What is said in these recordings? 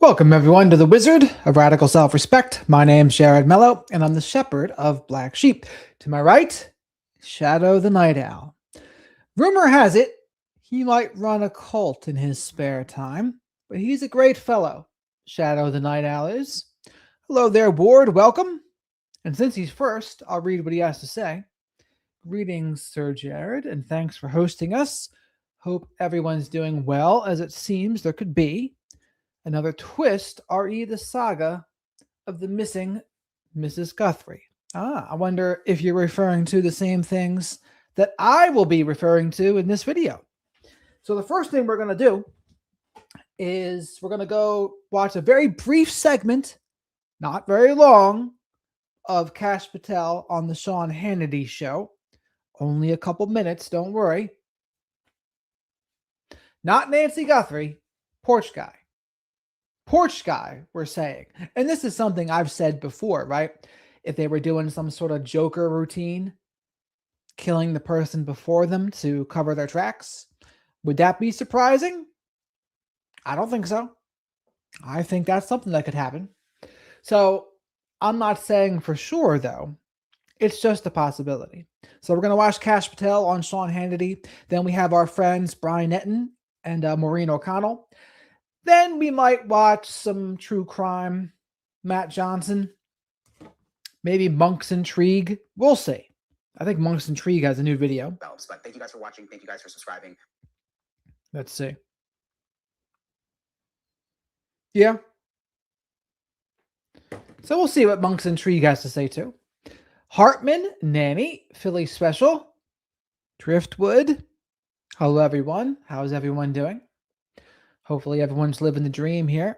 Welcome, everyone, to the Wizard of Radical Self-Respect. My name's Jared Mello, and I'm the Shepherd of Black Sheep. To my right, Shadow the Night Owl. Rumor has it he might run a cult in his spare time, but he's a great fellow, Shadow the Night Owl is. Hello there, Ward. Welcome. And since he's first, I'll read what he has to say. Greetings, Sir Jared, and thanks for hosting us. Hope everyone's doing well, as it seems there could be. Another twist, re the saga of the missing Mrs. Guthrie. I wonder if you're referring to the same things that I will be referring to in this video. So the first thing we're going to do is we're going to go watch a very brief segment, not very long, of Kash Patel on the Sean Hannity show. Only a couple minutes, don't worry. Not Nancy Guthrie, Porch guy. Porch guy, we're saying. And this is something I've said before, right? If they were doing some sort of Joker routine, killing the person before them to cover their tracks, would that be surprising? I don't think so. I think that's something that could happen. So I'm not saying for sure, though. It's just a possibility. So we're going to watch Kash Patel on Sean Hannity. Then we have our friends Brian Entin and Maureen O'Connell. Then we might watch some true crime, Matt Johnson, maybe Monk's Intrigue. We'll see. I think Monk's Intrigue has a new video. But thank you guys for watching. Thank you guys for subscribing. Let's see. Yeah. So we'll see what Monk's Intrigue has to say too. Hartman, Nanny, Philly Special, Driftwood. Hello, everyone. How's everyone doing? Hopefully everyone's living the dream here.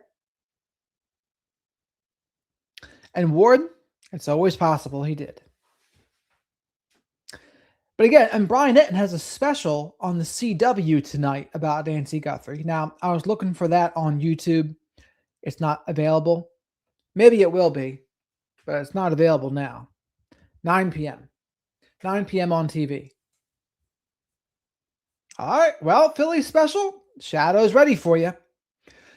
And Ward, it's always possible he did. But again, and Brian Entin has a special on the CW tonight about Nancy Guthrie. Now, I was looking for that on YouTube. It's not available. Maybe it will be, but it's not available now. 9 p.m. 9 p.m. on TV. All right, well, Philly Special. Shadow's ready for you.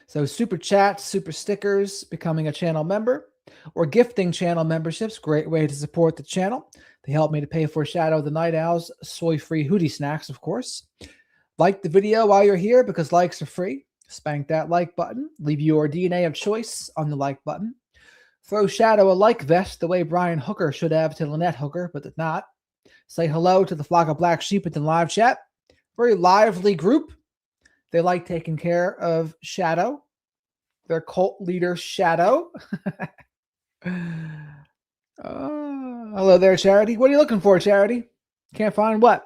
So super chats, super stickers, becoming a channel member, or gifting channel memberships. Great way to support the channel. They help me to pay for Shadow the Night Owl's soy-free hoodie snacks, of course. Like the video while you're here because likes are free. Spank that like button. Leave your DNA of choice on the like button. Throw Shadow a like vest the way Brian Hooker should have to Lynette Hooker, but did not. Say hello to the flock of black sheep in the live chat. Very lively group. They like taking care of Shadow, their cult leader, Shadow. Hello there, Charity. What are you looking for, Charity? Can't find what?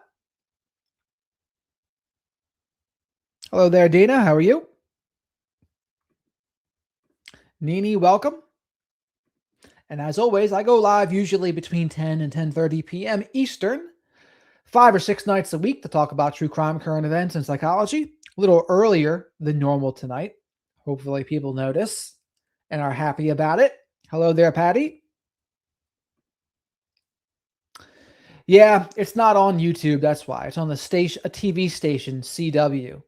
Hello there, Dina. How are you? Nini, welcome. And as always, I go live usually between 10 and 10:30 p.m. Eastern, 5 or 6 nights a week to talk about true crime, current events, and psychology. A little earlier than normal tonight. Hopefully people notice and are happy about it. Hello there, Patty. Yeah, it's not on YouTube. That's why. It's on the station, a TV station, CW.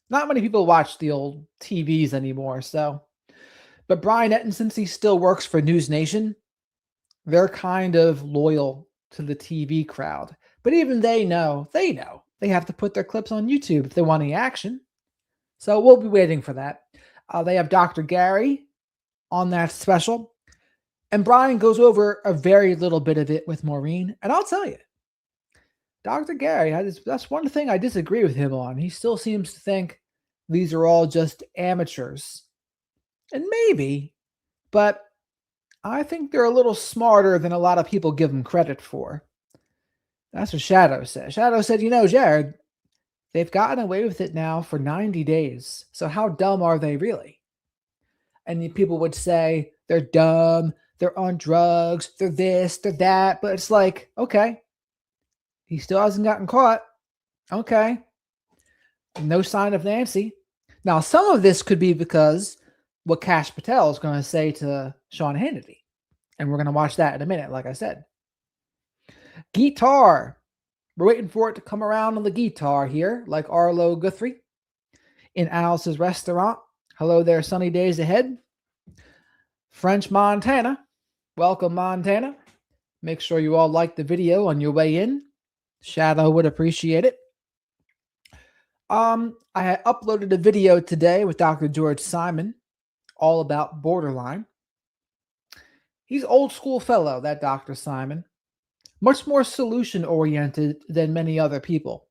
Not many people watch the old TVs anymore, so. But Brian Entin, since he still works for News Nation, they're kind of loyal to the TV crowd. But even they know they have to put their clips on YouTube if they want any action. So we'll be waiting for that. They have Dr. Gary on that special. And Brian goes over a very little bit of it with Maureen. And I'll tell you, Dr. Gary, that's one thing I disagree with him on. He still seems to think these are all just amateurs. And maybe, but I think they're a little smarter than a lot of people give them credit for. That's what Shadow said. Shadow said, you know, Jared, they've gotten away with it now for 90 days. So how dumb are they really? And people would say they're dumb, they're on drugs, they're this, they're that. But it's like, okay, he still hasn't gotten caught. Okay. No sign of Nancy. Now, some of this could be because what Kash Patel is going to say to Sean Hannity. And we're going to watch that in a minute, like I said. Guitar. We're waiting for it to come around on the guitar here, like Arlo Guthrie in Alice's restaurant. Hello there, sunny days ahead. French Montana. Welcome, Montana. Make sure you all like the video on your way in. Shadow would appreciate it. I had uploaded a video today with Dr. George Simon, all about borderline. He's old school fellow, that Dr. Simon. Much more solution oriented than many other people.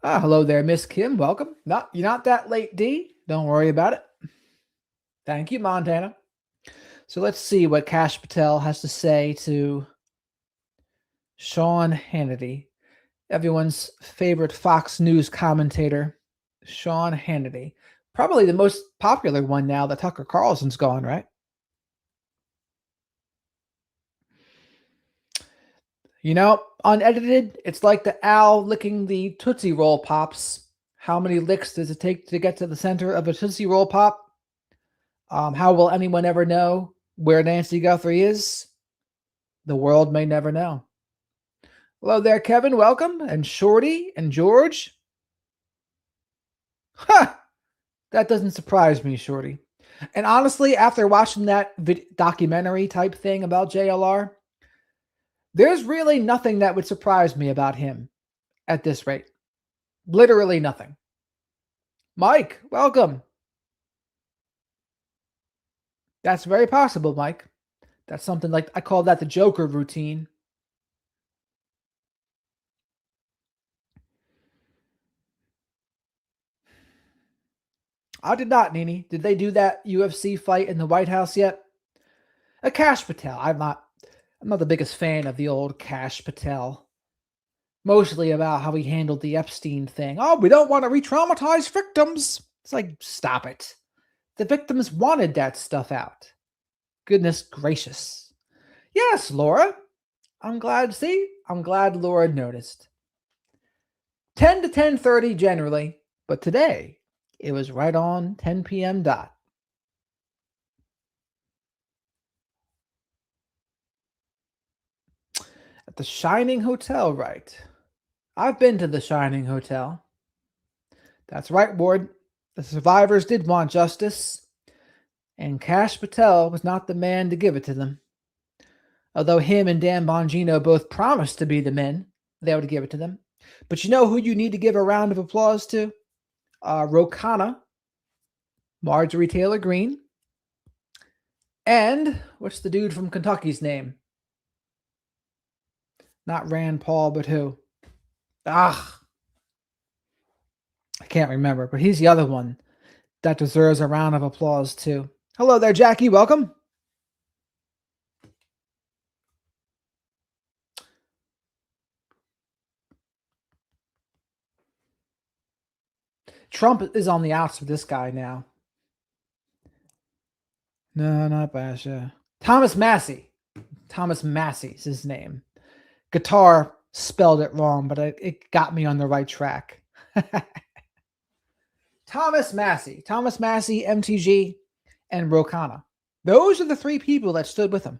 Hello there, Miss Kim. Welcome. You're not that late, D. Don't worry about it. Thank you, Montana. So let's see what Kash Patel has to say to Sean Hannity, everyone's favorite Fox News commentator, Sean Hannity. Probably the most popular one now that Tucker Carlson's gone, right? You know, unedited, it's like the owl licking the Tootsie Roll Pops. How many licks does it take to get to the center of a Tootsie Roll Pop? How will anyone ever know where Nancy Guthrie is? The world may never know. Hello there, Kevin. Welcome. And Shorty and George. Ha! That doesn't surprise me, Shorty. And honestly, after watching that documentary type thing about JLR, there's really nothing that would surprise me about him at this rate. Literally nothing. Mike, welcome. That's very possible, Mike. That's something like, I call that the Joker routine. I did not, Nini. Did they do that UFC fight in the White House yet? Kash Patel. I'm not the biggest fan of the old Kash Patel. Mostly about how he handled the Epstein thing. Oh, we don't want to re-traumatize victims. It's like, stop it. The victims wanted that stuff out. Goodness gracious. Yes, Laura. I'm glad Laura noticed. 10 to 10:30 generally, but today it was right on 10 p.m. dot. At the Shining Hotel, right? I've been to the Shining Hotel. That's right, Ward. The survivors did want justice, and Kash Patel was not the man to give it to them. Although him and Dan Bongino both promised to be the men, they would give it to them. But you know who you need to give a round of applause to? Rokana, Marjorie Taylor Greene, and what's the dude from Kentucky's name? Not Rand Paul, but who? I can't remember, but he's the other one that deserves a round of applause too. Hello there, Jackie. Welcome. Trump is on the outs with this guy now. No, not Basha. Thomas Massey. Thomas Massey's his name. Guitar spelled it wrong, but it got me on the right track. Thomas Massey, MTG, and Rokana. Those are the three people that stood with him.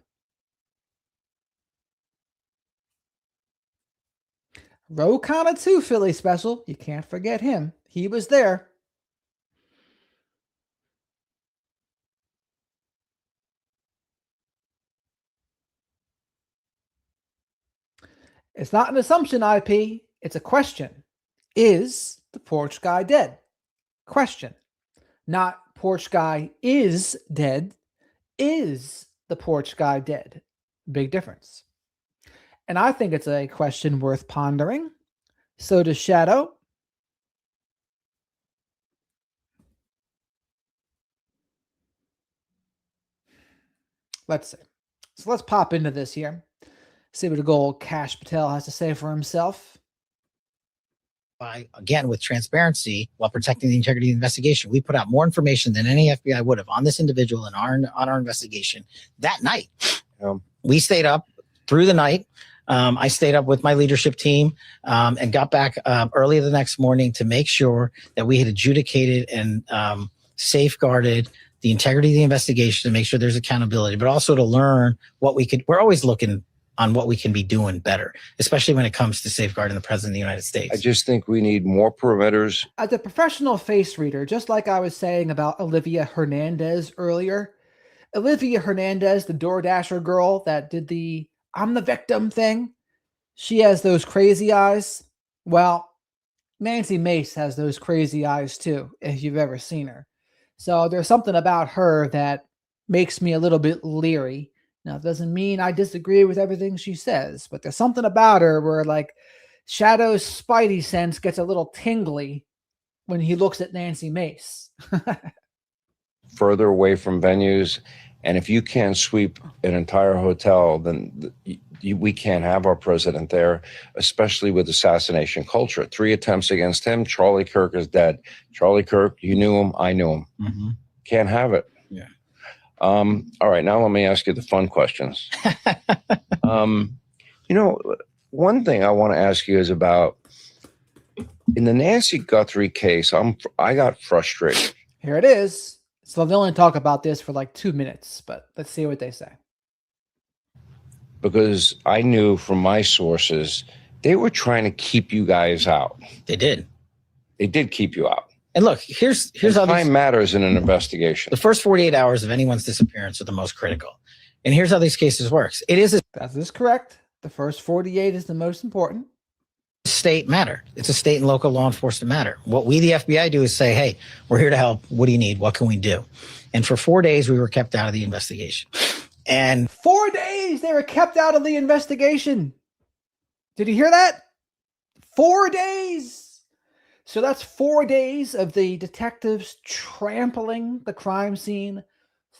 Rokana too, Philly special. You can't forget him. He was there. It's not an assumption, IP. It's a question. Is the Porch guy dead? Question. Not Porch guy is dead. Is the Porch guy dead? Big difference. And I think it's a question worth pondering. So does Shadow. Let's see. So let's pop into this here. See what the old Kash Patel has to say for himself. Again, with transparency while protecting the integrity of the investigation, we put out more information than any FBI would have on this individual and on our investigation that night. We stayed up through the night. I stayed up with my leadership team and got back early the next morning to make sure that we had adjudicated and safeguarded the integrity of the investigation to make sure there's accountability, but also to learn what we could. We're always looking on what we can be doing better, especially when it comes to safeguarding the president of the United States. I just think we need more perimeters. As a professional face reader, just like I was saying about Olivia Hernandez earlier, Olivia Hernandez, the DoorDasher girl that did the I'm the victim thing, she has those crazy eyes. Well, Nancy Mace has those crazy eyes too, if you've ever seen her. So there's something about her that makes me a little bit leery. Now, it doesn't mean I disagree with everything she says, but there's something about her where, like, Shadow's spidey sense gets a little tingly when he looks at Nancy Mace. Further away from venues. And if you can't sweep an entire hotel, then we can't have our president there, especially with assassination culture. 3 attempts against him. Charlie Kirk is dead. Charlie Kirk, you knew him. I knew him. Mm-hmm. Can't have it. Yeah. All right. Now let me ask you the fun questions. One thing I want to ask you is about in the Nancy Guthrie case. I got frustrated. Here it is. So they'll only talk about this for like 2 minutes, but let's see what they say. Because I knew from my sources, they were trying to keep you guys out. They did. They did keep you out. And look, here's how time matters in an investigation. The first 48 hours of anyone's disappearance are the most critical. And here's how these cases works. That is correct. The first 48 is the most important. State matter. It's a state and local law enforcement matter. What we, the FBI, do is say, hey, we're here to help. What do you need? What can we do? And for 4 days, we were kept out of the investigation. And 4 days they were kept out of the investigation. Did you hear that? 4 days. So that's 4 days of the detectives trampling the crime scene.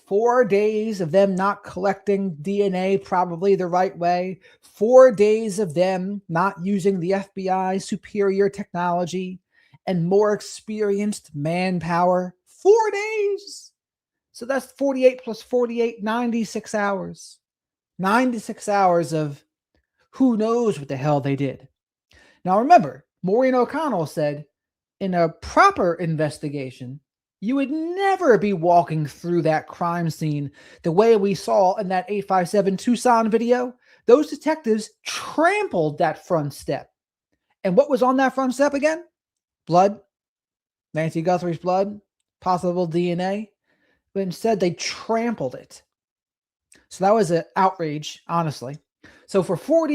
4 days of them not collecting DNA probably the right way. 4 days of them not using the FBI's superior technology and more experienced manpower. 4 days. So that's 48 plus 48, 96 hours. 96 hours of who knows what the hell they did. Now remember, Maureen O'Connell said, in a proper investigation, you would never be walking through that crime scene the way we saw in that 857 Tucson video. Those detectives trampled that front step. And what was on that front step again? Blood. Nancy Guthrie's blood. Possible DNA. But instead, they trampled it. So that was an outrage, honestly. So for 4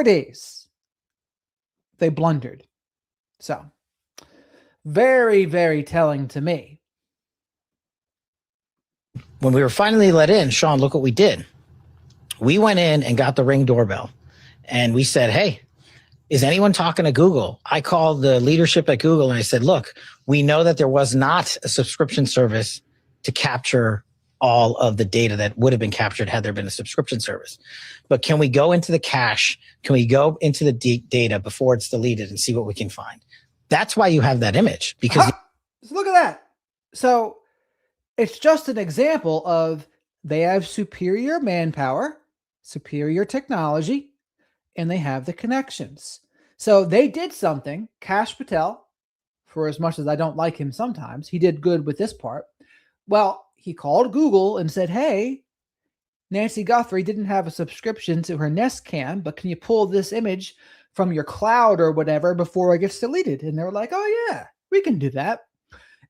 days, they blundered. So, very, very telling to me. When we were finally let in, Sean, look what we did. We went in and got the Ring doorbell. And we said, hey, is anyone talking to Google? I called the leadership at Google and I said, look, we know that there was not a subscription service to capture all of the data that would have been captured had there been a subscription service. But can we go into the cache? Can we go into the data before it's deleted and see what we can find? That's why you have that image. Because look at that. So it's just an example of they have superior manpower, superior technology, and they have the connections. So they did something. Kash Patel, for as much as I don't like him sometimes, he did good with this part. Well, he called Google and said, hey, Nancy Guthrie didn't have a subscription to her Nest Cam, but can you pull this image from your cloud or whatever before it gets deleted? And they were like, oh yeah, we can do that.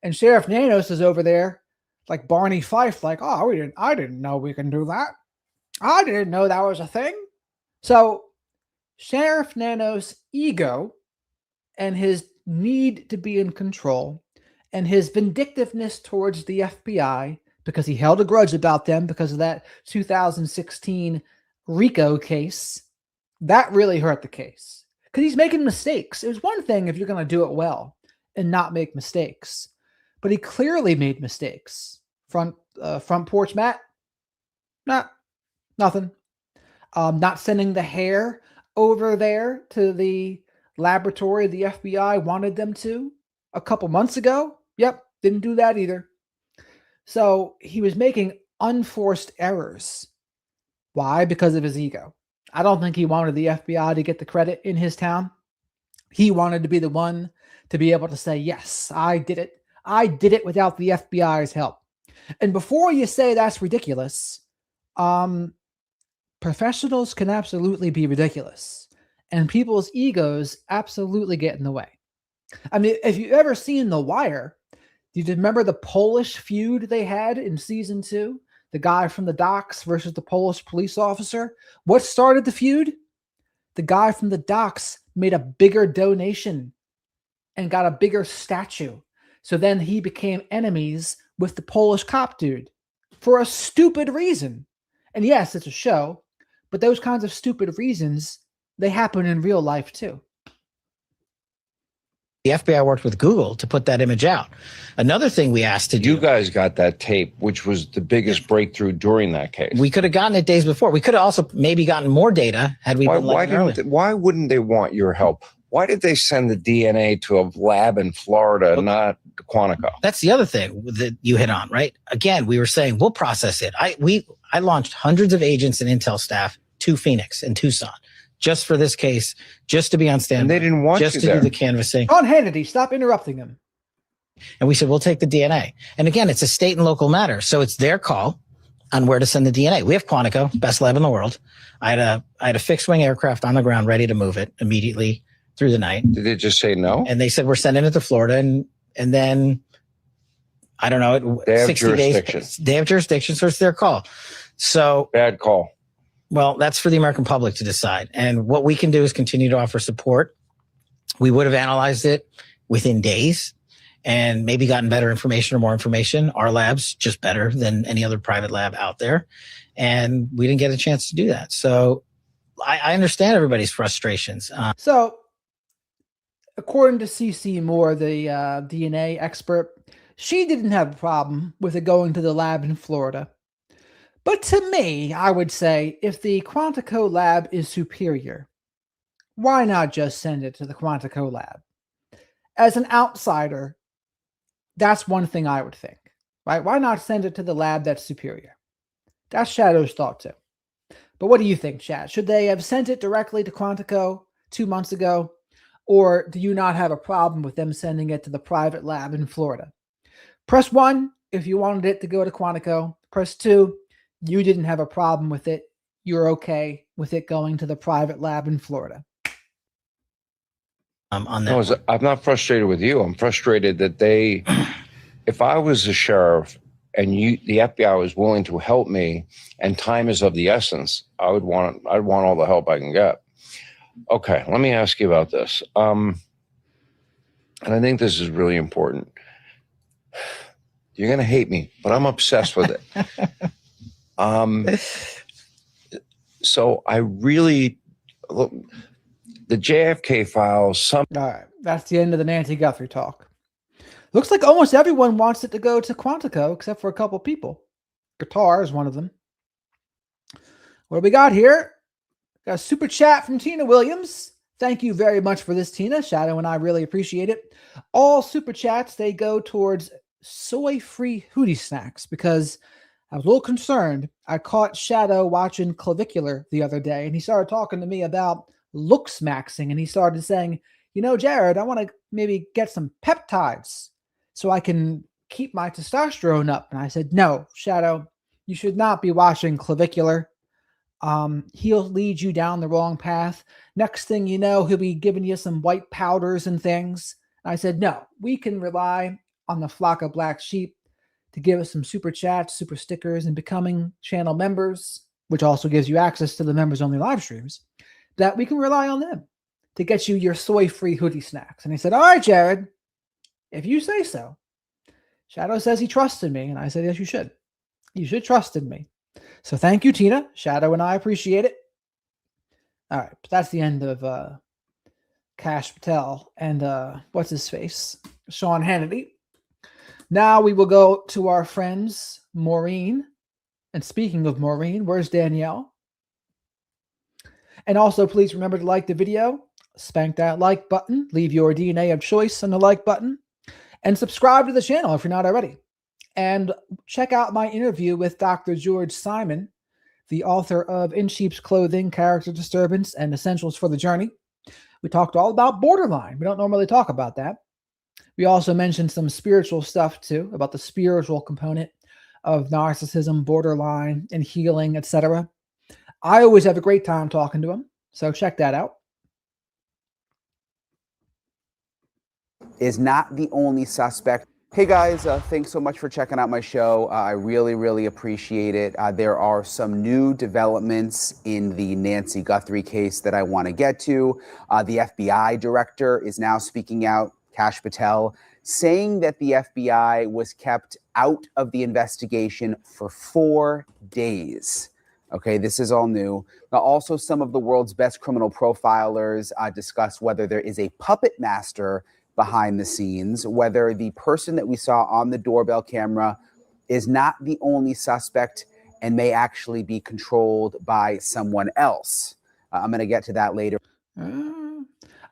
And Sheriff Nanos is over there like Barney Fife, like, oh, I didn't know we can do that. I didn't know that was a thing. So Sheriff Nanos' ego and his need to be in control and his vindictiveness towards the FBI, because he held a grudge about them because of that 2016 RICO case, that really hurt the case. Because he's making mistakes. It was one thing if you're going to do it well and not make mistakes. But he clearly made mistakes. Front porch Matt? Nothing. Not sending the hair over there to the laboratory the FBI wanted them to a couple months ago. Yep, didn't do that either. So he was making unforced errors. Why? Because of his ego. I don't think he wanted the FBI to get the credit in his town. He wanted to be the one to be able to say, yes, I did it. I did it without the FBI's help. And before you say that's ridiculous, professionals can absolutely be ridiculous, and people's egos absolutely get in the way. I mean, if you've ever seen The Wire, do you remember the Polish feud they had in season 2? The guy from the docks versus the Polish police officer. What started the feud? The guy from the docks made a bigger donation and got a bigger statue. So then he became enemies with the Polish cop dude for a stupid reason. And yes, it's a show, but those kinds of stupid reasons, they happen in real life too. The FBI worked with Google to put that image out. Another thing we asked to do. You guys got that tape, which was the biggest breakthrough during that case. We could have gotten it days before. We could have also maybe gotten more data had we been let earlier. Why wouldn't they want your help? Why did they send the DNA to a lab in Florida, not Quantico? That's the other thing that you hit on, right? Again, we were saying we'll process it. I launched hundreds of agents and intel staff to Phoenix and Tucson just for this case, just to be on standby. And they didn't want just you to there. do the canvassing. Sean Hannity, stop interrupting him. And we said, we'll take the DNA. And again, it's a state and local matter. So it's their call on where to send the DNA. We have Quantico, best lab in the world. I had a fixed wing aircraft on the ground ready to move it immediately through the night. Did they just say no? And they said, we're sending it to Florida. And then, I don't know, They have 60 jurisdiction. days. They have jurisdiction, so it's their call. So, Bad call. well, that's for the American public to decide. And what we can do is continue to offer support. We would have analyzed it within days and maybe gotten better information or more information. Our lab's just better than any other private lab out there. And we didn't get a chance to do that. So I understand everybody's frustrations. So, according to CC Moore, the DNA expert, she didn't have a problem with it going to the lab in Florida. But to me, I would say if the Quantico lab is superior, why not just send it to the Quantico lab? As an outsider, that's one thing I would think, right? Why not send it to the lab that's superior? That's Shadow's thought too. But what do you think, Chad? Should they have sent it directly to Quantico 2 months ago? Or do you not have a problem with them sending it to the private lab in Florida? Press 1 if you wanted it to go to Quantico. Press 2, you didn't have a problem with it. You're okay with it going to the private lab in Florida. On that. No, I'm not frustrated with you. I'm frustrated that they, if I was a sheriff and the FBI was willing to help me and time is of the essence, I'd want all the help I can get. Okay, let me ask you about this. And I think this is really important. You're going to hate me, but I'm obsessed with it. So I really look, the JFK files. All right, that's the end of the Nancy Guthrie talk. Looks like almost everyone wants it to go to Quantico, except for a couple people. Guitar is one of them. What do we got here? Got a super chat from Tina Williams. Thank you very much for this, Tina. Shadow and I really appreciate it. All super chats, they go towards soy-free Hootie Snacks because I was a little concerned. I caught Shadow watching Clavicular the other day, and he started talking to me about looks maxing, and he started saying, you know, Jared, I want to maybe get some peptides so I can keep my testosterone up. And I said, no, Shadow, you should not be watching Clavicular. He'll lead you down the wrong path. Next thing you know, he'll be giving you some white powders and things. And I said, no, we can rely on the flock of black sheep to give us some super chats, super stickers, and becoming channel members, which also gives you access to the members only live streams, that we can rely on them to get you your soy-free Hootie Snacks. And he said, all right, Jared, if you say so. Shadow says he trusted me. And I said, yes, you should. You should trust in me. So thank you, Tina. Shadow and I appreciate it. All right. That's the end of Kash Patel and what's his face? Sean Hannity. Now we will go to our friends, Maureen. And speaking of Maureen, where's Danielle? And also, please remember to like the video, spank that like button, leave your DNA of choice on the like button, and subscribe to the channel if you're not already. And check out my interview with Dr. George Simon, the author of In Sheep's Clothing, Character Disturbance, and Essentials for the Journey. We talked all about borderline. We don't normally talk about that. We also mentioned some spiritual stuff too, about the spiritual component of narcissism, borderline, and healing, etc. I always have a great time talking to him. So check that out. Is not the only suspect. Hey guys, thanks so much for checking out my show. I really, really appreciate it. There are some new developments in the Nancy Guthrie case that I want to get to. The FBI director is now speaking out, Kash Patel, saying that the FBI was kept out of the investigation for 4 days. Okay, this is all new. Now, also, some of the world's best criminal profilers discuss whether there is a puppet master behind the scenes, whether the person that we saw on the doorbell camera is not the only suspect and may actually be controlled by someone else. I'm going to get to that later.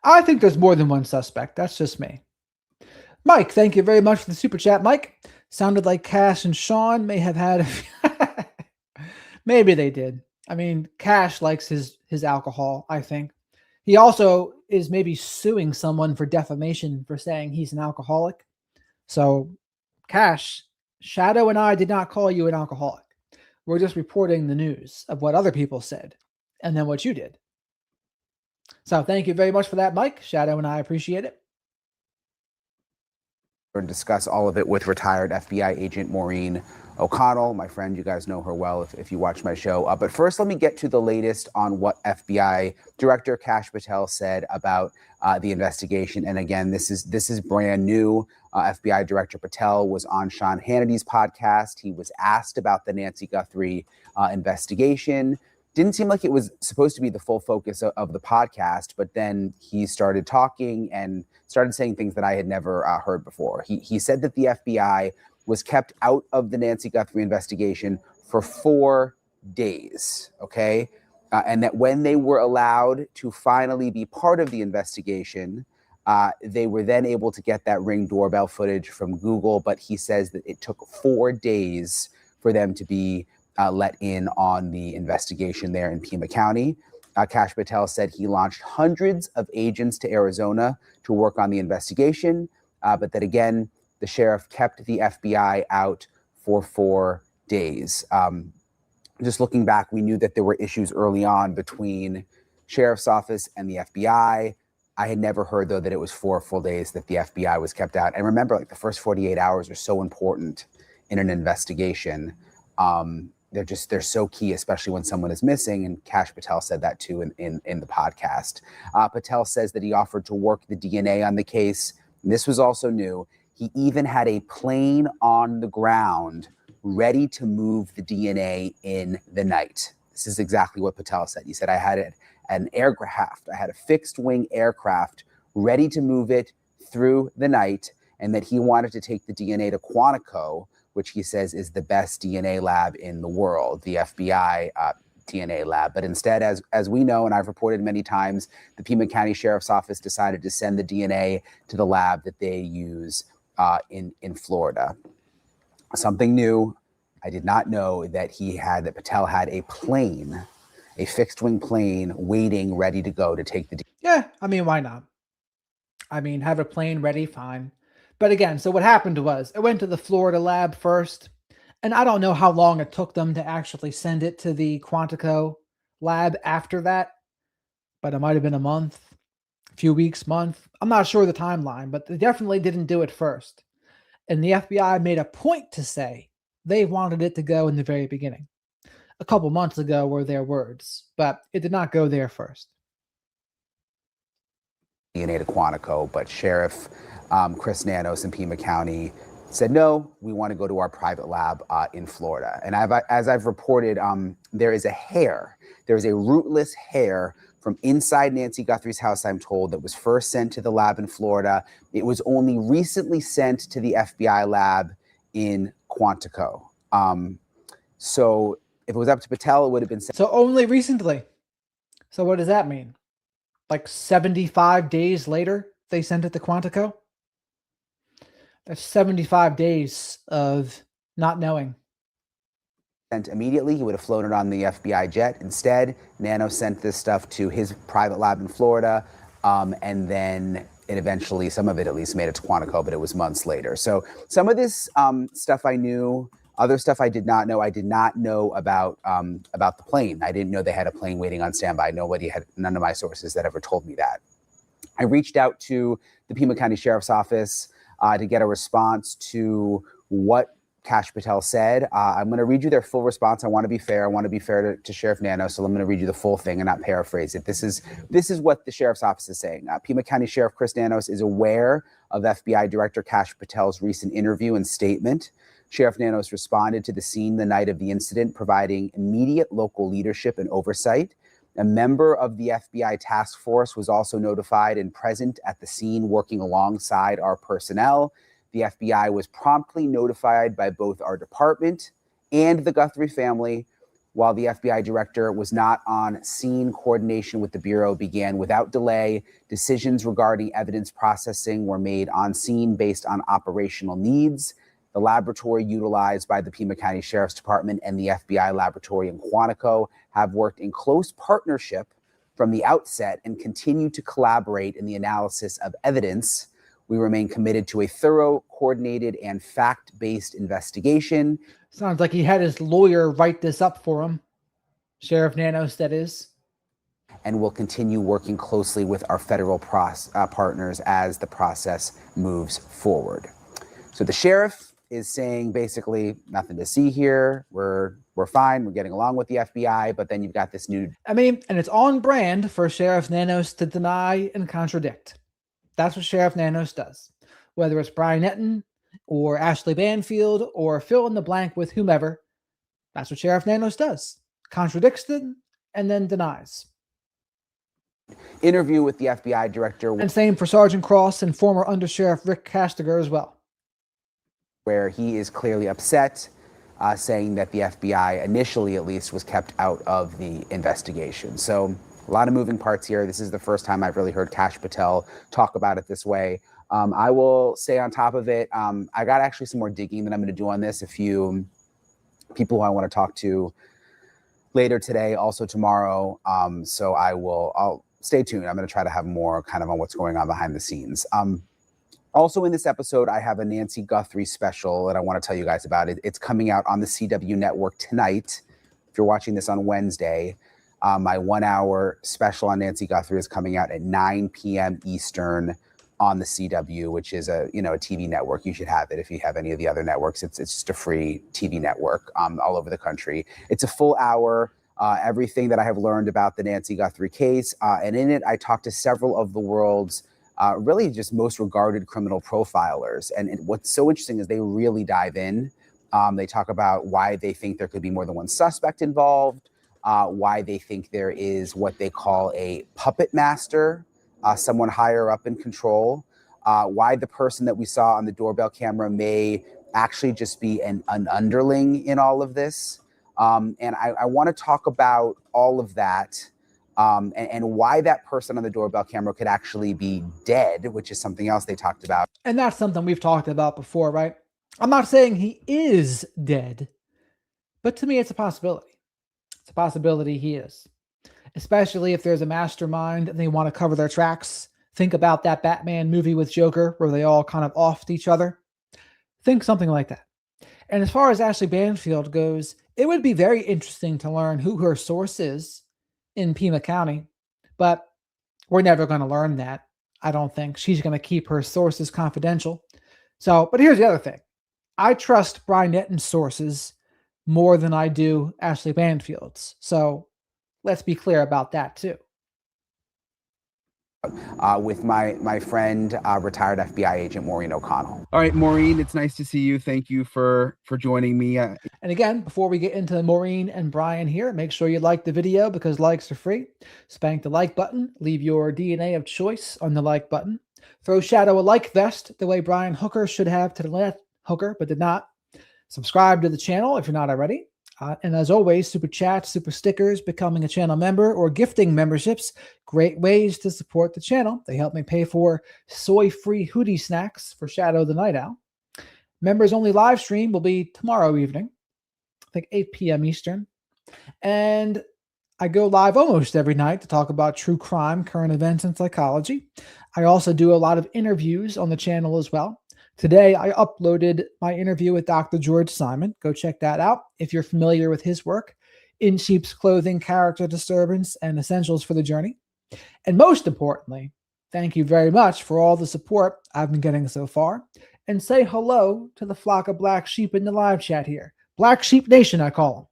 I think there's more than one suspect. That's just me. Mike, thank you very much for the super chat, Mike. Sounded like Cash and Sean may have had maybe they did. I mean, Cash likes his alcohol, I think. He also is maybe suing someone for defamation for saying he's an alcoholic. So, Cash, Shadow and I did not call you an alcoholic. We're just reporting the news of what other people said and then what you did. So, thank you very much for that, Mike. Shadow and I appreciate it. We're going to discuss all of it with retired FBI agent Maureen O'Connell, my friend. You guys know her well if you watch my show. But first, let me get to the latest on what FBI Director Kash Patel said about the investigation. And again, this is brand new. FBI Director Patel was on Sean Hannity's podcast. He was asked about the Nancy Guthrie investigation. Didn't seem like it was supposed to be the full focus of the podcast, but then he started talking and started saying things that I had never heard before. He said that the FBI was kept out of the Nancy Guthrie investigation for 4 days, okay? And that when they were allowed to finally be part of the investigation, they were then able to get that Ring doorbell footage from Google, but he says that it took 4 days for them to be let in on the investigation there in Pima County. Kash Patel said he launched hundreds of agents to Arizona to work on the investigation, but that again, the sheriff kept the FBI out for 4 days. Just looking back, we knew that there were issues early on between sheriff's office and the FBI. I had never heard, though, that it was 4 full days that the FBI was kept out. And remember, like the first 48 hours are so important in an investigation. They're so key, especially when someone is missing. And Kash Patel said that too in the podcast. Patel says that he offered to work the DNA on the case. And this was also new. He even had a plane on the ground ready to move the DNA in the night. This is exactly what Patel said. He said, I had an aircraft, I had a fixed wing aircraft ready to move it through the night, and that he wanted to take the DNA to Quantico, which he says is the best DNA lab in the world, the FBI DNA lab. But instead, as we know, and I've reported many times, the Pima County Sheriff's Office decided to send the DNA to the lab that they use in Florida. Something new. I did not know that Patel had a plane, a fixed wing plane waiting, ready to go to take the DNA. Yeah, I mean, why not? I mean, have a plane ready, fine. But again, so what happened was it went to the Florida lab first, and I don't know how long it took them to actually send it to the Quantico lab after that, but it might have been a month, a few weeks, month. I'm not sure the timeline, but they definitely didn't do it first. And the FBI made a point to say they wanted it to go in the very beginning. A couple months ago were their words, but it did not go there first. DNA to Quantico, but Sheriff Chris Nanos in Pima County said, no, we want to go to our private lab in Florida. And as I've reported, there is a rootless hair from inside Nancy Guthrie's house, I'm told, that was first sent to the lab in Florida. It was only recently sent to the FBI lab in Quantico. So if it was up to Patel, it would have been sent. So only recently. So what does that mean? Like 75 days later, they sent it to Quantico? That's 75 days of not knowing. Sent immediately. He would have flown it on the FBI jet. Instead, Nano sent this stuff to his private lab in Florida, and then it eventually, some of it at least, made it to Quantico, but it was months later. So some of this stuff I knew, Other stuff I did not know. I did not know about the plane. I didn't know they had a plane waiting on standby. None of my sources that ever told me that. I reached out to the Pima County Sheriff's Office to get a response to what Kash Patel said. I'm going to read you their full response. I want to be fair. I want to be fair to Sheriff Nano, so I'm going to read you the full thing and not paraphrase it. This is what the Sheriff's Office is saying. Pima County Sheriff Chris Nanos is aware of FBI Director Kash Patel's recent interview and statement. Sheriff Nanos responded to the scene the night of the incident, providing immediate local leadership and oversight. A member of the FBI task force was also notified and present at the scene, working alongside our personnel. The FBI was promptly notified by both our department and the Guthrie family. While the FBI director was not on scene, coordination with the Bureau began without delay. Decisions regarding evidence processing were made on scene based on operational needs. The laboratory utilized by the Pima County Sheriff's Department and the FBI laboratory in Quantico have worked in close partnership from the outset and continue to collaborate in the analysis of evidence. We remain committed to a thorough, coordinated, and fact-based investigation. Sounds like he had his lawyer write this up for him. Sheriff Nanos, that is. And will continue working closely with our federal partners as the process moves forward. So the sheriff is saying basically nothing to see here. We're fine. We're getting along with the FBI, but then you've got this new. And it's on brand for Sheriff Nanos to deny and contradict. That's what Sheriff Nanos does. Whether it's Brian Entin or Ashley Banfield or fill in the blank with whomever, that's what Sheriff Nanos does. Contradicts them and then denies. Interview with the FBI director. And same for Sergeant Cross and former Undersheriff Rick Castiger as well, where he is clearly upset, saying that the FBI, initially at least, was kept out of the investigation. So a lot of moving parts here. This is the first time I've really heard Kash Patel talk about it this way. I will stay on top of it. I got actually some more digging that I'm going to do on this. A few people who I want to talk to later today, also tomorrow. So I'll stay tuned. I'm going to try to have more kind of on what's going on behind the scenes. Also in this episode, I have a Nancy Guthrie special that I want to tell you guys about. It's coming out on the CW network tonight. If you're watching this on Wednesday, my 1 hour special on Nancy Guthrie is coming out at 9 p.m. Eastern on the CW, which is a TV network. You should have it if you have any of the other networks. It's just a free TV network all over the country. It's a full hour. Everything that I have learned about the Nancy Guthrie case. And in it, I talked to several of the world's really just most regarded criminal profilers. And what's so interesting is they really dive in. They talk about why they think there could be more than one suspect involved, why they think there is what they call a puppet master, someone higher up in control, why the person that we saw on the doorbell camera may actually just be an underling in all of this. And I want to talk about all of that. And why that person on the doorbell camera could actually be dead, which is something else they talked about. And that's something we've talked about before, right? I'm not saying he is dead, but to me, it's a possibility. It's a possibility he is, especially if there's a mastermind and they want to cover their tracks. Think about that Batman movie with Joker where they all kind of offed each other. Think something like that. And as far as Ashley Banfield goes, it would be very interesting to learn who her source is in Pima County, but we're never going to learn that. I don't think she's going to keep her sources confidential. So, but here's the other thing. I trust Brian Entin's sources more than I do Ashley Banfield's. So let's be clear about that too. With my friend, retired FBI agent Maureen O'Connell. All right, Maureen, it's nice to see you. Thank you for joining me. And again, before we get into Maureen and Brian here, make sure you like the video because likes are free. Spank the like button. Leave your DNA of choice on the like button. Throw Shadow a like vest the way Brian Hooker should have to the left. Hooker, but did not. Subscribe to the channel if you're not already. And as always, super chats, super stickers, becoming a channel member, or gifting memberships, great ways to support the channel. They help me pay for soy-free hoodie snacks for Shadow the Night Owl. Members only live stream will be tomorrow evening, I think 8 p.m. Eastern. And I go live almost every night to talk about true crime, current events, and psychology. I also do a lot of interviews on the channel as well. Today, I uploaded my interview with Dr. George Simon. Go check that out if you're familiar with his work, In Sheep's Clothing, Character Disturbance, and Essentials for the Journey. And most importantly, thank you very much for all the support I've been getting so far. And say hello to the flock of black sheep in the live chat here. Black Sheep Nation, I call them.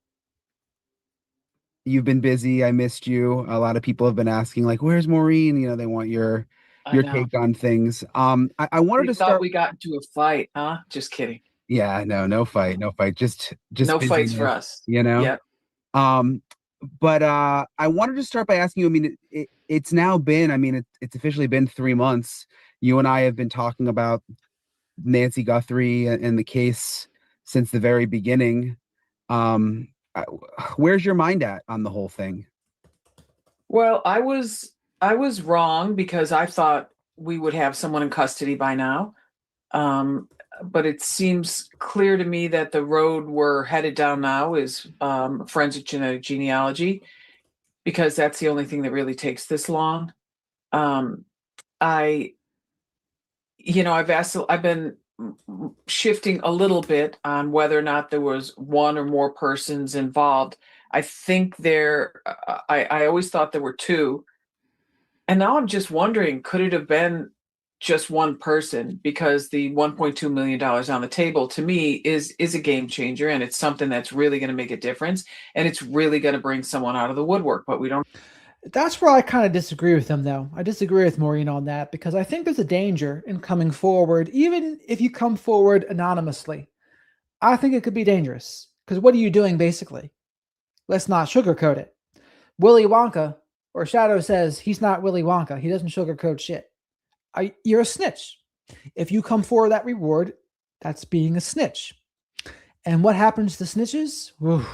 You've been busy. I missed you. A lot of people have been asking, like, where's Maureen? You know, they want your take on things. I wanted to start. We got into a fight, huh? Just kidding. Yeah, no fight. Just no fights for busyness, us. You know? Yep. But I wanted to start by asking you, I mean, it's now been, I mean, it's officially been 3 months. You and I have been talking about Nancy Guthrie and the case since the very beginning. Where's your mind at on the whole thing? Well, I was wrong because I thought we would have someone in custody by now. But it seems clear to me that the road we're headed down now is forensic genetic genealogy, because that's the only thing that really takes this long. I've been shifting a little bit on whether or not there was one or more persons involved. I think I always thought there were two. And now I'm just wondering, could it have been just one person? Because the $1.2 million on the table, to me, is a game changer, and it's something that's really going to make a difference, and it's really going to bring someone out of the woodwork, but we don't. That's where I kind of disagree with him, though. I disagree with Maureen on that, because I think there's a danger in coming forward, even if you come forward anonymously. I think it could be dangerous, because what are you doing, basically? Let's not sugarcoat it. Willy Wonka, or Shadow says he's not Willy Wonka. He doesn't sugarcoat shit. You're a snitch. If you come for that reward, that's being a snitch. And what happens to snitches? Oof,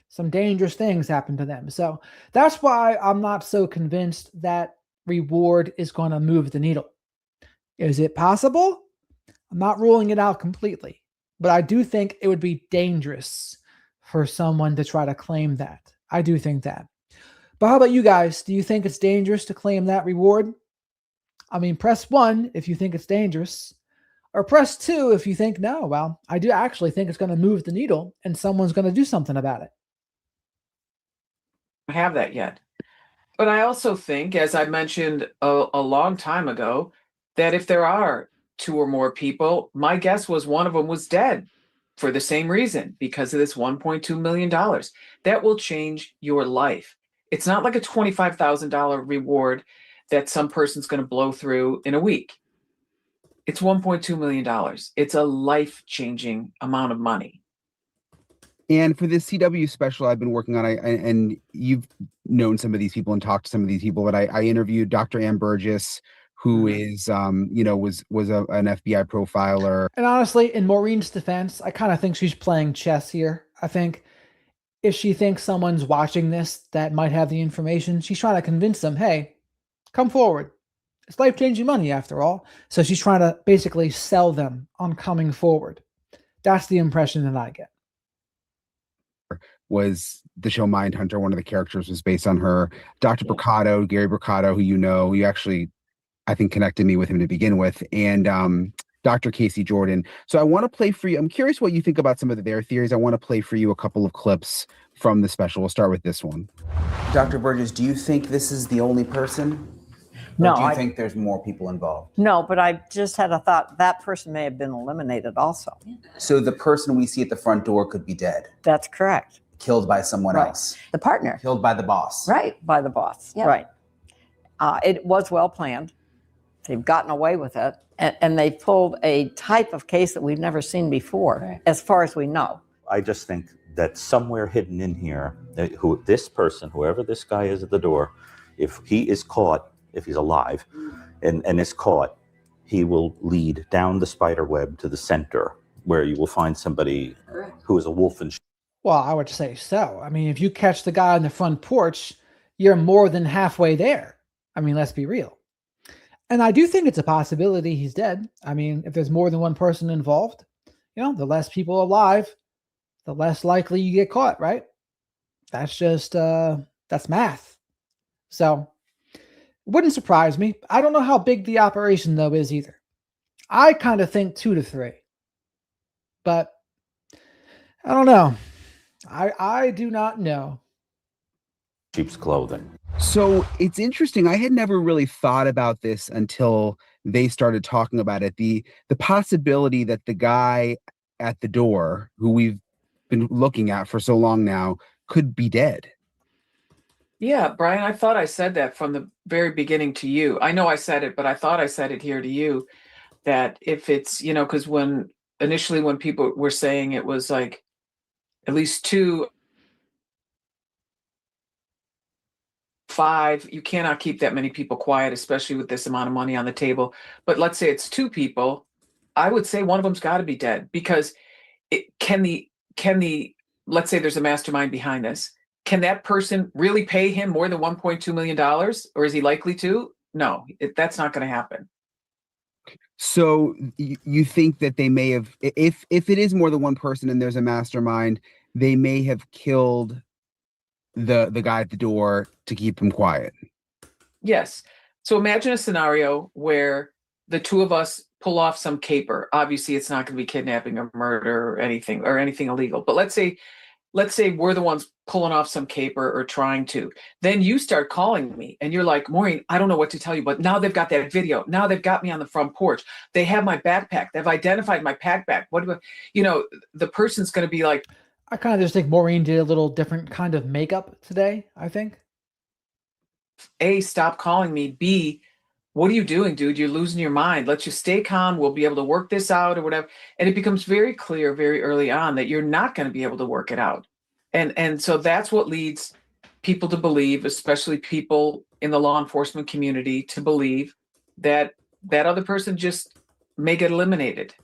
some dangerous things happen to them. So that's why I'm not so convinced that reward is going to move the needle. Is it possible? I'm not ruling it out completely, but I do think it would be dangerous for someone to try to claim that. I do think that. But how about you guys? Do you think it's dangerous to claim that reward? I mean, press 1 if you think it's dangerous, or press 2 if you think, no, well, I do actually think it's going to move the needle and someone's going to do something about it. I have that yet. But I also think, as I mentioned a long time ago, that if there are 2 or more people, my guess was one of them was dead for the same reason, because of this $1.2 million. That will change your life. It's not like a $25,000 reward that some person's going to blow through in a week. It's $1.2 million. It's a life-changing amount of money. And for this CW special I've been working on, and you've known some of these people and talked to some of these people, but I interviewed Dr. Ann Burgess, who is, was an FBI profiler. And honestly, in Maureen's defense, I kind of think she's playing chess here. I think if she thinks someone's watching this that might have the information, she's trying to convince them, hey, come forward. It's life-changing money after all. So she's trying to basically sell them on coming forward. That's the impression that I get. Was the show Mindhunter. One of the characters was based on her. Dr. Bricado, Gary Bricado, who you actually, I think, connected me with him to begin with, and Dr. Casey Jordan. So I want to play for you. I'm curious what you think about some of their theories. I want to play for you a couple of clips from the special. We'll start with this one. Dr. Burgess, do you think this is the only person? No. Or do you think there's more people involved? No, but I just had a thought that person may have been eliminated also. So the person we see at the front door could be dead. That's correct. Killed by someone else. The partner. Killed by the boss. Right, by the boss. Yeah. Right. It was well planned. They've gotten away with it. And they pulled a type of case that we've never seen before, as far as we know. I just think that somewhere hidden in here, this person, whoever this guy is at the door, if he is caught, if he's alive and is caught, he will lead down the spider web to the center where you will find somebody who is a wolf in. Well, I would say so. I mean, if you catch the guy on the front porch, you're more than halfway there. I mean, let's be real. And I do think it's a possibility he's dead. I mean, if there's more than one person involved, the less people alive, the less likely you get caught, right? That's just, that's math. So, wouldn't surprise me. I don't know how big the operation, though, is either. I kind of think 2 to 3, but I don't know. I do not know. Sheep's clothing. So it's interesting. I had never really thought about this until they started talking about it. The possibility that the guy at the door, who we've been looking at for so long now, could be dead. Yeah, Brian, I thought I said that from the very beginning to you. I know I said it, but I thought I said it here to you, that if it's, because initially when people were saying it was like at least 2, 5, you cannot keep that many people quiet, especially with this amount of money on the table. But let's say it's 2 people, I would say one of them's got to be dead, because let's say there's a mastermind behind this. Can that person really pay him more than $1.2 million, or is he likely to? No, that's not going to happen. So you think that they may have, if it is more than one person and there's a mastermind, they may have killed the guy at the door to keep him quiet. Yes. So imagine a scenario where the 2 of us pull off some caper. Obviously, it's not going to be kidnapping or murder or anything illegal. But let's say we're the ones pulling off some caper or trying to. Then you start calling me and you're like, Maureen, I don't know what to tell you, but now they've got that video. Now they've got me on the front porch. They have my backpack. They've identified my backpack. The person's going to be like, I kind of just think Maureen did a little different kind of makeup today, I think. A, stop calling me. B, what are you doing, dude? You're losing your mind. Let's just stay calm. We'll be able to work this out or whatever. And it becomes very clear very early on that you're not going to be able to work it out. And so that's what leads people to believe, especially people in the law enforcement community, to believe that that other person just may get eliminated.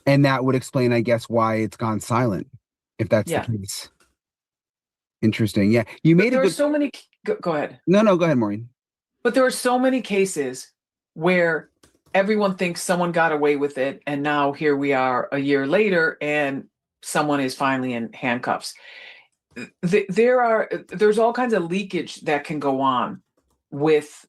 And that would explain, I guess, why it's gone silent, if that's Yeah. the case. Interesting. Yeah. You made There are so many. Go ahead. No, go ahead, Maureen. But there are so many cases where everyone thinks someone got away with it, and now here we are a year later, and someone is finally in handcuffs. There's all kinds of leakage that can go on with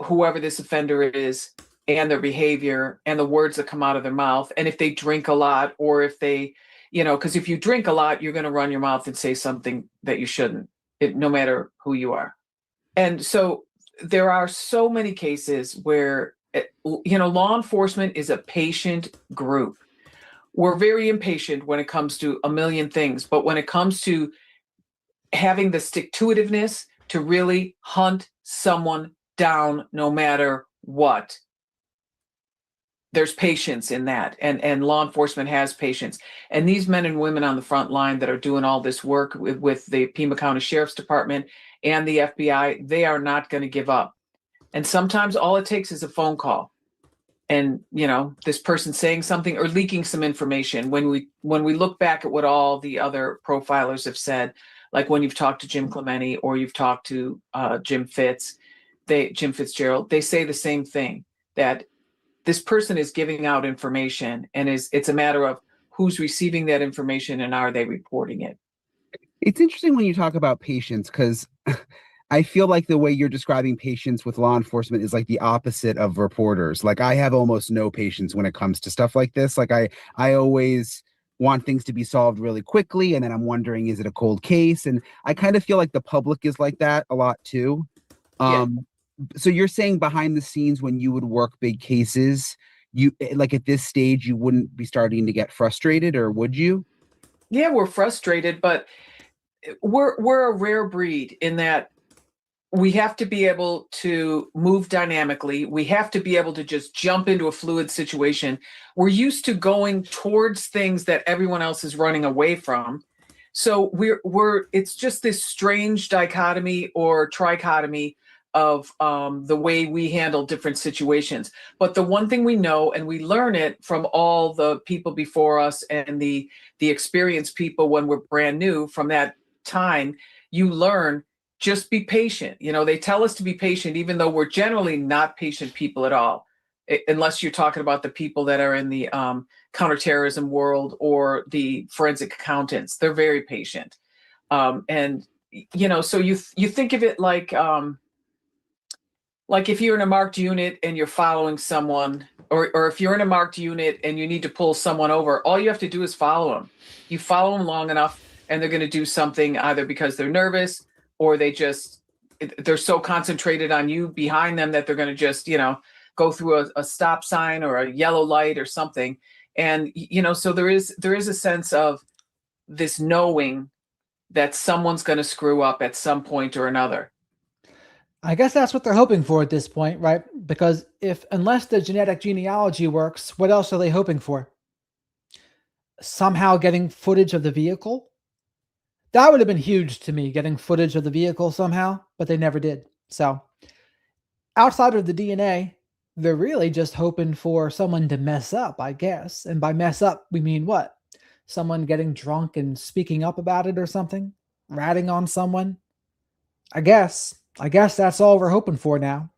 whoever this offender is, and their behavior and the words that come out of their mouth, and if they drink a lot, or if they, because if you drink a lot, you're going to run your mouth and say something that you shouldn't, no matter who you are. And so there are so many cases where, law enforcement is a patient group. We're very impatient when it comes to a million things, but when it comes to having the stick-to-itiveness to really hunt someone down no matter what, there's patience in that, and law enforcement has patience. And these men and women on the front line that are doing all this work with the Pima County Sheriff's Department and the FBI, they are not going to give up. And sometimes all it takes is a phone call, and this person saying something or leaking some information. When we look back at what all the other profilers have said, like when you've talked to Jim Clemente or you've talked to Jim Fitzgerald, they say the same thing, that this person is giving out information, and it's a matter of who's receiving that information and are they reporting it. It's interesting when you talk about patience, because I feel like the way you're describing patience with law enforcement is like the opposite of reporters. Like, I have almost no patience when it comes to stuff like this. Like, I always want things to be solved really quickly, and then I'm wondering, is it a cold case? And I kind of feel like the public is like that a lot too. So you're saying behind the scenes, when you would work big cases, you, like, at this stage, you wouldn't be starting to get frustrated, or would you? Yeah, we're frustrated, but we're a rare breed in that we have to be able to move dynamically. We have to be able to just jump into a fluid situation. We're used to going towards things that everyone else is running away from. So it's just this strange dichotomy or trichotomy of the way we handle different situations. But the one thing we know, and we learn it from all the people before us and the experienced people when we're brand new from that time, you learn, just be patient. They tell us to be patient, even though we're generally not patient people at all, unless you're talking about the people that are in the counterterrorism world or the forensic accountants. They're very patient. So you think of it like if you're in a marked unit and you're following someone or if you're in a marked unit and you need to pull someone over, all you have to do is follow them. You follow them long enough and they're going to do something either because they're nervous or they're so concentrated on you behind them that they're going to just, go through a stop sign or a yellow light or something. And, so there is a sense of this knowing that someone's going to screw up at some point or another. I guess that's what they're hoping for at this point, right? Because unless the genetic genealogy works, what else are they hoping for? Somehow getting footage of the vehicle? That would have been huge to me, getting footage of the vehicle somehow, but they never did. So outside of the DNA, they're really just hoping for someone to mess up, I guess. And by mess up, we mean what? Someone getting drunk and speaking up about it or something? Ratting on someone? I guess that's all we're hoping for now.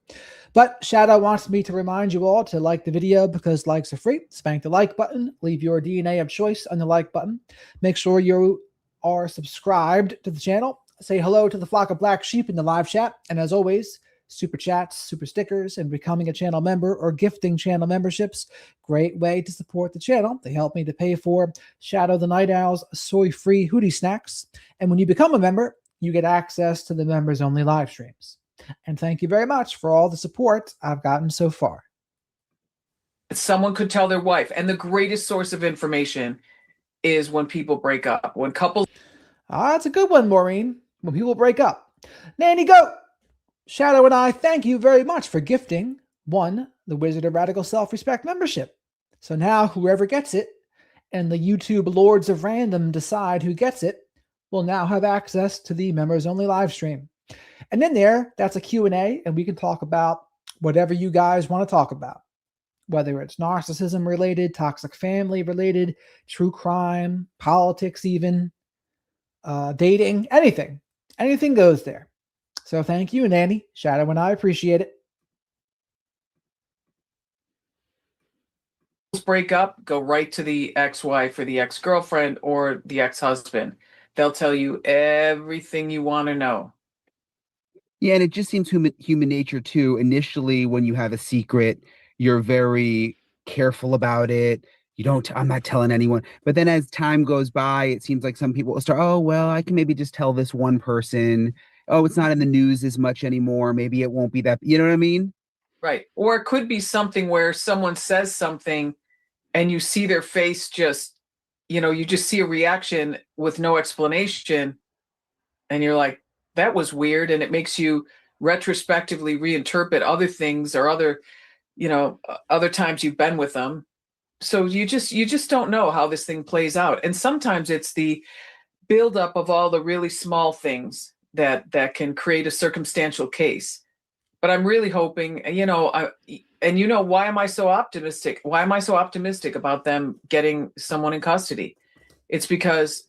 But Shadow wants me to remind you all to like the video because likes are free. Spank the like button. Leave your DNA of choice on the like button. Make sure you are subscribed to the channel. Say hello to the flock of black sheep in the live chat. And as always, super chats, super stickers, and becoming a channel member or gifting channel memberships. Great way to support the channel. They help me to pay for Shadow the Night Owl's soy-free hoodie snacks. And when you become a member, you get access to the members-only live streams. And thank you very much for all the support I've gotten so far. Someone could tell their wife, and the greatest source of information is when people break up. When couples... That's a good one, Maureen. When people break up. Nanny, go! Shadow and I thank you very much for gifting the Wizard of Radical Self-Respect membership. So now whoever gets it, and the YouTube Lords of Random decide who gets it, will now have access to the members-only live stream. And in there, that's a Q&A, and we can talk about whatever you guys want to talk about. Whether it's narcissism related, toxic family related, true crime, politics even, dating, anything. Anything goes there. So thank you, Nanny, Shadow, and I appreciate it. Break up, go right to the ex-wife or the ex-girlfriend or the ex-husband. They'll tell you everything you want to know. Yeah, and it just seems human nature too. Initially, when you have a secret, you're very careful about it. I'm not telling anyone. But then as time goes by, it seems like some people will start, oh, well, I can maybe just tell this one person. Oh, it's not in the news as much anymore. Maybe it won't be that, you know what I mean? Right. Or it could be something where someone says something and you see their face just, you just see a reaction with no explanation. And you're like, that was weird. And it makes you retrospectively reinterpret other things or other times you've been with them. So you just don't know how this thing plays out. And sometimes it's the buildup of all the really small things that can create a circumstantial case. But I'm really hoping, why am I so optimistic? Why am I so optimistic about them getting someone in custody? It's because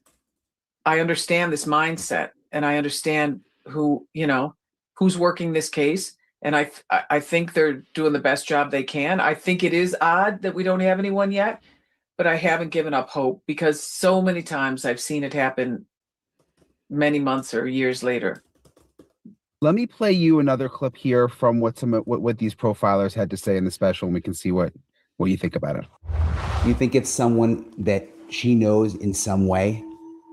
I understand this mindset and I understand who's working this case. And I think they're doing the best job they can. I think it is odd that we don't have anyone yet, but I haven't given up hope because so many times I've seen it happen many months or years later. Let me play you another clip here from what these profilers had to say in the special, and we can see what you think about it. You think it's someone that she knows in some way,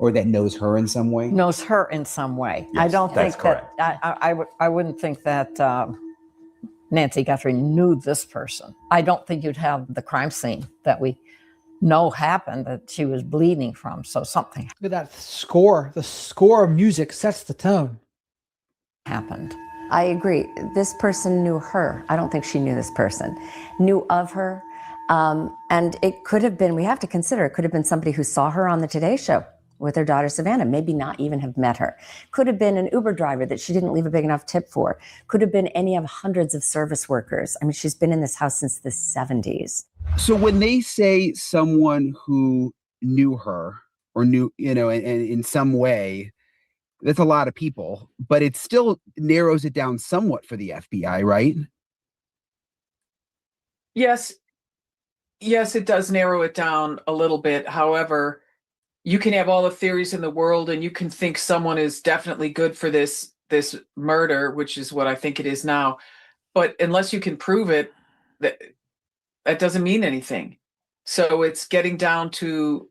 or that knows her in some way? Knows her in some way. Yes, I don't think that's that I wouldn't think that Nancy Guthrie knew this person. I don't think you'd have the crime scene that we know happened that she was bleeding from. So something Look at that score. The score of music sets the tone. happened. I agree. This person knew her. I don't think she knew this person. Knew of her. And it could have been, we have to consider, it could have been somebody who saw her on the Today Show with her daughter Savannah, maybe not even have met her. Could have been an Uber driver that she didn't leave a big enough tip for. Could have been any of hundreds of service workers. I mean, she's been in this house since the 70s. So when they say someone who knew her or knew, and in some way, that's a lot of people, but it still narrows it down somewhat for the FBI, right? Yes, it does narrow it down a little bit. However, you can have all the theories in the world and you can think someone is definitely good for this murder, which is what I think it is now. But unless you can prove it, That doesn't mean anything. So it's getting down to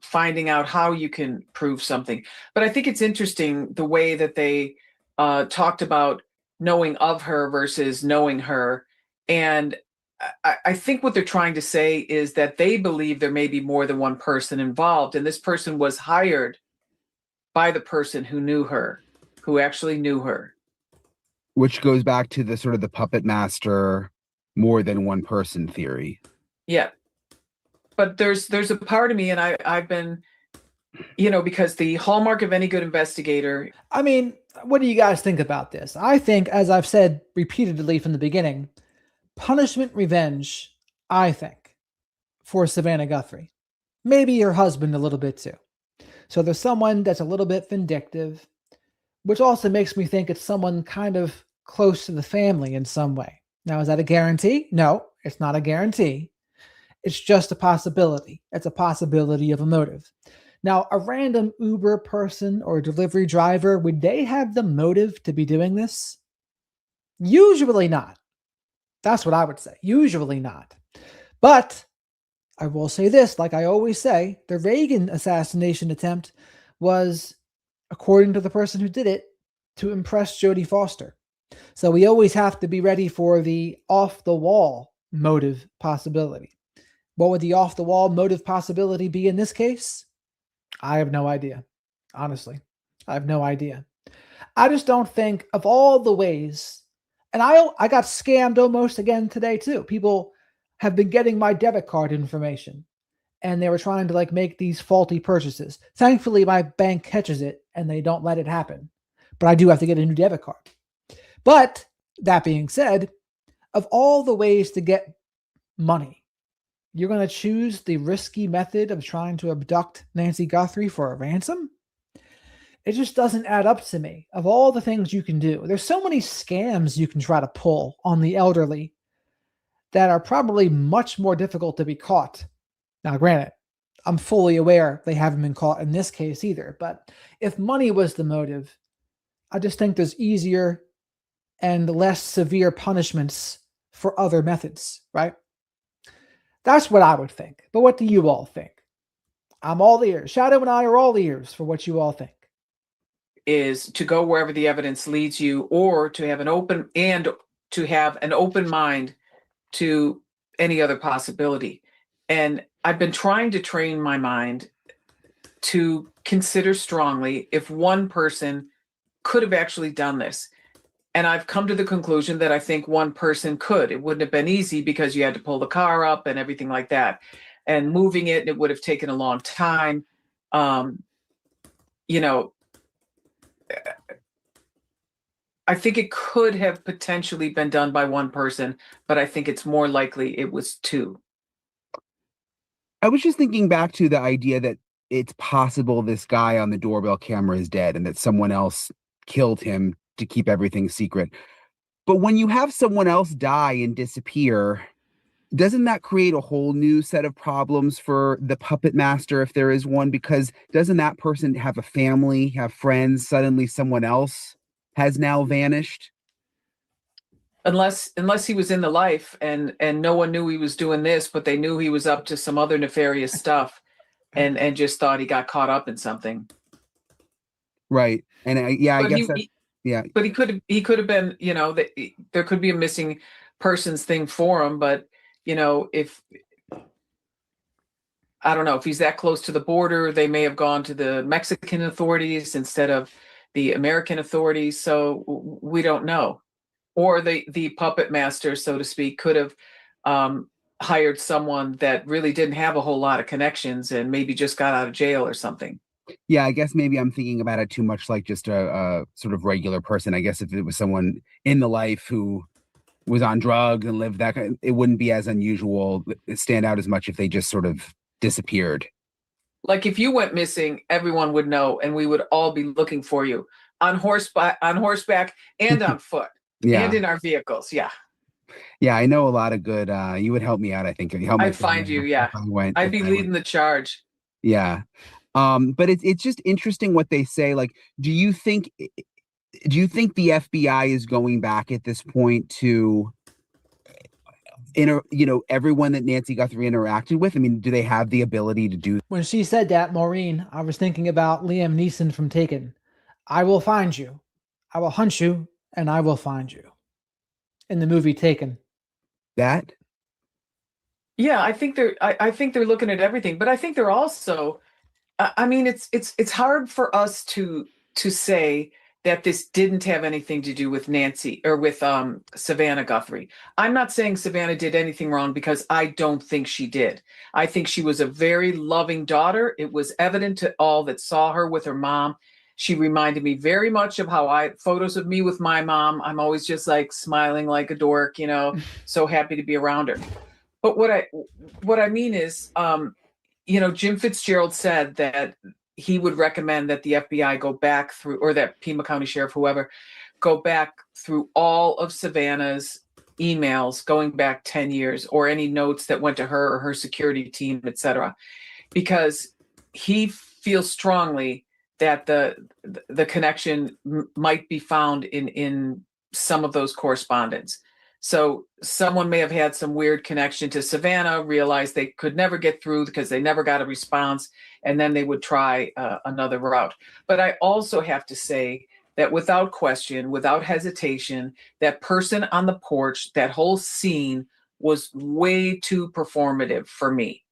finding out how you can prove something. But I think it's interesting the way that they talked about knowing of her versus knowing her. And I think what they're trying to say is that they believe there may be more than one person involved. And this person was hired by the person who knew her, who actually knew her. Which goes back to the sort of the puppet master, more than one person theory. Yeah. But there's a part of me, and I've been, because the hallmark of any good investigator. I mean, what do you guys think about this? I think, as I've said repeatedly from the beginning, punishment, revenge, I think, for Savannah Guthrie. Maybe her husband a little bit too. So there's someone that's a little bit vindictive, which also makes me think it's someone kind of close to the family in some way. Now, is that a guarantee? No, it's not a guarantee. It's just a possibility. It's a possibility of a motive. Now, a random Uber person or delivery driver, would they have the motive to be doing this? Usually not. That's what I would say. Usually not. But I will say this, like I always say, the Reagan assassination attempt was, according to the person who did it, to impress Jodie Foster. So we always have to be ready for the off-the-wall motive possibility. What would the off-the-wall motive possibility be in this case? I have no idea. Honestly, I have no idea. I just don't think of all the ways, and I got scammed almost again today too. People have been getting my debit card information, and they were trying to make these faulty purchases. Thankfully, my bank catches it, and they don't let it happen. But I do have to get a new debit card. But that being said, of all the ways to get money, you're going to choose the risky method of trying to abduct Nancy Guthrie for a ransom? It just doesn't add up to me. Of all the things you can do, there's so many scams you can try to pull on the elderly that are probably much more difficult to be caught. Now, granted, I'm fully aware they haven't been caught in this case either, but if money was the motive, I just think there's easier and less severe punishments for other methods, right? That's what I would think. But what do you all think? I'm all ears. Shadow and I are all ears for what you all think. Is to go wherever the evidence leads you, or to have an open mind to any other possibility. And I've been trying to train my mind to consider strongly if one person could have actually done this. And I've come to the conclusion that I think one person could. It wouldn't have been easy because you had to pull the car up and everything like that. And moving it would have taken a long time. I think it could have potentially been done by one person, but I think it's more likely it was two. I was just thinking back to the idea that it's possible this guy on the doorbell camera is dead and that someone else killed him to keep everything secret. But when you have someone else die and disappear, doesn't that create a whole new set of problems for the puppet master, if there is one? Because doesn't that person have a family, have friends? Suddenly someone else has now vanished? Unless he was in the life and no one knew he was doing this, but they knew he was up to some other nefarious stuff and just thought he got caught up in something. Right. And I guess yeah. But he could have been, there could be a missing persons thing for him, but if I don't know, if he's that close to the border, they may have gone to the Mexican authorities instead of the American authorities. So we don't know. Or the puppet master, so to speak, could have hired someone that really didn't have a whole lot of connections and maybe just got out of jail or something. Yeah, I guess maybe I'm thinking about it too much like just a sort of regular person. I guess if it was someone in the life who was on drugs and lived that, it wouldn't be as unusual, stand out as much if they just sort of disappeared. Like if you went missing, everyone would know, and we would all be looking for you on horseback and on foot. Yeah. And in our vehicles. Yeah. Yeah, I know a lot of good. You would help me out, I think. I'd find you. Yeah. I'd be leading the charge. Yeah. But it's just interesting what they say. Like, do you think the FBI is going back at this point to everyone that Nancy Guthrie interacted with? I mean, do they have the ability to do? When she said that, Maureen, I was thinking about Liam Neeson from Taken. I will find you. I will hunt you, and I will find you. In the movie Taken. That? Yeah, I think they're looking at everything, but I think they're also. I mean, it's hard for us to say that this didn't have anything to do with Nancy or with Savannah Guthrie. I'm not saying Savannah did anything wrong because I don't think she did. I think she was a very loving daughter. It was evident to all that saw her with her mom. She reminded me very much of how photos of me with my mom. I'm always just like smiling like a dork, so happy to be around her. But what I mean is, Jim Fitzgerald said that he would recommend that the FBI go back through, or that Pima County Sheriff, whoever, go back through all of Savannah's emails going back 10 years, or any notes that went to her or her security team, etc., because he feels strongly that the connection might be found in some of those correspondence. So someone may have had some weird connection to Savannah, realized they could never get through because they never got a response, and then they would try another route. But I also have to say that without question, without hesitation, that person on the porch, that whole scene was way too performative for me.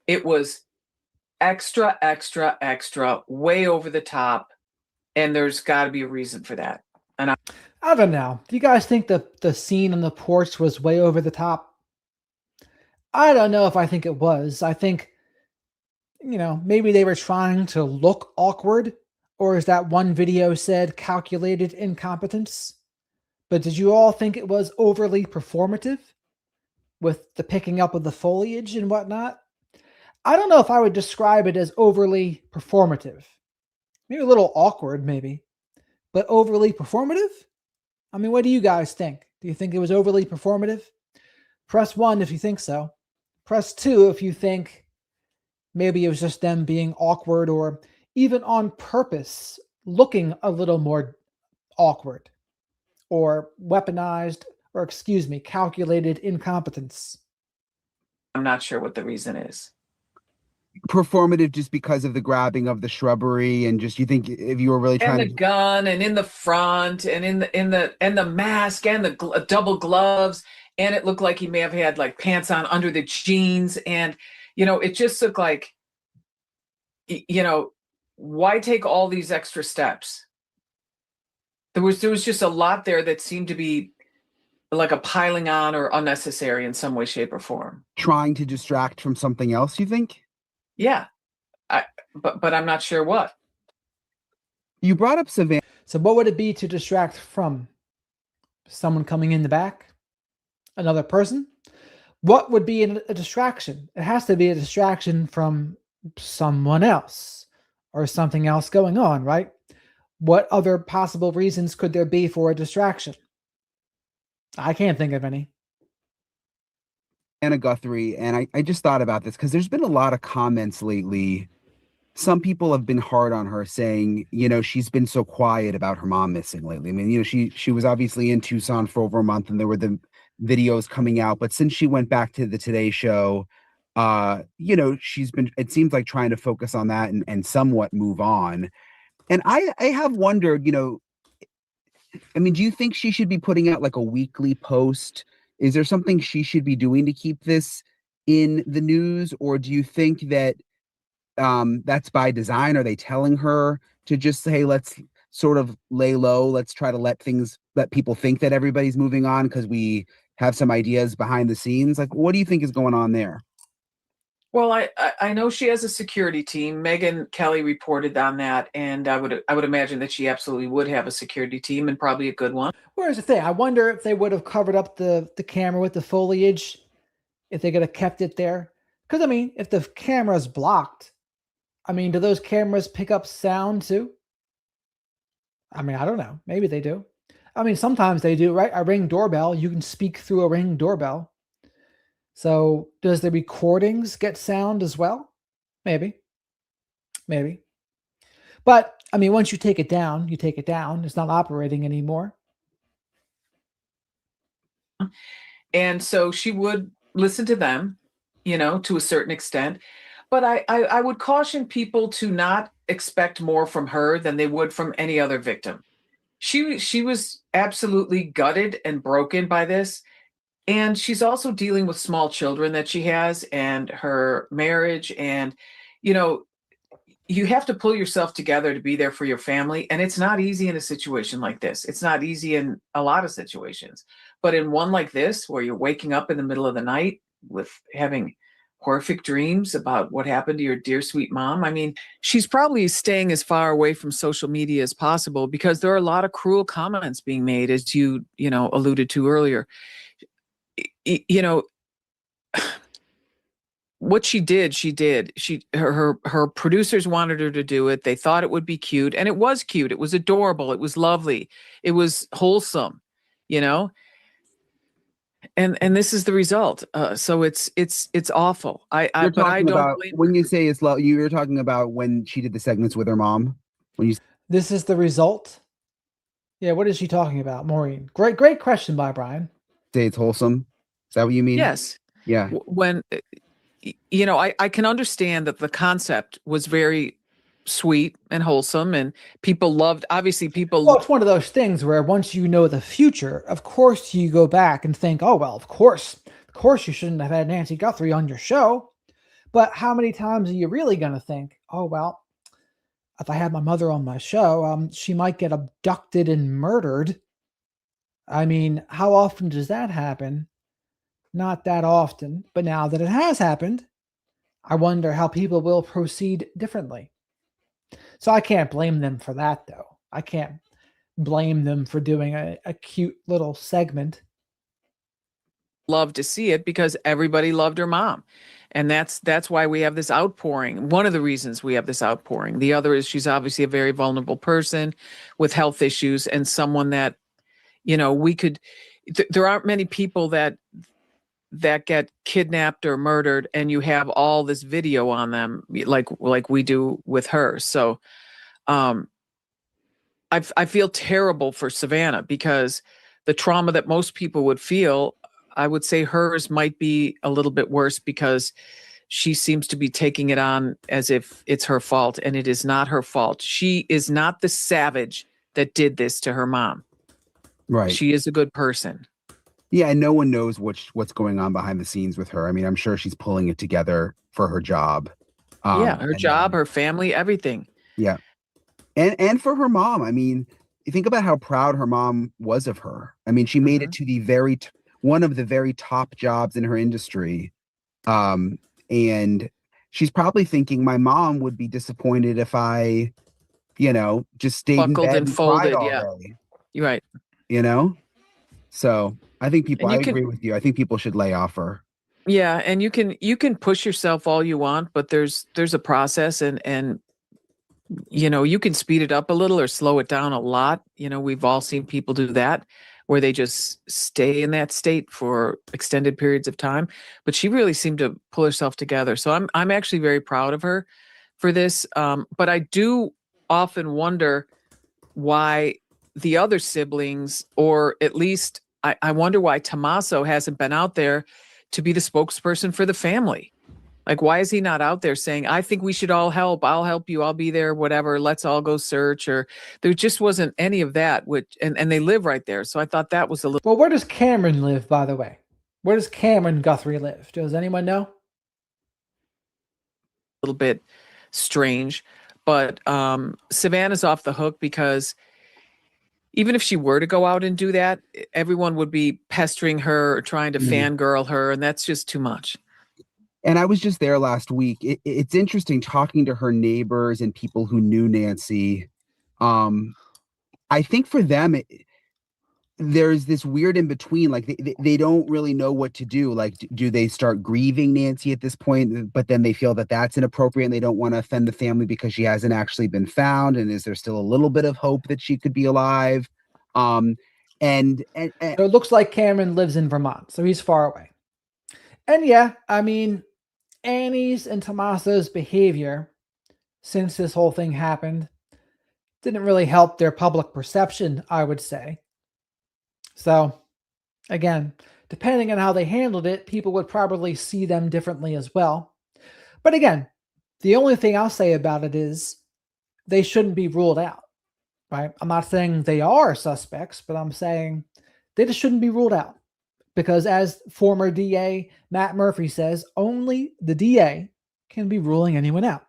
It was extra, extra, extra, way over the top, and there's got to be a reason for that. And I don't know. Do you guys think the scene on the porch was way over the top? I don't know if I think it was. I think, maybe they were trying to look awkward, or as that one video said, calculated incompetence. But did you all think it was overly performative with the picking up of the foliage and whatnot? I don't know if I would describe it as overly performative. Maybe a little awkward, maybe. But overly performative? I mean, what do you guys think? Do you think it was overly performative? Press 1 if you think so. Press 2 if you think maybe it was just them being awkward, or even on purpose looking a little more awkward, or weaponized, or calculated incompetence. I'm not sure what the reason is. Performative just because of the grabbing of the shrubbery, and just, you think if you were really trying and the gun, and in the front, and in the mask, and the double gloves, and it looked like he may have had like pants on under the jeans, and it just looked like, why take all these extra steps? There was just a lot there that seemed to be like a piling on, or unnecessary in some way, shape, or form. trying to distract from something else, you think? Yeah, but I'm not sure what. You brought up Savannah. So what would it be to distract from? Someone coming in the back? Another person? What would be a distraction? It has to be a distraction from someone else, or something else going on, right? What other possible reasons could there be for a distraction? I can't think of any. Anna Guthrie, and I just thought about this because there's been a lot of comments lately. Some people have been hard on her, saying, she's been so quiet about her mom missing lately. I mean, she was obviously in Tucson for over a month, and there were the videos coming out. But since she went back to the Today Show, she's been, it seems like, trying to focus on that and somewhat move on. And I have wondered, I mean, do you think she should be putting out like a weekly post? Is there something she should be doing to keep this in the news? Or do you think that that's by design? Are they telling her to just say, let's sort of lay low, let's try to let people think that everybody's moving on because we have some ideas behind the scenes? Like, what do you think is going on there? Well, I know she has a security team. Megyn Kelly reported on that, and I would imagine that she absolutely would have a security team, and probably a good one. Where's the thing? I wonder if they would have covered up the camera with the foliage, if they could have kept it there. Because, I mean, if the camera's blocked, I mean, do those cameras pick up sound too? I mean, I don't know. Maybe they do. I mean, sometimes they do, right? A Ring doorbell, you can speak through a Ring doorbell. So does the recordings get sound as well? Maybe. But, I mean, once you take it down, It's not operating anymore. And so she would listen to them, to a certain extent. But I would caution people to not expect more from her than they would from any other victim. She was absolutely gutted and broken by this. And she's also dealing with small children that she has and her marriage. And, you have to pull yourself together to be there for your family. And it's not easy in a situation like this. It's not easy in a lot of situations. But in one like this, where you're waking up in the middle of the night with having horrific dreams about what happened to your dear sweet mom, I mean, she's probably staying as far away from social media as possible because there are a lot of cruel comments being made, as you alluded to earlier. What she did. Her producers wanted her to do it. They thought it would be cute, and it was cute. It was adorable. It was lovely. It was wholesome, and this is the result. So it's awful. You're but I talking don't about blame when her. you say it's love. You're talking about when she did the segments with her mom. When you This is the result. Yeah, what is she talking about, Maureen? Great question by Brian. say it's wholesome, is that what you mean? Yes. Yeah. When I can understand that the concept was very sweet and wholesome, and people loved. Obviously, people. Well, it's one of those things where once you know the future, of course you go back and think, oh, well, of course you shouldn't have had Nancy Guthrie on your show. But how many times are you really going to think, oh, well, if I had my mother on my show, she might get abducted and murdered? I mean, how often does that happen? Not that often. But now that it has happened, I wonder how people will proceed differently. So I can't blame them for that, though. I can't blame them for doing a cute little segment. Love to see it because everybody loved her mom. And that's why we have this outpouring. One of the reasons we have this outpouring. The other is she's obviously a very vulnerable person with health issues and someone that, there aren't many people that get kidnapped or murdered and you have all this video on them like we do with her. So I feel terrible for Savannah because the trauma that most people would feel, I would say hers might be a little bit worse because she seems to be taking it on as if it's her fault, and it is not her fault. She is not the savage that did this to her mom. Right. She is a good person. Yeah, and no one knows what's going on behind the scenes with her. I mean, I'm sure she's pulling it together for her job. Her job, her family, everything. Yeah. And for her mom. I mean, you think about how proud her mom was of her. I mean, she made it to the one of the very top jobs in her industry. And she's probably thinking my mom would be disappointed if I, just stayed Buckled in bed and and folded, cried all yeah. day. You're right. So I think I And agree with you. I think people should lay off her. Yeah, and you can push yourself all you want, but there's a process, and you can speed it up a little or slow it down a lot. We've all seen people do that where they just stay in that state for extended periods of time. But she really seemed to pull herself together. So I'm actually very proud of her for this. But I do often wonder why the other siblings, or at least I wonder why Tommaso hasn't been out there to be the spokesperson for the family. Like, why is he not out there saying, I think we should all help. I'll help you. I'll be there, whatever. Let's all go search. Or there just wasn't any of that, and they live right there. So I thought that was a little. Well, where does Cameron live, by the way? Where does Cameron Guthrie live? Does anyone know? Little bit strange. But Savannah's off the hook because even if she were to go out and do that, everyone would be pestering her or trying to fangirl her, and that's just too much. And I was just there last week. It's interesting talking to her neighbors and people who knew Nancy. I think for them, there's this weird in between. Like they don't really know what to do. Like, do they start grieving Nancy at this point? But then they feel that that's inappropriate and they don't want to offend the family because she hasn't actually been found. And is there still a little bit of hope that she could be alive? And So it looks like Cameron lives in Vermont, so he's far away. And yeah, I mean, Annie's and Tommaso's behavior since this whole thing happened didn't really help their public perception, I would say. So again, depending on how they handled it, people would probably see them differently as well. But again, the only thing I'll say about it is they shouldn't be ruled out, right? I'm not saying they are suspects, but I'm saying they just shouldn't be ruled out. Because as former DA Matt Murphy says, only the DA can be ruling anyone out.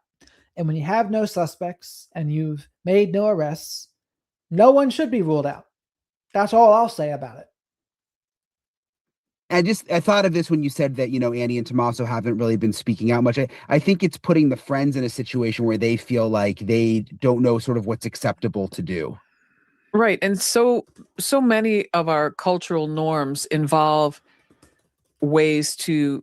And when you have no suspects and you've made no arrests, no one should be ruled out. That's all I'll say about it. I thought of this when you said that, Annie and Tommaso haven't really been speaking out much. I think it's putting the friends in a situation where they feel like they don't know sort of what's acceptable to do. Right. And so many of our cultural norms involve ways to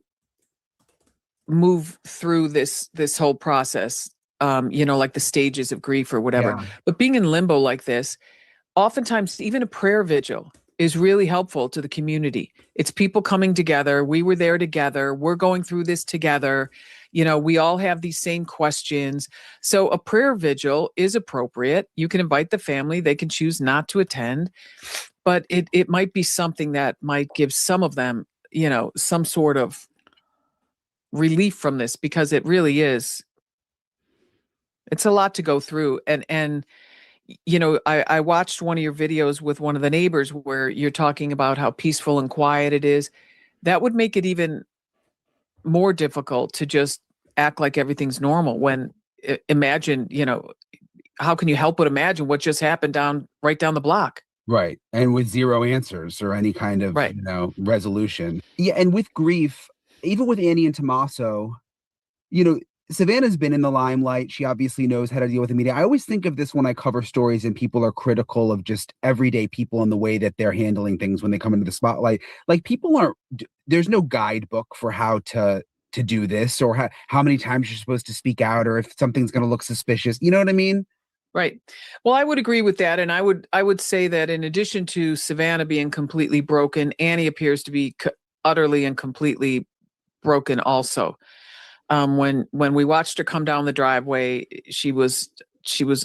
move through this whole process, like the stages of grief or whatever. Yeah. But being in limbo like this, oftentimes even a prayer vigil is really helpful to the community. It's people coming together. We were there together. We're going through this together. We all have these same questions. So a prayer vigil is appropriate. You can invite the family. They can choose not to attend, but it might be something that might give some of them, some sort of relief from this, because it really is. It's a lot to go through. And I watched one of your videos with one of the neighbors where you're talking about how peaceful and quiet it is. That would make it even more difficult to just act like everything's normal when imagine, how can you help but imagine what just happened right down the block? Right. And with zero answers or any kind of, right. Resolution. Yeah. And with grief, even with Annie and Tommaso, Savannah's been in the limelight. She obviously knows how to deal with the media. I always think of this when I cover stories and people are critical of just everyday people and the way that they're handling things when they come into the spotlight. Like there's no guidebook for how to do this or how many times you're supposed to speak out or if something's going to look suspicious. You know what I mean? Right. Well, I would agree with that. And I would say that in addition to Savannah being completely broken, Annie appears to be utterly and completely broken also. When we watched her come down the driveway, she was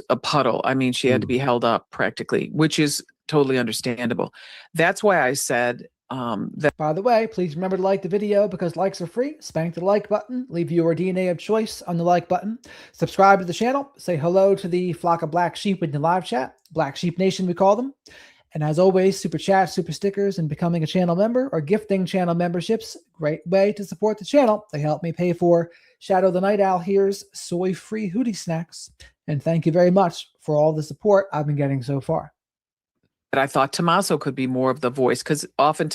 a puddle. I mean, she had to be held up practically, which is totally understandable. That's why I said that. By the way, please remember to like the video because likes are free. Spank the like button. Leave your DNA of choice on the like button. Subscribe to the channel. Say hello to the flock of black sheep in the live chat. Black Sheep Nation, we call them. And as always, super chats, super stickers, and becoming a channel member or gifting channel memberships, great way to support the channel. They help me pay for Shadow the Night Owl here's soy-free Hootie snacks. And thank you very much for all the support I've been getting so far. But I thought Tommaso could be more of the voice because often,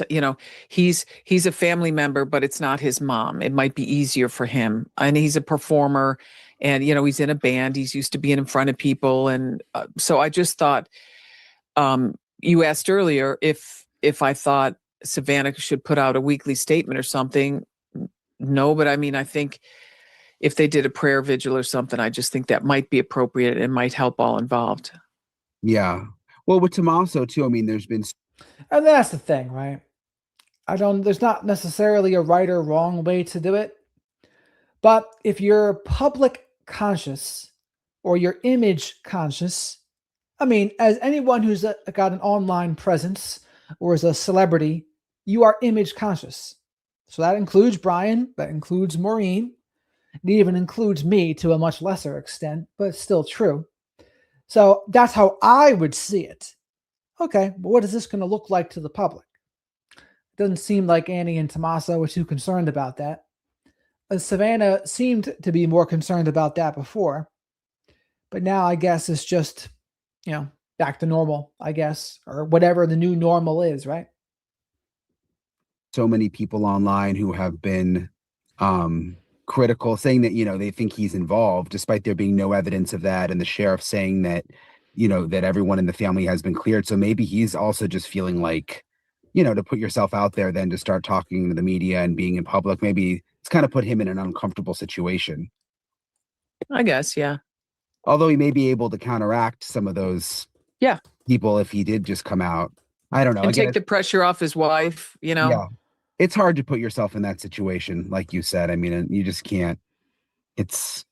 he's a family member, but it's not his mom. It might be easier for him. And he's a performer and, he's in a band. He's used to being in front of people. And so I just thought, you asked earlier if I thought Savannah should put out a weekly statement or something. No, but I mean, I think if they did a prayer vigil or something, I just think that might be appropriate and might help all involved. Yeah. Well, with Tommaso too, I mean, there's been. And that's the thing, right? There's not necessarily a right or wrong way to do it. But if you're public conscious or you're image conscious, I mean, as anyone who's got an online presence or is a celebrity, you are image conscious. So that includes Brian, that includes Maureen, it even includes me to a much lesser extent, but it's still true. So that's how I would see it. Okay, but what is this going to look like to the public? It doesn't seem like Annie and Tommaso were too concerned about that. Savannah seemed to be more concerned about that before, but now I guess it's just, back to normal, I guess, or whatever the new normal is, right? So many people online who have been critical, saying that, they think he's involved, despite there being no evidence of that. And the sheriff saying that, that everyone in the family has been cleared. So maybe he's also just feeling like, to put yourself out there, then to start talking to the media and being in public, maybe it's kind of put him in an uncomfortable situation. I guess, yeah. Although he may be able to counteract some of those people if he did just come out. I don't know. And take the pressure off his wife, Yeah. It's hard to put yourself in that situation, like you said. I mean, you just can't. It's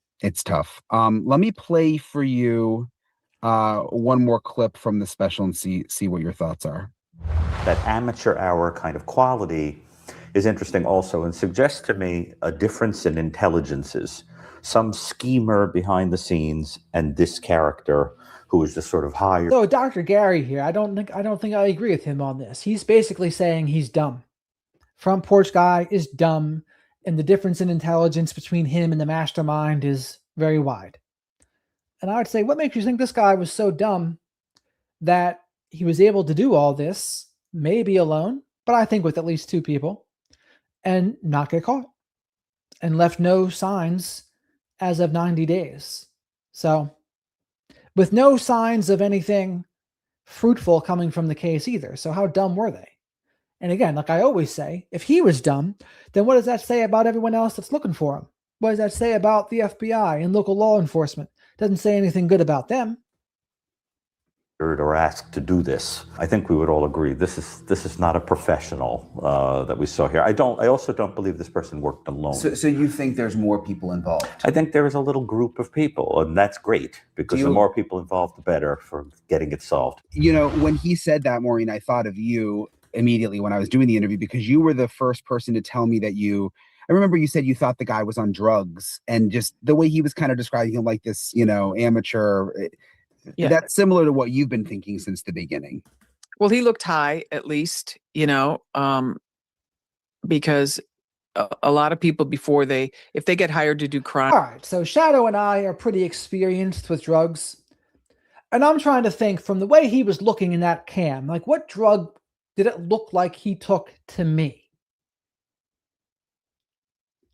tough. Let me play for you one more clip from the special and see what your thoughts are. That amateur hour kind of quality is interesting also, and suggests to me a difference in intelligences. Some schemer behind the scenes, and this character who is just sort of hired. So Dr. Gary here, I don't think I agree with him on this. He's basically saying he's dumb. Front Porch guy is dumb, and the difference in intelligence between him and the mastermind is very wide. And I would say, what makes you think this guy was so dumb that he was able to do all this, maybe alone, but I think with at least 2 people, and not get caught, and left no signs as of 90 days. So, with no signs of anything fruitful coming from the case either. So how dumb were they? And again, like I always say, if he was dumb, then what does that say about everyone else that's looking for him? What does that say about the FBI and local law enforcement? Doesn't say anything good about them. Or asked to do this. I think we would all agree this is not a professional that we saw here. I also don't believe this person worked alone. So you think there's more people involved? I think there is a little group of people, and that's great, because the more people involved, the better for getting it solved. You know, when he said that, Maureen, I thought of you immediately when I was doing the interview, because you were the first person to tell me that I remember you said you thought the guy was on drugs, and just the way he was kind of describing him like this, amateur. Yeah. That's similar to what you've been thinking since the beginning. Well, he looked high, at least, because a lot of people if they get hired to do crime. All right, so Shadow and I are pretty experienced with drugs. And I'm trying to think from the way he was looking in that cam, like what drug did it look like he took to me?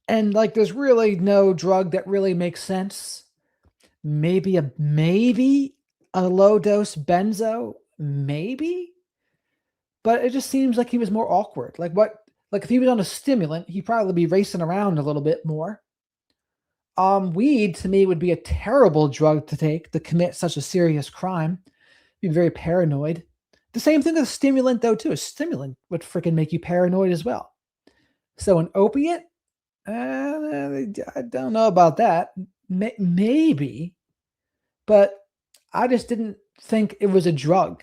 And like there's really no drug that really makes sense. Maybe a low dose benzo, maybe, but it just seems like he was more awkward. Like if he was on a stimulant, he'd probably be racing around a little bit more. Weed to me would be a terrible drug to take to commit such a serious crime. Be very paranoid. The same thing with a stimulant though too. A stimulant would freaking make you paranoid as well. So an opiate, I don't know about that. Maybe, but I just didn't think it was a drug,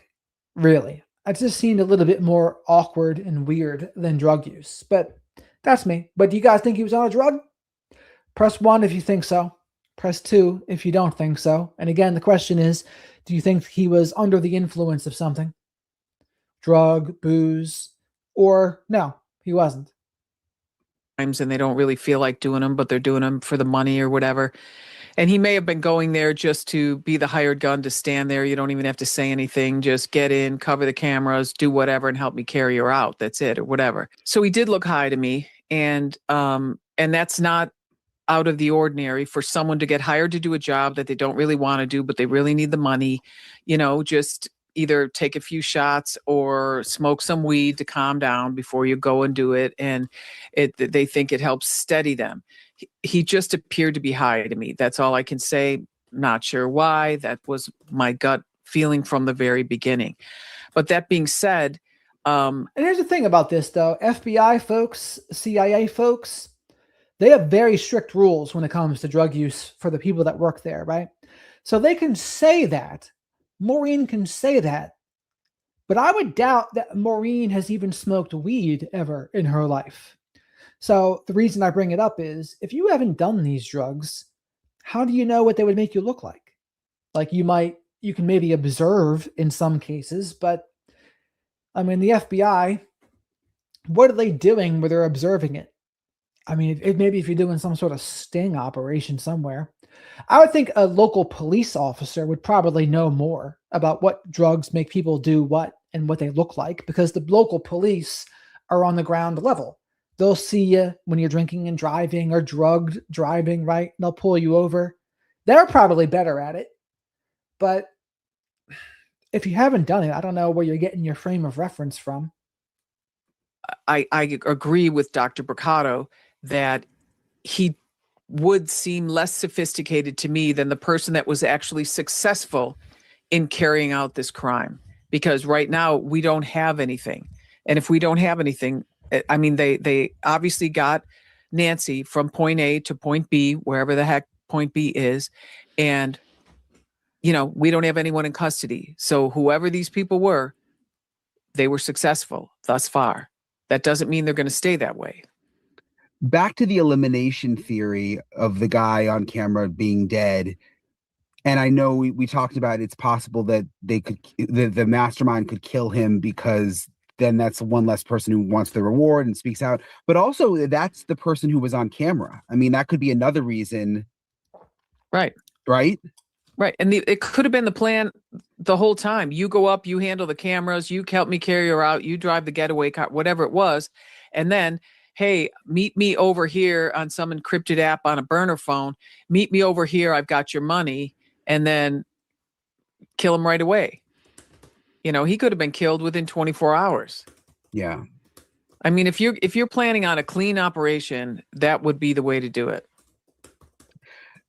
really. It just seemed a little bit more awkward and weird than drug use. But that's me. But do you guys think he was on a drug? Press 1 if you think so. Press 2 if you don't think so. And again, the question is, do you think he was under the influence of something? Drug, booze, or no, he wasn't. And they don't really feel like doing them, but they're doing them for the money or whatever. And he may have been going there just to be the hired gun to stand there. You don't even have to say anything. Just get in, cover the cameras, do whatever, and help me carry her out. That's it, or whatever. So he did look high to me, and that's not out of the ordinary for someone to get hired to do a job that they don't really want to do, but they really need the money. Just either take a few shots or smoke some weed to calm down before you go and do it, and they think it helps steady them. He just appeared to be high to me. That's all I can say. Not sure why. That was my gut feeling from the very beginning. But that being said, and here's the thing about this though, FBI folks, CIA folks, they have very strict rules when it comes to drug use for the people that work there, right? So they can say that. Maureen can say that. But I would doubt that Maureen has even smoked weed ever in her life. So the reason I bring it up is if you haven't done these drugs, how do you know what they would make you look like? Like you can maybe observe in some cases, but I mean, the FBI, what are they doing where they're observing it? I mean, maybe if you're doing some sort of sting operation somewhere, I would think a local police officer would probably know more about what drugs make people do what and what they look like, because the local police are on the ground level. They'll see you when you're drinking and driving or drugged driving, right? They'll pull you over. They're probably better at it. But if you haven't done it, I don't know where you're getting your frame of reference from. I agree with Dr. Bricado that he would seem less sophisticated to me than the person that was actually successful in carrying out this crime. Because right now we don't have anything. And if we don't have anything, I mean, they obviously got Nancy from point A to point B, wherever the heck point B is. And, we don't have anyone in custody. So whoever these people were, they were successful thus far. That doesn't mean they're going to stay that way. Back to the elimination theory of the guy on camera being dead. And I know we talked about it's possible that the mastermind could kill him because then that's one less person who wants the reward and speaks out. But also that's the person who was on camera. I mean, that could be another reason. Right. Right. Right. And it could have been the plan the whole time. You go up, you handle the cameras, you help me carry her out, you drive the getaway car, whatever it was. And then, hey, meet me over here on some encrypted app on a burner phone. Meet me over here. I've got your money. And then kill him right away. You know, he could have been killed within 24 hours. Yeah. I mean, if you're planning on a clean operation, that would be the way to do it.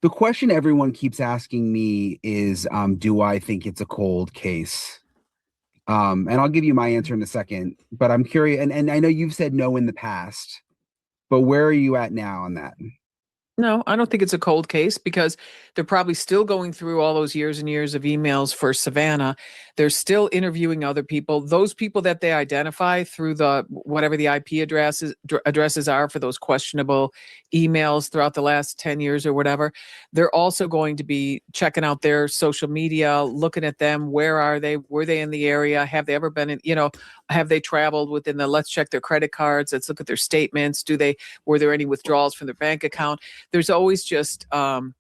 The question everyone keeps asking me is, do I think it's a cold case? And I'll give you my answer in a second, but I'm curious. And I know you've said no in the past, but where are you at now on that? No, I don't think it's a cold case because they're probably still going through all those years and years of emails for Savannah. They're still interviewing other people. Those people that they identify through the whatever the IP addresses are for those questionable emails throughout the last 10 years or whatever, they're also going to be checking out their social media, looking at them. Where are they? Were they in the area? Have they ever been in, have they traveled within let's check their credit cards. Let's look at their statements. Were there any withdrawals from their bank account? There's always just a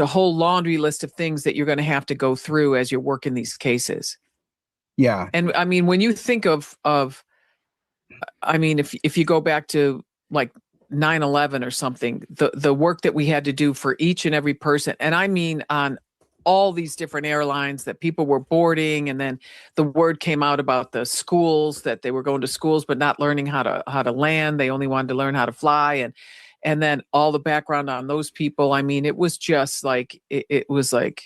whole laundry list of things that you're going to have to go through as you're working these cases. Yeah. And I mean, when you think of I mean, if you go back to like 9/11 or something, the work that we had to do for each and every person, and I mean on all these different airlines that people were boarding, and then the word came out about the schools that they were going to schools but not learning how to land. They only wanted to learn how to fly, and then all the background on those people. I mean, it was just like it was like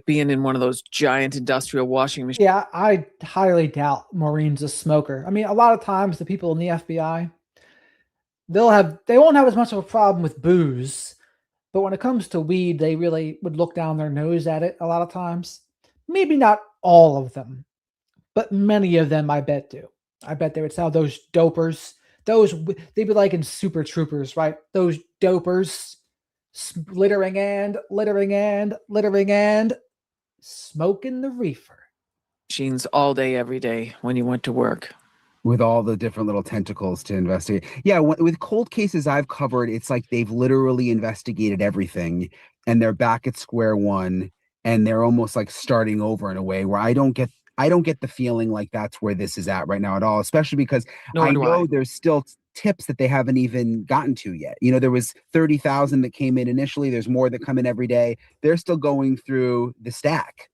being in one of those giant industrial washing machines. Yeah, I highly doubt Maureen's a smoker. I mean, a lot of times the people in the FBI, they won't have as much of a problem with booze, but when it comes to weed, they really would look down their nose at it a lot of times. Maybe not all of them, but many of them I bet do. I bet they would tell those dopers, they'd be like in Super Troopers, right? Those dopers littering and smoking the reefer. Machines all day, every day when you went to work. With all the different little tentacles to investigate. Yeah, with cold cases I've covered, it's like they've literally investigated everything and they're back at square one and they're almost like starting over in a way where I don't get the feeling like that's where this is at right now at all, especially because I know there's still tips that they haven't even gotten to yet. There was 30,000 that came in initially. There's more that come in every day. They're still going through the stack.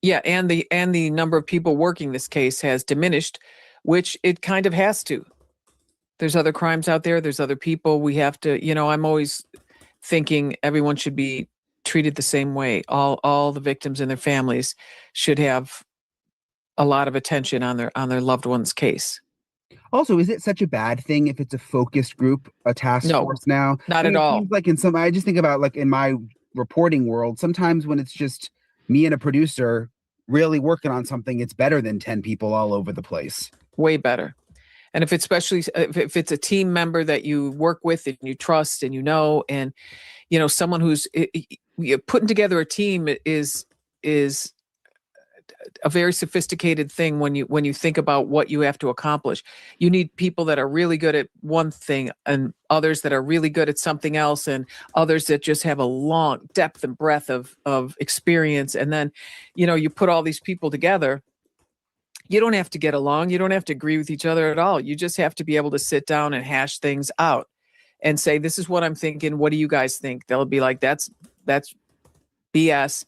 Yeah, and the number of people working this case has diminished, which it kind of has to. There's other crimes out there. There's other people. We have to, I'm always thinking everyone should be treated the same way. All the victims and their families should have a lot of attention on their loved one's case. Also, is it such a bad thing if it's a focused group, a task force now? Not at all. Like I just think about like in my reporting world, sometimes when it's just me and a producer really working on something, it's better than 10 people all over the place. Way better. And if if it's a team member that you work with and you trust and and someone who's putting together a team is a very sophisticated thing when you think about what you have to accomplish. You need people that are really good at one thing and others that are really good at something else and others that just have a long depth and breadth of experience. And then, you put all these people together. You don't have to get along. You don't have to agree with each other at all. You just have to be able to sit down and hash things out and say, this is what I'm thinking. What do you guys think? They'll be like, that's BS.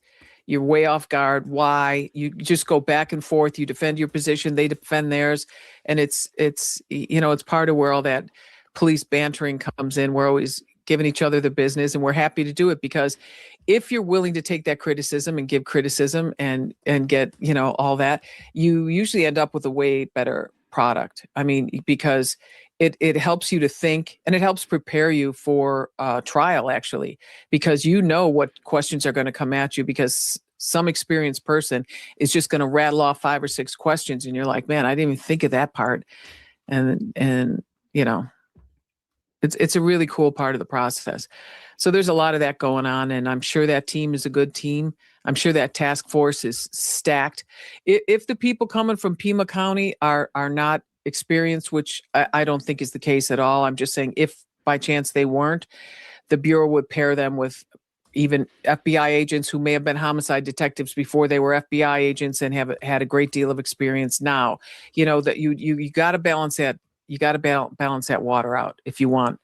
You're way off guard. Why? You just go back and forth. You defend your position. They defend theirs. And it's part of where all that police bantering comes in. We're always giving each other the business and we're happy to do it because if you're willing to take that criticism and give criticism and get, all that, you usually end up with a way better product. I mean, because it helps you to think and it helps prepare you for trial, actually, because what questions are going to come at you because some experienced person is just going to rattle off 5 or 6 questions, and you're like, man, I didn't even think of that part. And you know, it's a really cool part of the process. So there's a lot of that going on, and I'm sure that team is a good team. I'm sure that task force is stacked. If the people coming from Pima County are not experienced, which I don't think is the case at all, I'm just saying if by chance they weren't, the Bureau would pair them with even FBI agents who may have been homicide detectives before they were FBI agents and have had a great deal of experience now. You know, that you got to balance that. You got to balance that water out if you want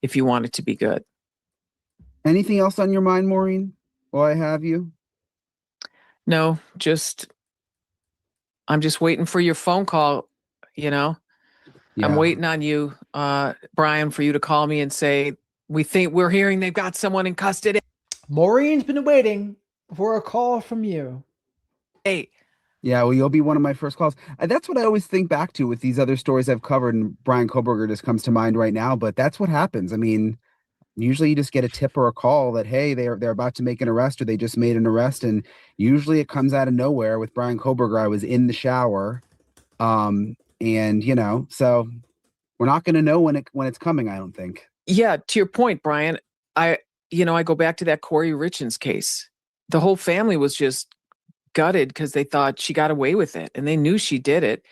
it to be good. Anything else on your mind, Maureen, while I have you? No, I'm just waiting for your phone call, you know. Yeah. I'm waiting on you, Brian, for you to call me and say, we're hearing they've got someone in custody. Maureen's been waiting for a call from you. Hey. Yeah, well, you'll be one of my first calls. That's what I always think back to with these other stories I've covered, and Brian Koberger just comes to mind right now, but that's what happens. I mean, usually you just get a tip or a call that, hey, they're about to make an arrest, or they just made an arrest, and usually it comes out of nowhere. With Brian Koberger, I was in the shower, and you know, so we're not going to know when it's coming, I don't think. Yeah, to your point, Brian, I go back to that Corey Richens case. The whole family was just gutted because they thought she got away with it, and they knew she did it.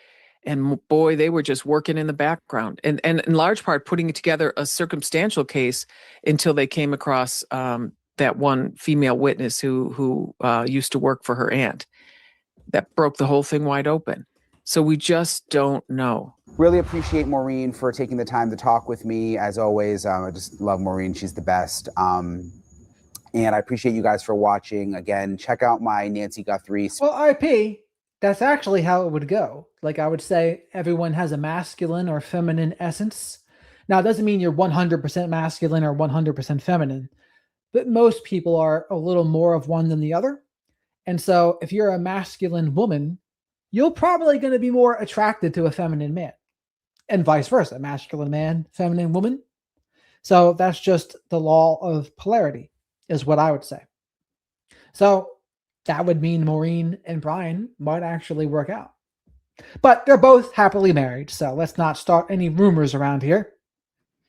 And boy, they were just working in the background and in large part putting together a circumstantial case until they came across that one female witness who used to work for her aunt. That broke the whole thing wide open. So we just don't know. Really appreciate Maureen for taking the time to talk with me. As always, I just love Maureen. She's the best. And I appreciate you guys for watching. Again, check out my Nancy Guthrie. Well, IP, that's actually how it would go. Like I would say, everyone has a masculine or feminine essence. Now, it doesn't mean you're 100% masculine or 100% feminine, but most people are a little more of one than the other. And so if you're a masculine woman, you're probably going to be more attracted to a feminine man, and vice versa, masculine man, feminine woman. So that's just the law of polarity, is what I would say. So that would mean Maureen and Brian might actually work out. But they're both happily married, so let's not start any rumors around here.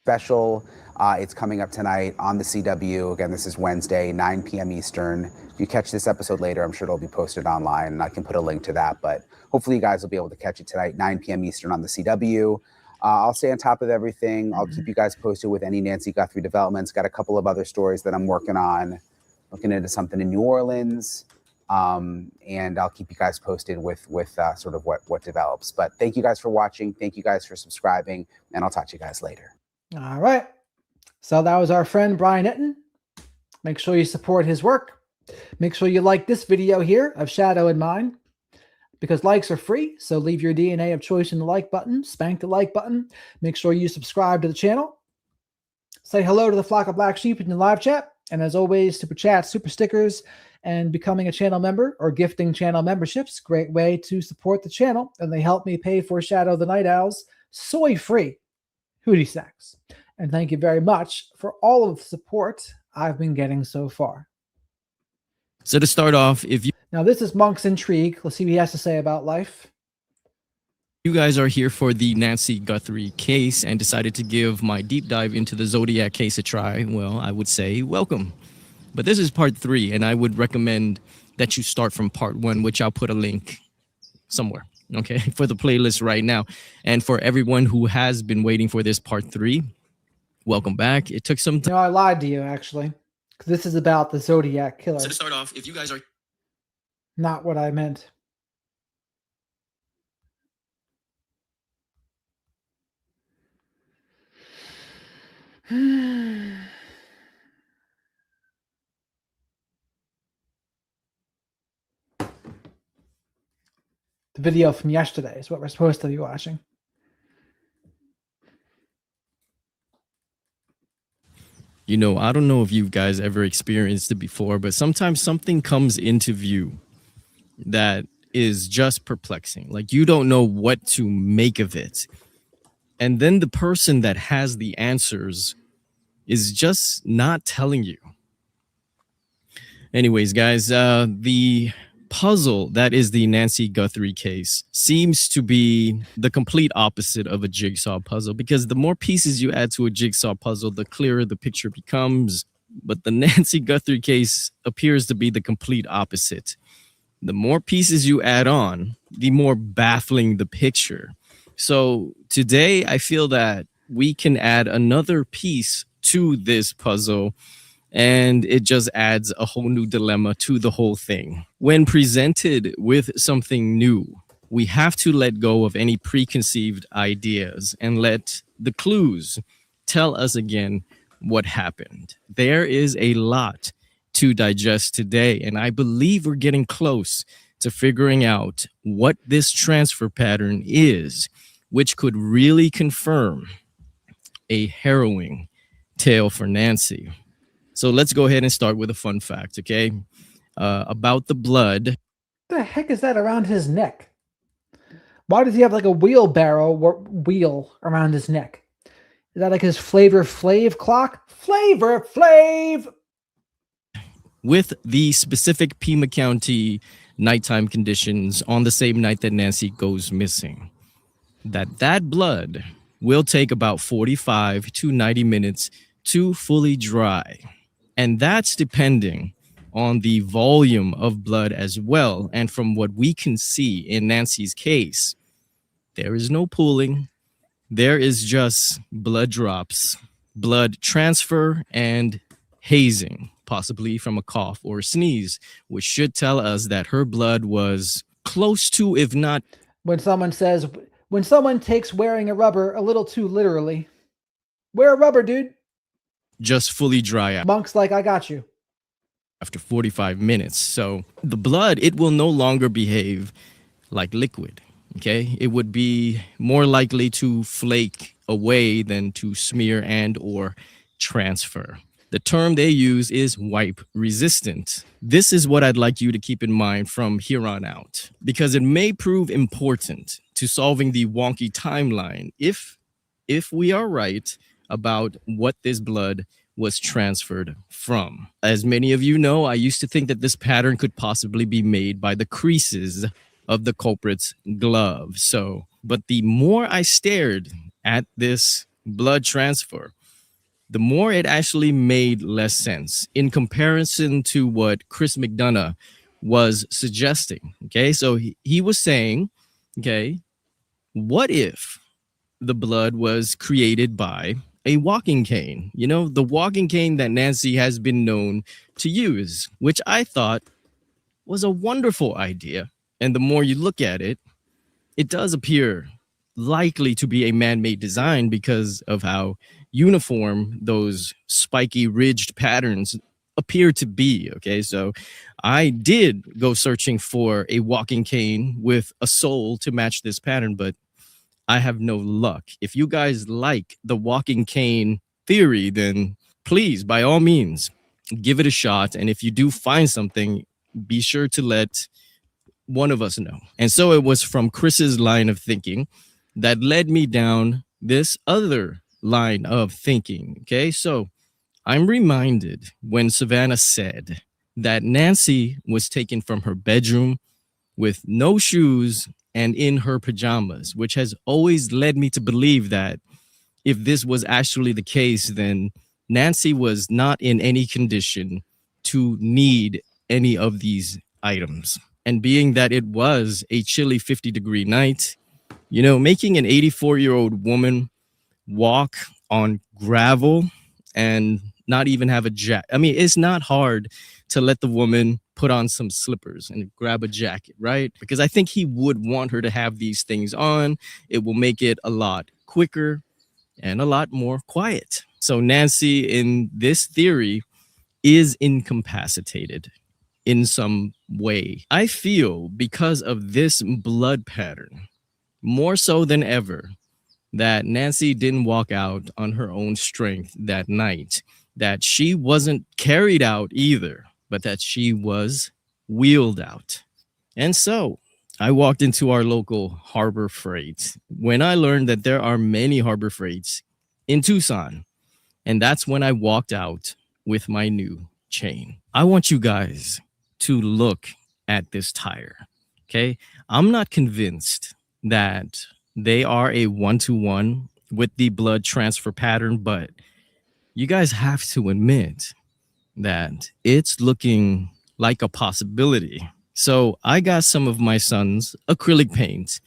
Special. It's coming up tonight on the CW. Again, this is Wednesday, 9 p.m. Eastern. If you catch this episode later, I'm sure it'll be posted online, and I can put a link to that. But hopefully you guys will be able to catch it tonight, 9 p.m. Eastern on the CW. I'll stay on top of everything. I'll keep you guys posted with any Nancy Guthrie developments. Got a couple of other stories that I'm working on, looking into something in New Orleans. And I'll keep you guys posted with sort of what develops. But thank you guys for watching. Thank you guys for subscribing, and I'll talk to you guys later. All right. So that was our friend Brian Entin. Make sure you support his work. Make sure you like this video here of Shadow and mine, because likes are free. So leave your DNA of choice in the like button. Spank the like button. Make sure you subscribe to the channel. Say hello to the flock of black sheep in the live chat. And as always, super chats, super stickers, and becoming a channel member or gifting channel memberships. Great way to support the channel. And they help me pay for Shadow the Night Owl's soy-free Hootie Snacks. And thank you very much for all of the support I've been getting so far. So to start off, if you Now this is Monk's Intrigue. Let's see what he has to say about life. You guys are here for the Nancy Guthrie case and decided to give my deep dive into the Zodiac case a try, well, I would say welcome. But this is part 3, and I would recommend that you start from part 1, which I'll put a link somewhere, okay, for the playlist right now. And for everyone who has been waiting for this part 3, welcome back. It took some time. No, I lied to you, actually. This is about the Zodiac killer. So to start off, if you guys are not what I meant. The video from yesterday is what we're supposed to be watching. You know, I don't know if you guys ever experienced it before, but sometimes something comes into view that is just perplexing. Like you don't know what to make of it. And then the person that has the answers is just not telling you. Anyways, guys, the puzzle that is the Nancy Guthrie case seems to be the complete opposite of a jigsaw puzzle, because the more pieces you add to a jigsaw puzzle, the clearer the picture becomes. But the Nancy Guthrie case appears to be the complete opposite. The more pieces you add on, the more baffling the picture. So today, I feel that we can add another piece to this puzzle, and it just adds a whole new dilemma to the whole thing. When presented with something new, we have to let go of any preconceived ideas and let the clues tell us again what happened. There is a lot to digest today, and I believe we're getting close to figuring out what this transfer pattern is, which could really confirm a harrowing tale for Nancy. So let's go ahead and start with a fun fact, okay? About the blood. What the heck is that around his neck? Why does he have like a wheelbarrow wheel around his neck? Is that like his Flavor Flav clock? Flavor Flav! With the specific Pima County nighttime conditions on the same night that Nancy goes missing, that blood will take about 45 to 90 minutes to fully dry. And that's depending on the volume of blood as well. And from what we can see in Nancy's case, there is no pooling. There is just blood drops, blood transfer, and hazing, possibly from a cough or a sneeze, which should tell us that her blood was close to, if not. When someone takes wearing a rubber a little too literally, wear a rubber, dude. Just fully dry out. Monk's like, I got you. After 45 minutes. So the blood, it will no longer behave like liquid. Okay, it would be more likely to flake away than to smear and or transfer. The term they use is wipe resistant. This is what I'd like you to keep in mind from here on out, because it may prove important to solving the wonky timeline if we are right about what this blood was transferred from. As many of you know, I used to think that this pattern could possibly be made by the creases of the culprit's glove. But the more I stared at this blood transfer, the more it actually made less sense in comparison to what Chris McDonough was suggesting. Okay, so he was saying, okay, what if the blood was created by a walking cane? You know, the walking cane that Nancy has been known to use, which I thought was a wonderful idea. And the more you look at it, it does appear likely to be a man-made design because of how uniform those spiky ridged patterns appear to be. Okay, so I did go searching for a walking cane with a sole to match this pattern, but I have no luck. If you guys like the walking cane theory, then please, by all means, give it a shot. And if you do find something, be sure to let one of us know. And so it was from Chris's line of thinking that led me down this other line of thinking. Okay, so I'm reminded when Savannah said that Nancy was taken from her bedroom with no shoes and in her pajamas, which has always led me to believe that if this was actually the case, then Nancy was not in any condition to need any of these items. And being that it was a chilly 50-degree night, you know, making an 84-year-old woman walk on gravel and not even have a jacket. I mean, it's not hard to let the woman put on some slippers and grab a jacket, right? Because I think he would want her to have these things on. It will make it a lot quicker and a lot more quiet. So Nancy, in this theory, is incapacitated in some way. I feel because of this blood pattern, more so than ever, that Nancy didn't walk out on her own strength that night, that she wasn't carried out either, but that she was wheeled out. And so I walked into our local Harbor Freight when I learned that there are many Harbor Freights in Tucson. And that's when I walked out with my new chain. I want you guys to look at this tire. Okay. I'm not convinced that they are a 1-to-1 with the blood transfer pattern, but you guys have to admit that it's looking like a possibility. So I got some of my son's acrylic paint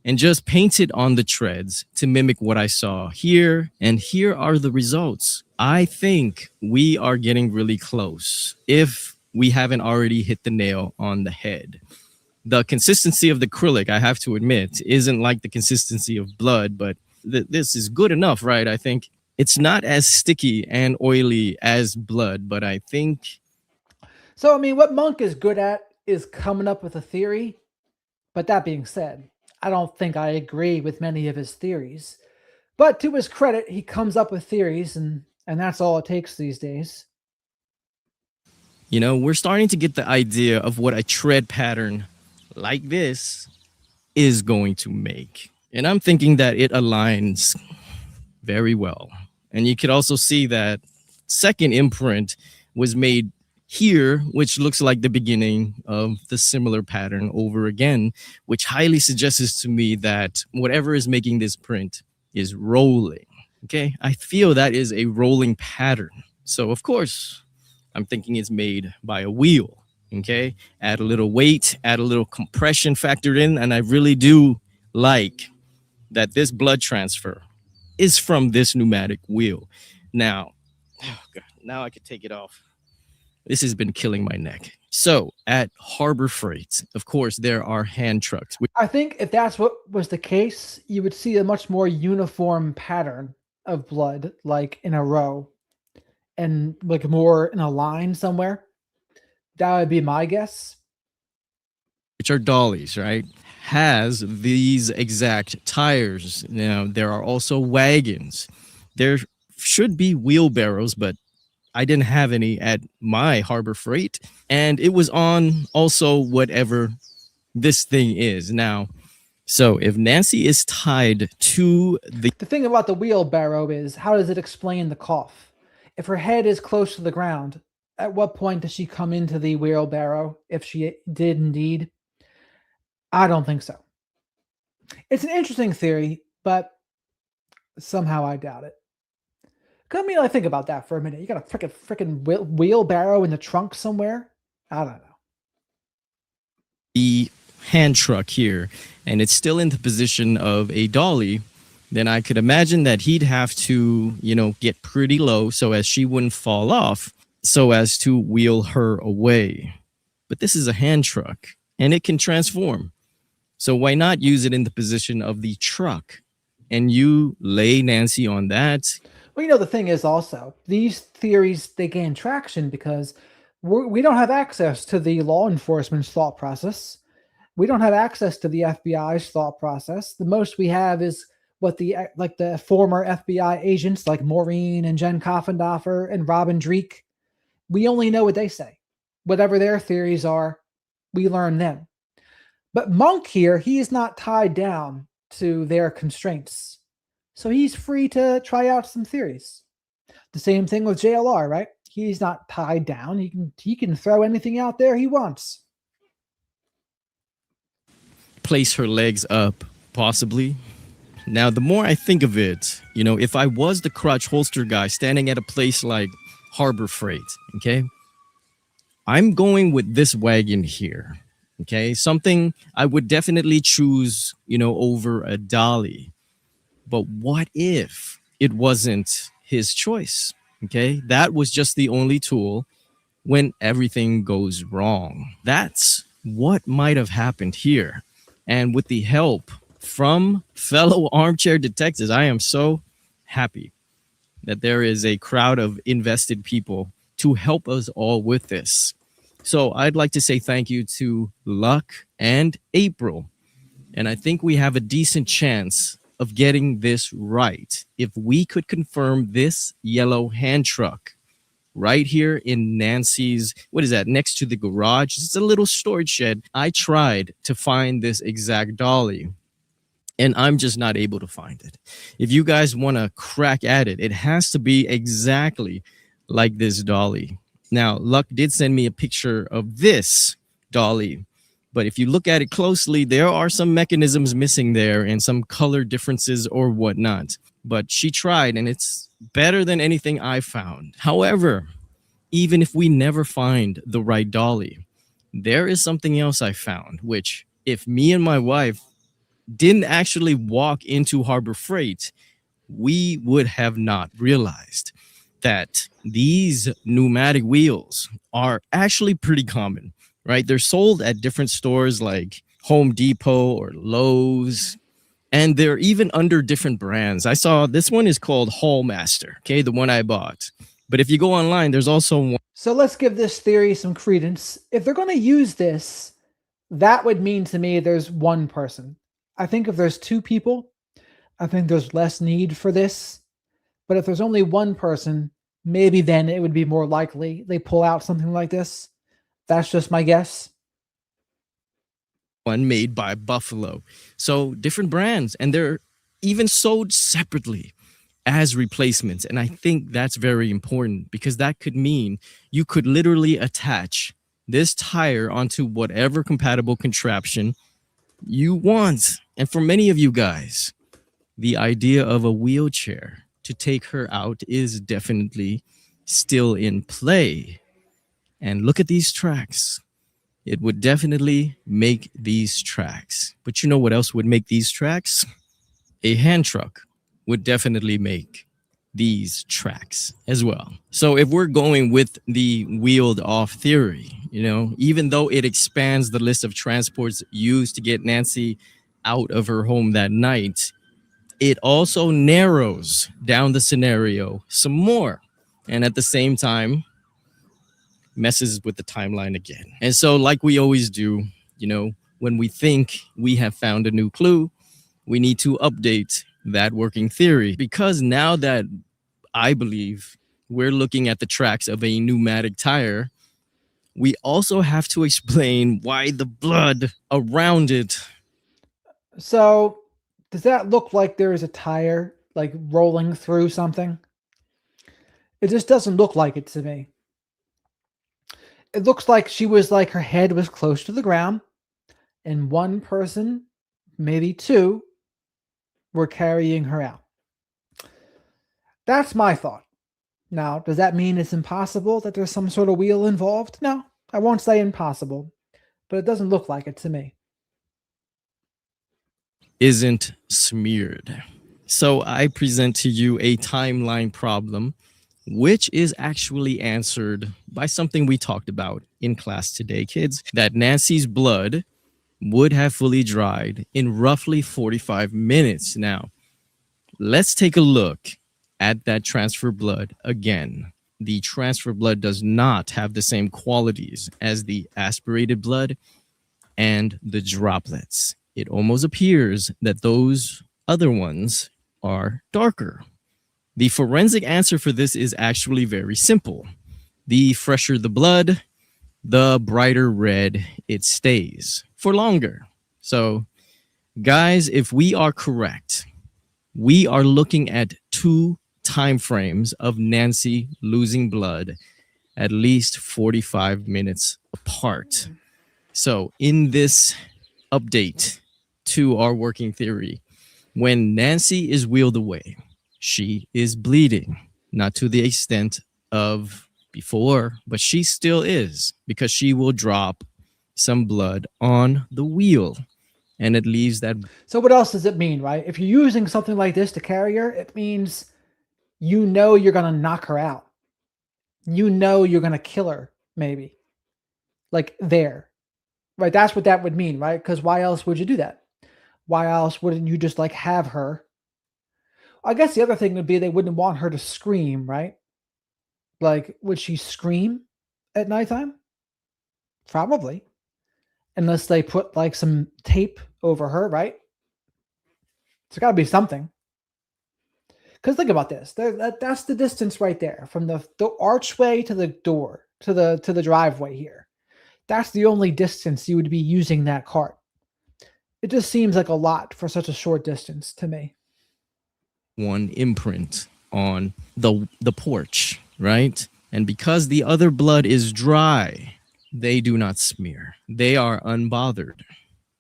and just painted on the treads to mimic what I saw here. And here are the results. I think we are getting really close if we haven't already hit the nail on the head. The consistency of the acrylic, I have to admit, isn't like the consistency of blood, but this is good enough, right? I think it's not as sticky and oily as blood, but I think. So, I mean, what Monk is good at is coming up with a theory. But that being said, I don't think I agree with many of his theories. But to his credit, he comes up with theories, and that's all it takes these days. You know, we're starting to get the idea of what a tread pattern like this is going to make. And I'm thinking that it aligns very well. And you could also see that second imprint was made here, which looks like the beginning of the similar pattern over again, which highly suggests to me that whatever is making this print is rolling. Okay, I feel that is a rolling pattern. So of course, I'm thinking it's made by a wheel. Okay, add a little weight, add a little compression factored in, and I really do like that this blood transfer is from this pneumatic wheel. Now, oh God, now I could take it off. This has been killing my neck. So at Harbor Freight, of course, there are hand trucks. I think if that's what was the case, you would see a much more uniform pattern of blood, like in a row and like more in a line somewhere. That would be my guess. Which are dollies, right? Has these exact tires. Now, there are also wagons. There should be wheelbarrows, but I didn't have any at my Harbor Freight. And it was on also whatever this thing is. Now, so if Nancy is tied to the thing about the wheelbarrow is, how does it explain the cough? If her head is close to the ground, at what point does she come into the wheelbarrow, if she did indeed? I don't think so. It's an interesting theory, but somehow I doubt it. Come me think about that for a minute. You got a freaking wheelbarrow in the trunk somewhere? I don't know. The hand truck here, and it's still in the position of a dolly, then I could imagine that he'd have to, get pretty low so as she wouldn't fall off, so as to wheel her away. But this is a hand truck, and it can transform. So why not use it in the position of the truck? And you lay Nancy on that. Well, the thing is also, these theories, they gain traction because we don't have access to the law enforcement's thought process. We don't have access to the FBI's thought process. The most we have is what the former FBI agents like Maureen and Jen Koffendorfer and Robin Dreek. We only know what they say. Whatever their theories are, we learn them. But Monk here, he is not tied down to their constraints. So he's free to try out some theories. The same thing with JLR, right? He's not tied down. He can throw anything out there he wants. Place her legs up, possibly. Now, the more I think of it, if I was the crotch holster guy standing at a place like Harbor Freight, okay, I'm going with this wagon here, okay? Something I would definitely choose, over a dolly. But what if it wasn't his choice, okay? That was just the only tool when everything goes wrong. That's what might have happened here. And with the help from fellow armchair detectives, I am so happy that there is a crowd of invested people to help us all with this. So I'd like to say thank you to Luck and April. And I think we have a decent chance of getting this right. If we could confirm this yellow hand truck right here in Nancy's, what is that, next to the garage? It's a little storage shed. I tried to find this exact dolly, and I'm just not able to find it. If you guys want to crack at it, it has to be exactly like this dolly. Now, Luck did send me a picture of this dolly, but if you look at it closely, there are some mechanisms missing there and some color differences or whatnot. But she tried, and it's better than anything I found. However, even if we never find the right dolly, there is something else I found, which if me and my wife didn't actually walk into Harbor Freight, we would have not realized that these pneumatic wheels are actually pretty common, right? They're sold at different stores like Home Depot or Lowe's, and they're even under different brands. I saw this one is called Hallmaster, okay, the one I bought. But if you go online, there's also one. So let's give this theory some credence. If they're going to use this, that would mean to me there's one person. I think if there's two people, I think there's less need for this. But if there's only one person, maybe then it would be more likely they pull out something like this. That's just my guess. One made by Buffalo. So different brands, and they're even sold separately as replacements. And I think that's very important because that could mean you could literally attach this tire onto whatever compatible contraption you want. And for many of you guys, the idea of a wheelchair to take her out is definitely still in play. And look at these tracks. It would definitely make these tracks. But you know what else would make these tracks? A hand truck would definitely make these tracks as well. So if we're going with the wheeled off theory, you know, even though it expands the list of transports used to get Nancy out of her home that night, it also narrows down the scenario some more. And at the same time, messes with the timeline again. And so like we always do, you know, when we think we have found a new clue, we need to update that working theory, because now that I believe we're looking at the tracks of a pneumatic tire, we also have to explain why the blood around it. So does that look like there is a tire like rolling through something? It just doesn't look like it to me. It looks like she was like her head was close to the ground and one person, maybe two, were carrying her out. That's my thought. Now, does that mean it's impossible that there's some sort of wheel involved? No, I won't say impossible, but it doesn't look like it to me. Isn't smeared. So I present to you a timeline problem, which is actually answered by something we talked about in class today, kids, that Nancy's blood would have fully dried in roughly 45 minutes. Now, let's take a look at that transfer blood again. The transfer blood does not have the same qualities as the aspirated blood and the droplets. It almost appears that those other ones are darker. The forensic answer for this is actually very simple. The fresher the blood, the brighter red it stays for longer. So, guys, if we are correct, we are looking at 2 time frames of Nancy losing blood at least 45 minutes apart. So, in this update to our working theory, when Nancy is wheeled away, she is bleeding, not to the extent of before, but she still is, because she will drop some blood on the wheel and it leaves that. So what else does it mean, right? If you're using something like this to carry her, it means you know you're going to knock her out. You know you're going to kill her, maybe. Like there. Right? That's what that would mean, right? Because why else would you do that? Why else wouldn't you just like have her? I guess the other thing would be they wouldn't want her to scream, right? Like, would she scream at nighttime? Probably. Unless they put like some tape over her, right? There's got to be something. Because think about this. That's the distance right there from the archway to the door, to the driveway here. That's the only distance you would be using that cart. It just seems like a lot for such a short distance to me. One imprint on the porch, right? And because the other blood is dry, they do not smear. They are unbothered.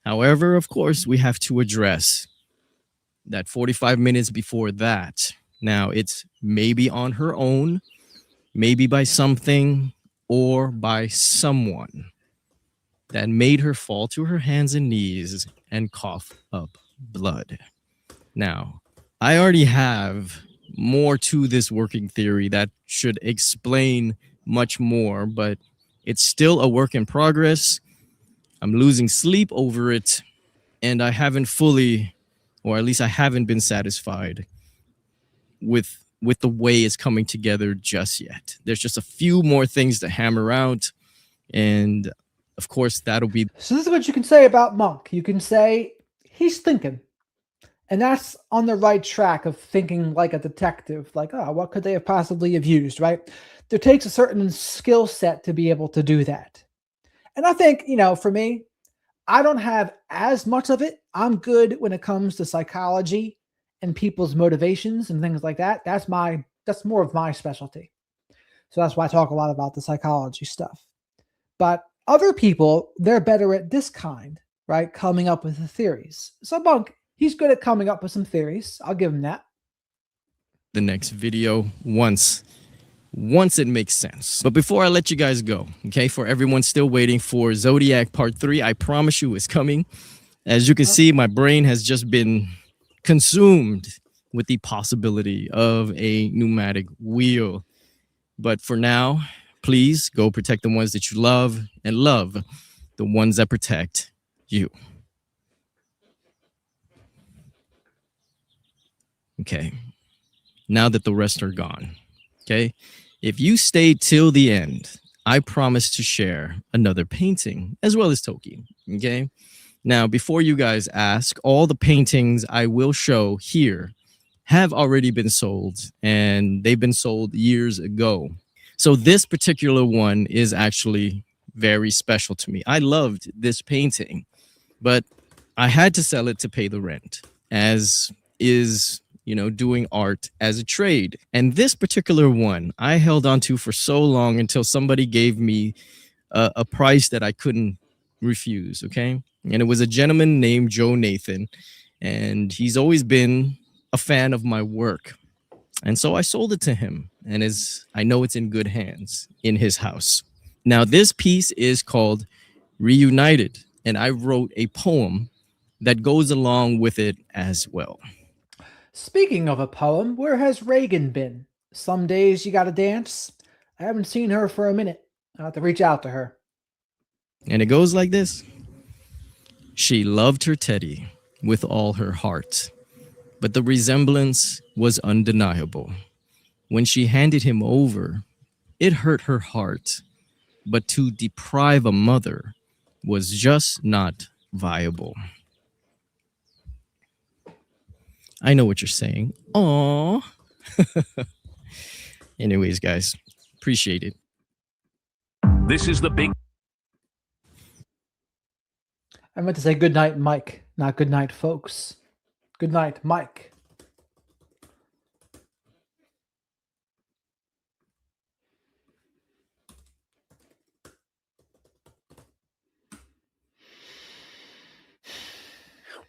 However, of course, we have to address that 45 minutes before that. Now, it's maybe on her own, maybe by something or by someone that made her fall to her hands and knees and cough up blood. Now, I already have more to this working theory that should explain much more, but it's still a work in progress. I'm losing sleep over it, and I haven't fully, or at least I haven't been satisfied with the way it's coming together just yet. There's just a few more things to hammer out, and of course that'll be. So this is what you can say about Monk. You can say he's thinking. And that's on the right track of thinking like a detective, like, oh, what could they have possibly have used, right? There takes a certain skill set to be able to do that. And I think, for me, I don't have as much of it. I'm good when it comes to psychology and people's motivations and things like that. That's more of my specialty. So that's why I talk a lot about the psychology stuff. But other people, they're better at this kind, right? Coming up with the theories. So Monk, he's good at coming up with some theories. I'll give him that. The next video once it makes sense. But before I let you guys go, okay, for everyone still waiting for Zodiac Part 3, I promise you it's coming. As you can see, my brain has just been consumed with the possibility of a pneumatic wheel. But for now, please go protect the ones that you love and love the ones that protect you. Okay, now that the rest are gone, okay, if you stay till the end, I promise to share another painting as well as Toki, okay? Now, before you guys ask, all the paintings I will show here have already been sold, and they've been sold years ago. So this particular one is actually very special to me. I loved this painting, but I had to sell it to pay the rent, as is doing art as a trade. And this particular one I held on to for so long until somebody gave me a price that I couldn't refuse. Okay. And it was a gentleman named Joe Nathan, and he's always been a fan of my work. And so I sold it to him, and I know it's in good hands in his house. Now, this piece is called Reunited, and I wrote a poem that goes along with it as well. Speaking of a poem, where has Reagan been? Some days you gotta dance. I haven't seen her for a minute. I'll have to reach out to her. And it goes like this. She loved her Teddy with all her heart, but the resemblance was undeniable. When she handed him over, it hurt her heart, but to deprive a mother was just not viable. I know what you're saying. Aww. Anyways, guys, appreciate it. This is the big. I meant to say good night, Mike, not good night, folks. Good night, Mike.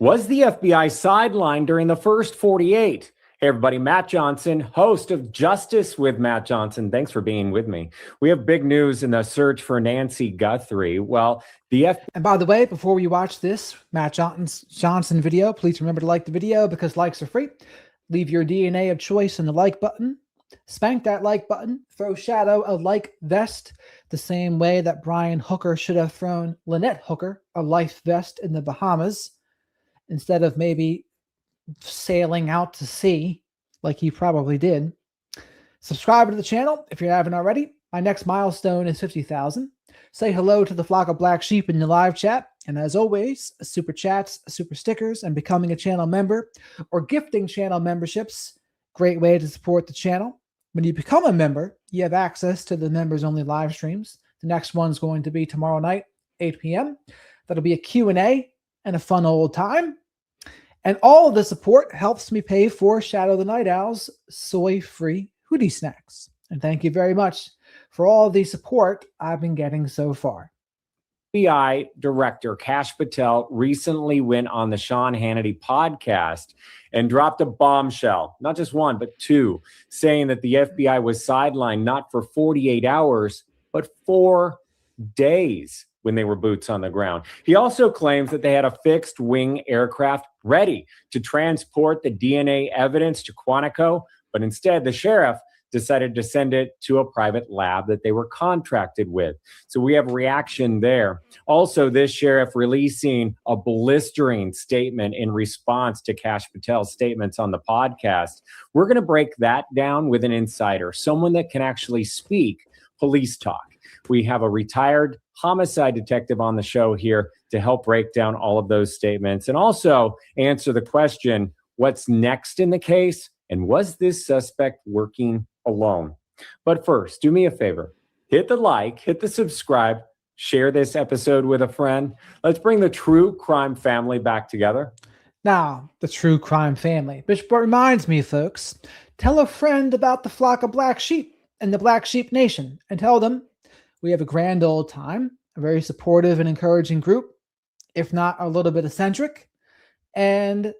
Was the FBI sidelined during the first 48? Hey, everybody, Matt Johnson, host of Justice with Matt Johnson. Thanks for being with me. We have big news in the search for Nancy Guthrie. Well, And by the way, before we watch this Matt Johnson video, please remember to like the video because likes are free. Leave your DNA of choice in the like button. Spank that like button. Throw Shadow a like vest the same way that Brian Hooker should have thrown Lynette Hooker a life vest in the Bahamas, instead of maybe sailing out to sea like he probably did. Subscribe to the channel if you haven't already. My next milestone is 50,000. Say hello to the flock of black sheep in the live chat. And as always, super chats, super stickers, and becoming a channel member or gifting channel memberships. Great way to support the channel. When you become a member, you have access to the members only live streams. The next one's going to be tomorrow night, 8 p.m. That'll be a Q&A and a fun old time. And all of the support helps me pay for Shadow the Night Owl's soy-free hoodie snacks. And thank you very much for all the support I've been getting so far. FBI Director Kash Patel recently went on the Sean Hannity podcast and dropped a bombshell, not just one, but two, saying that the FBI was sidelined not for 48 hours, but 4 days when they were boots on the ground. He also claims that they had a fixed wing aircraft ready to transport the DNA evidence to Quantico, but instead the sheriff decided to send it to a private lab that they were contracted with. So we have reaction there. Also, this sheriff releasing a blistering statement in response to Kash Patel's statements on the podcast. We're going to break that down with an insider, someone that can actually speak police talk. We have a retired homicide detective on the show here to help break down all of those statements and also answer the question, what's next in the case? And was this suspect working alone? But first, do me a favor. Hit the like, hit the subscribe, share this episode with a friend. Let's bring the true crime family back together. Now, the true crime family, which reminds me, folks, tell a friend about the flock of black sheep and the Black Sheep Nation and tell them we have a grand old time, a very supportive and encouraging group, if not a little bit eccentric, and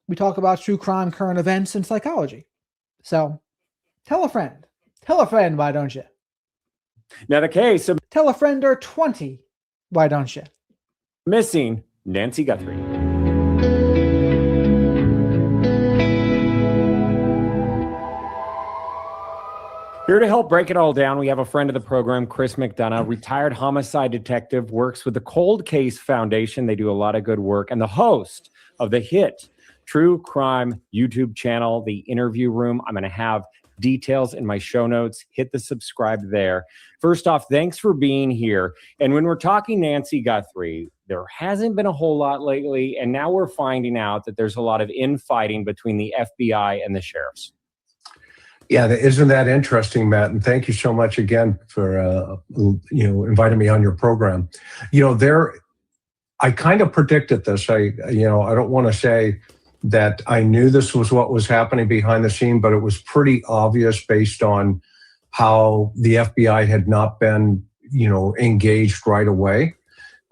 we talk about true crime, current events, and psychology. So tell a friend. Tell a friend, why don't you? Now the case of Tell a friend or 20, why don't you? missing Nancy Guthrie. Here to help break it all down, we have a friend of the program, Chris McDonough, retired homicide detective, works with the Cold Case Foundation. They do a lot of good work, and the host of the hit True Crime YouTube channel, The Interview Room. I'm going to have details in my show notes. Hit the subscribe there. First off, thanks for being here. And when we're talking Nancy Guthrie, there hasn't been a whole lot lately, and now we're finding out that there's a lot of infighting between the FBI and the sheriffs. Yeah, isn't that interesting, Matt? And thank you so much again for inviting me on your program. I kind of predicted this. I don't want to say that I knew this was what was happening behind the scene, but it was pretty obvious based on how the FBI had not been, engaged right away.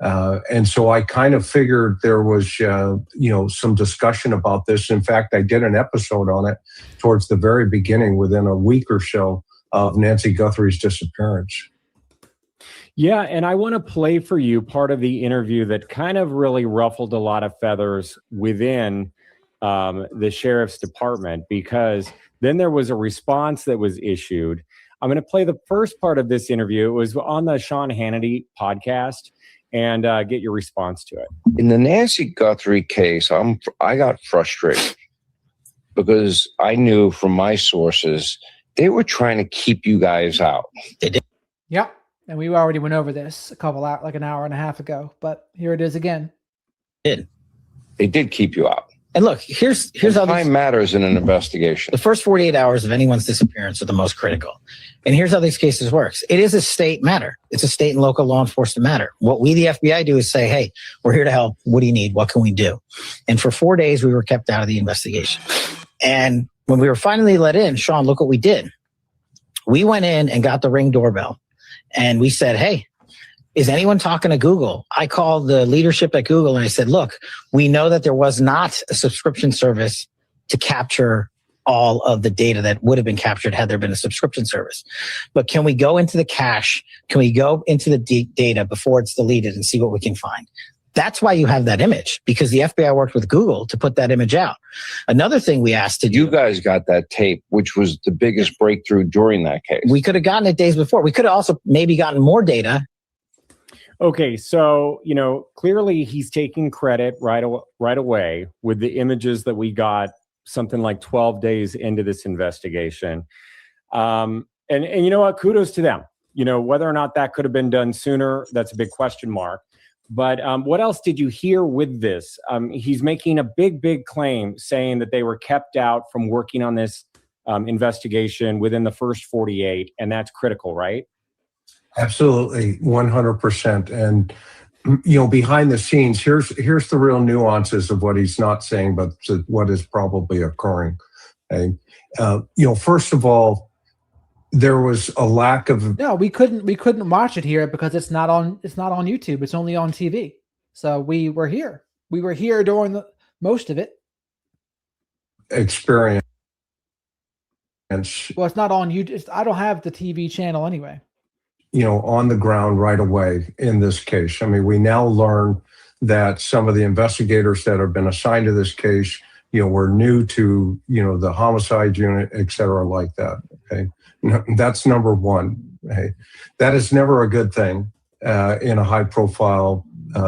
And so I kind of figured there was, some discussion about this. In fact, I did an episode on it towards the very beginning, within a week or so of Nancy Guthrie's disappearance. Yeah, and I want to play for you part of the interview that kind of really ruffled a lot of feathers within the sheriff's department, because then there was a response that was issued. I'm going to play the first part of this interview. It was on the Sean Hannity podcast, and get your response to it. In the Nancy Guthrie case, I got frustrated because I knew from my sources they were trying to keep you guys out. They did. Yep. And we already went over this like an hour and a half ago, but here it is again. They did keep you out. And look, here's how time matters in an investigation. The first 48 hours of anyone's disappearance are the most critical. And here's how these cases works. It is a state matter. It's a state and local law enforcement matter. What we, the FBI, do is say, hey, we're here to help. What do you need? What can we do? And for 4 days, we were kept out of the investigation. And when we were finally let in, Sean, look what we did. We went in and got the Ring doorbell. And we said, hey, is anyone talking to Google? I called the leadership at Google and I said, look, we know that there was not a subscription service to capture all of the data that would have been captured had there been a subscription service. But can we go into the cache? Can we go into the data before it's deleted and see what we can find? That's why you have that image, because the FBI worked with Google to put that image out. Another thing we asked to do. You guys got that tape, which was the biggest breakthrough during that case. We could have gotten it days before. We could have also maybe gotten more data. Okay, so, clearly he's taking credit right away with the images that we got something like 12 days into this investigation. And you know what? Kudos to them. Whether or not that could have been done sooner, that's a big question mark. But what else did you hear with this? He's making a big claim saying that they were kept out from working on this investigation within the first 48, and that's critical, right? Absolutely, 100%. And behind the scenes, here's the real nuances of what he's not saying, but what is probably occurring. Okay? First of all, there was a lack of No, we couldn't watch it here because it's not on YouTube. It's only on TV. So we were here. We were here during most of it. experience. Well, it's not on YouTube. I don't have the TV channel anyway. On the ground right away in this case. I mean, we now learn that some of the investigators that have been assigned to this case, were new to, the homicide unit, et cetera, like that. Okay. That's number one. Okay. That is never a good thing in a high profile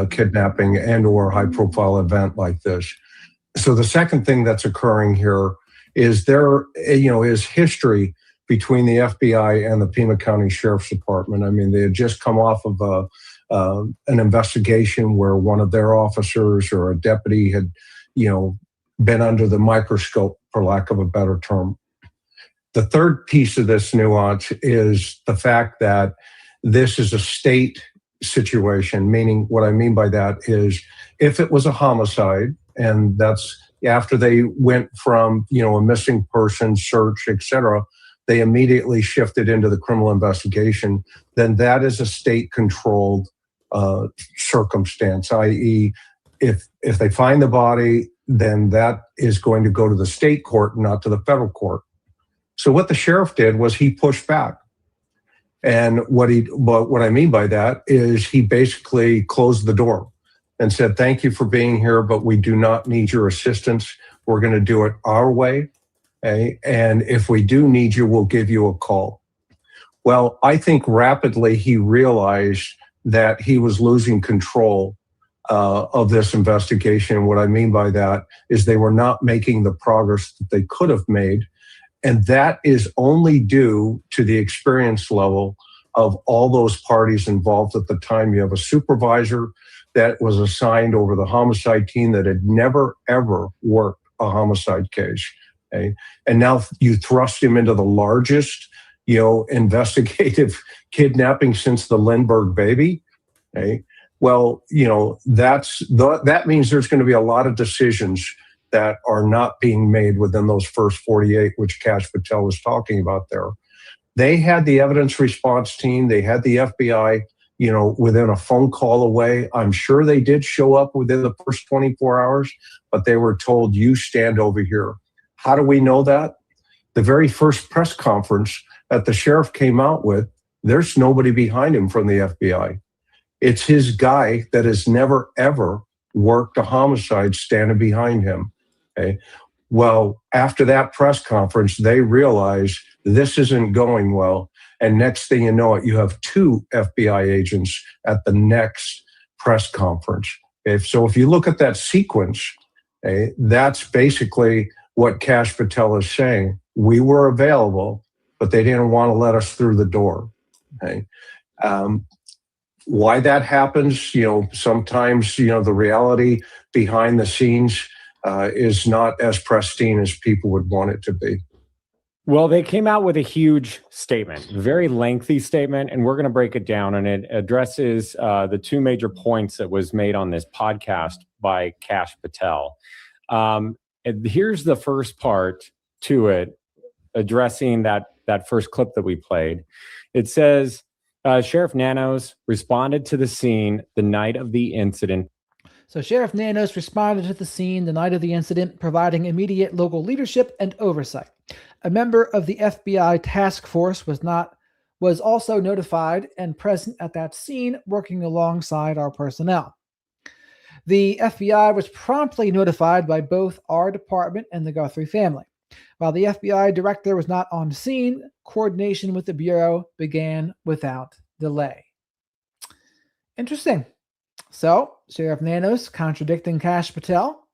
kidnapping and or high profile event like this. So the second thing that's occurring here is is history between the FBI and the Pima County Sheriff's Department. I mean, they had just come off of an investigation where one of their officers or a deputy had, been under the microscope, for lack of a better term. The third piece of this nuance is the fact that this is a state situation, meaning what I mean by that is if it was a homicide, and that's after they went from, a missing person search, et cetera, they immediately shifted into the criminal investigation, then that is a state-controlled circumstance, i.e., if they find the body, then that is going to go to the state court, not to the federal court. So what the sheriff did was he pushed back. And what I mean by that is he basically closed the door and said, thank you for being here, but we do not need your assistance. We're going to do it our way. Okay? And if we do need you, we'll give you a call. Well, I think rapidly he realized that he was losing control of this investigation. What I mean by that is they were not making the progress that they could have made. And that is only due to the experience level of all those parties involved at the time. You have a supervisor that was assigned over the homicide team that had never, ever worked a homicide case. Okay? And now you thrust him into the largest, investigative kidnapping since the Lindbergh baby. Okay? Well, that means there's going to be a lot of decisions that are not being made within those first 48, which Kash Patel was talking about there. They had the evidence response team. They had the FBI, within a phone call away. I'm sure they did show up within the first 24 hours, but they were told, you stand over here. How do we know that? The very first press conference that the sheriff came out with, there's nobody behind him from the FBI. It's his guy that has never, ever worked a homicide standing behind him. Okay. Well, after that press conference, they realized this isn't going well. And next thing you know it, you have 2 FBI agents at the next press conference. Okay. So if you look at that sequence, okay, that's basically what Kash Patel is saying. We were available, but they didn't want to let us through the door. Okay. Why that happens, sometimes, the reality behind the scenes is not as pristine as people would want it to be. Well, they came out with a huge statement, very lengthy statement, and we're going to break it down. And it addresses the 2 major points that was made on this podcast by Kash Patel. And here's the first part to it, addressing that first clip that we played. It says, Sheriff Nanos responded to the scene the night of the incident. So Sheriff Nanos responded to the scene the night of the incident, providing immediate local leadership and oversight. A member of the FBI task force was also notified and present at that scene, working alongside our personnel. The FBI was promptly notified by both our department and the Guthrie family. While the FBI director was not on scene, coordination with the Bureau began without delay. Interesting. So, Sheriff Nanos contradicting Kash Patel.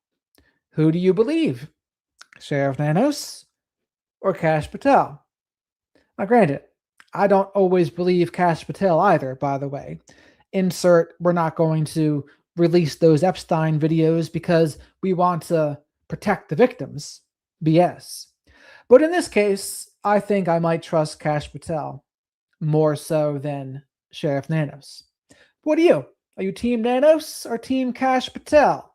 Who do you believe? Sheriff Nanos or Kash Patel? Now, granted, I don't always believe Kash Patel either, by the way. Insert, we're not going to release those Epstein videos because we want to protect the victims. BS. But in this case, I think I might trust Kash Patel more so than Sheriff Nanos. What are you? Are you Team Nanos or Team Kash Patel?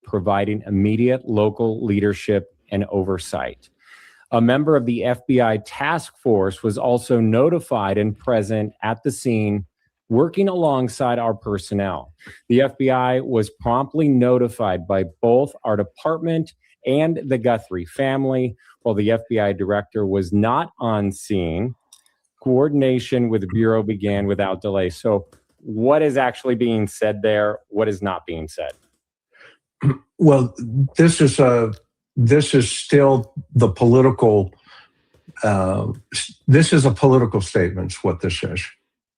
Providing immediate local leadership and oversight. A member of the FBI task force was also notified and present at the scene, working alongside our personnel. The FBI was promptly notified by both our department and the Guthrie family. While the FBI director was not on scene, coordination with the Bureau began without delay. So what is actually being said there? What is not being said? Well, this is still the political. This is a political statement. What this is,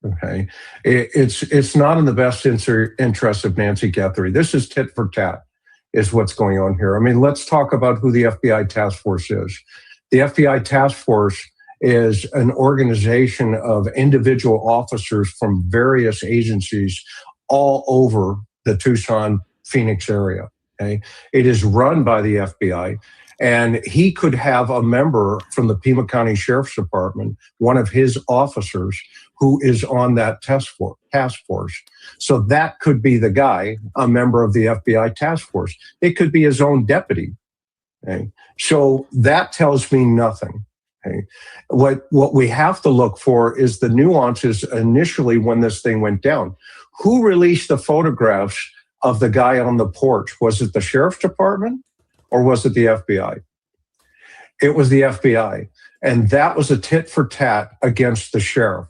okay? It's not in the best interest of Nancy Guthrie. This is tit for tat, is what's going on here. I mean, let's talk about who the FBI task force is. The FBI task force is an organization of individual officers from various agencies all over the Tucson, Phoenix area. Okay? It is run by the FBI, and he could have a member from the Pima County Sheriff's Department, one of his officers, who is on that task force. So that could be the guy, a member of the FBI task force. It could be his own deputy. Okay? So that tells me nothing. Okay. What we have to look for is the nuances initially when this thing went down. Who released the photographs of the guy on the porch? Was it the sheriff's department or was it the FBI? It was the FBI. And that was a tit for tat against the sheriff.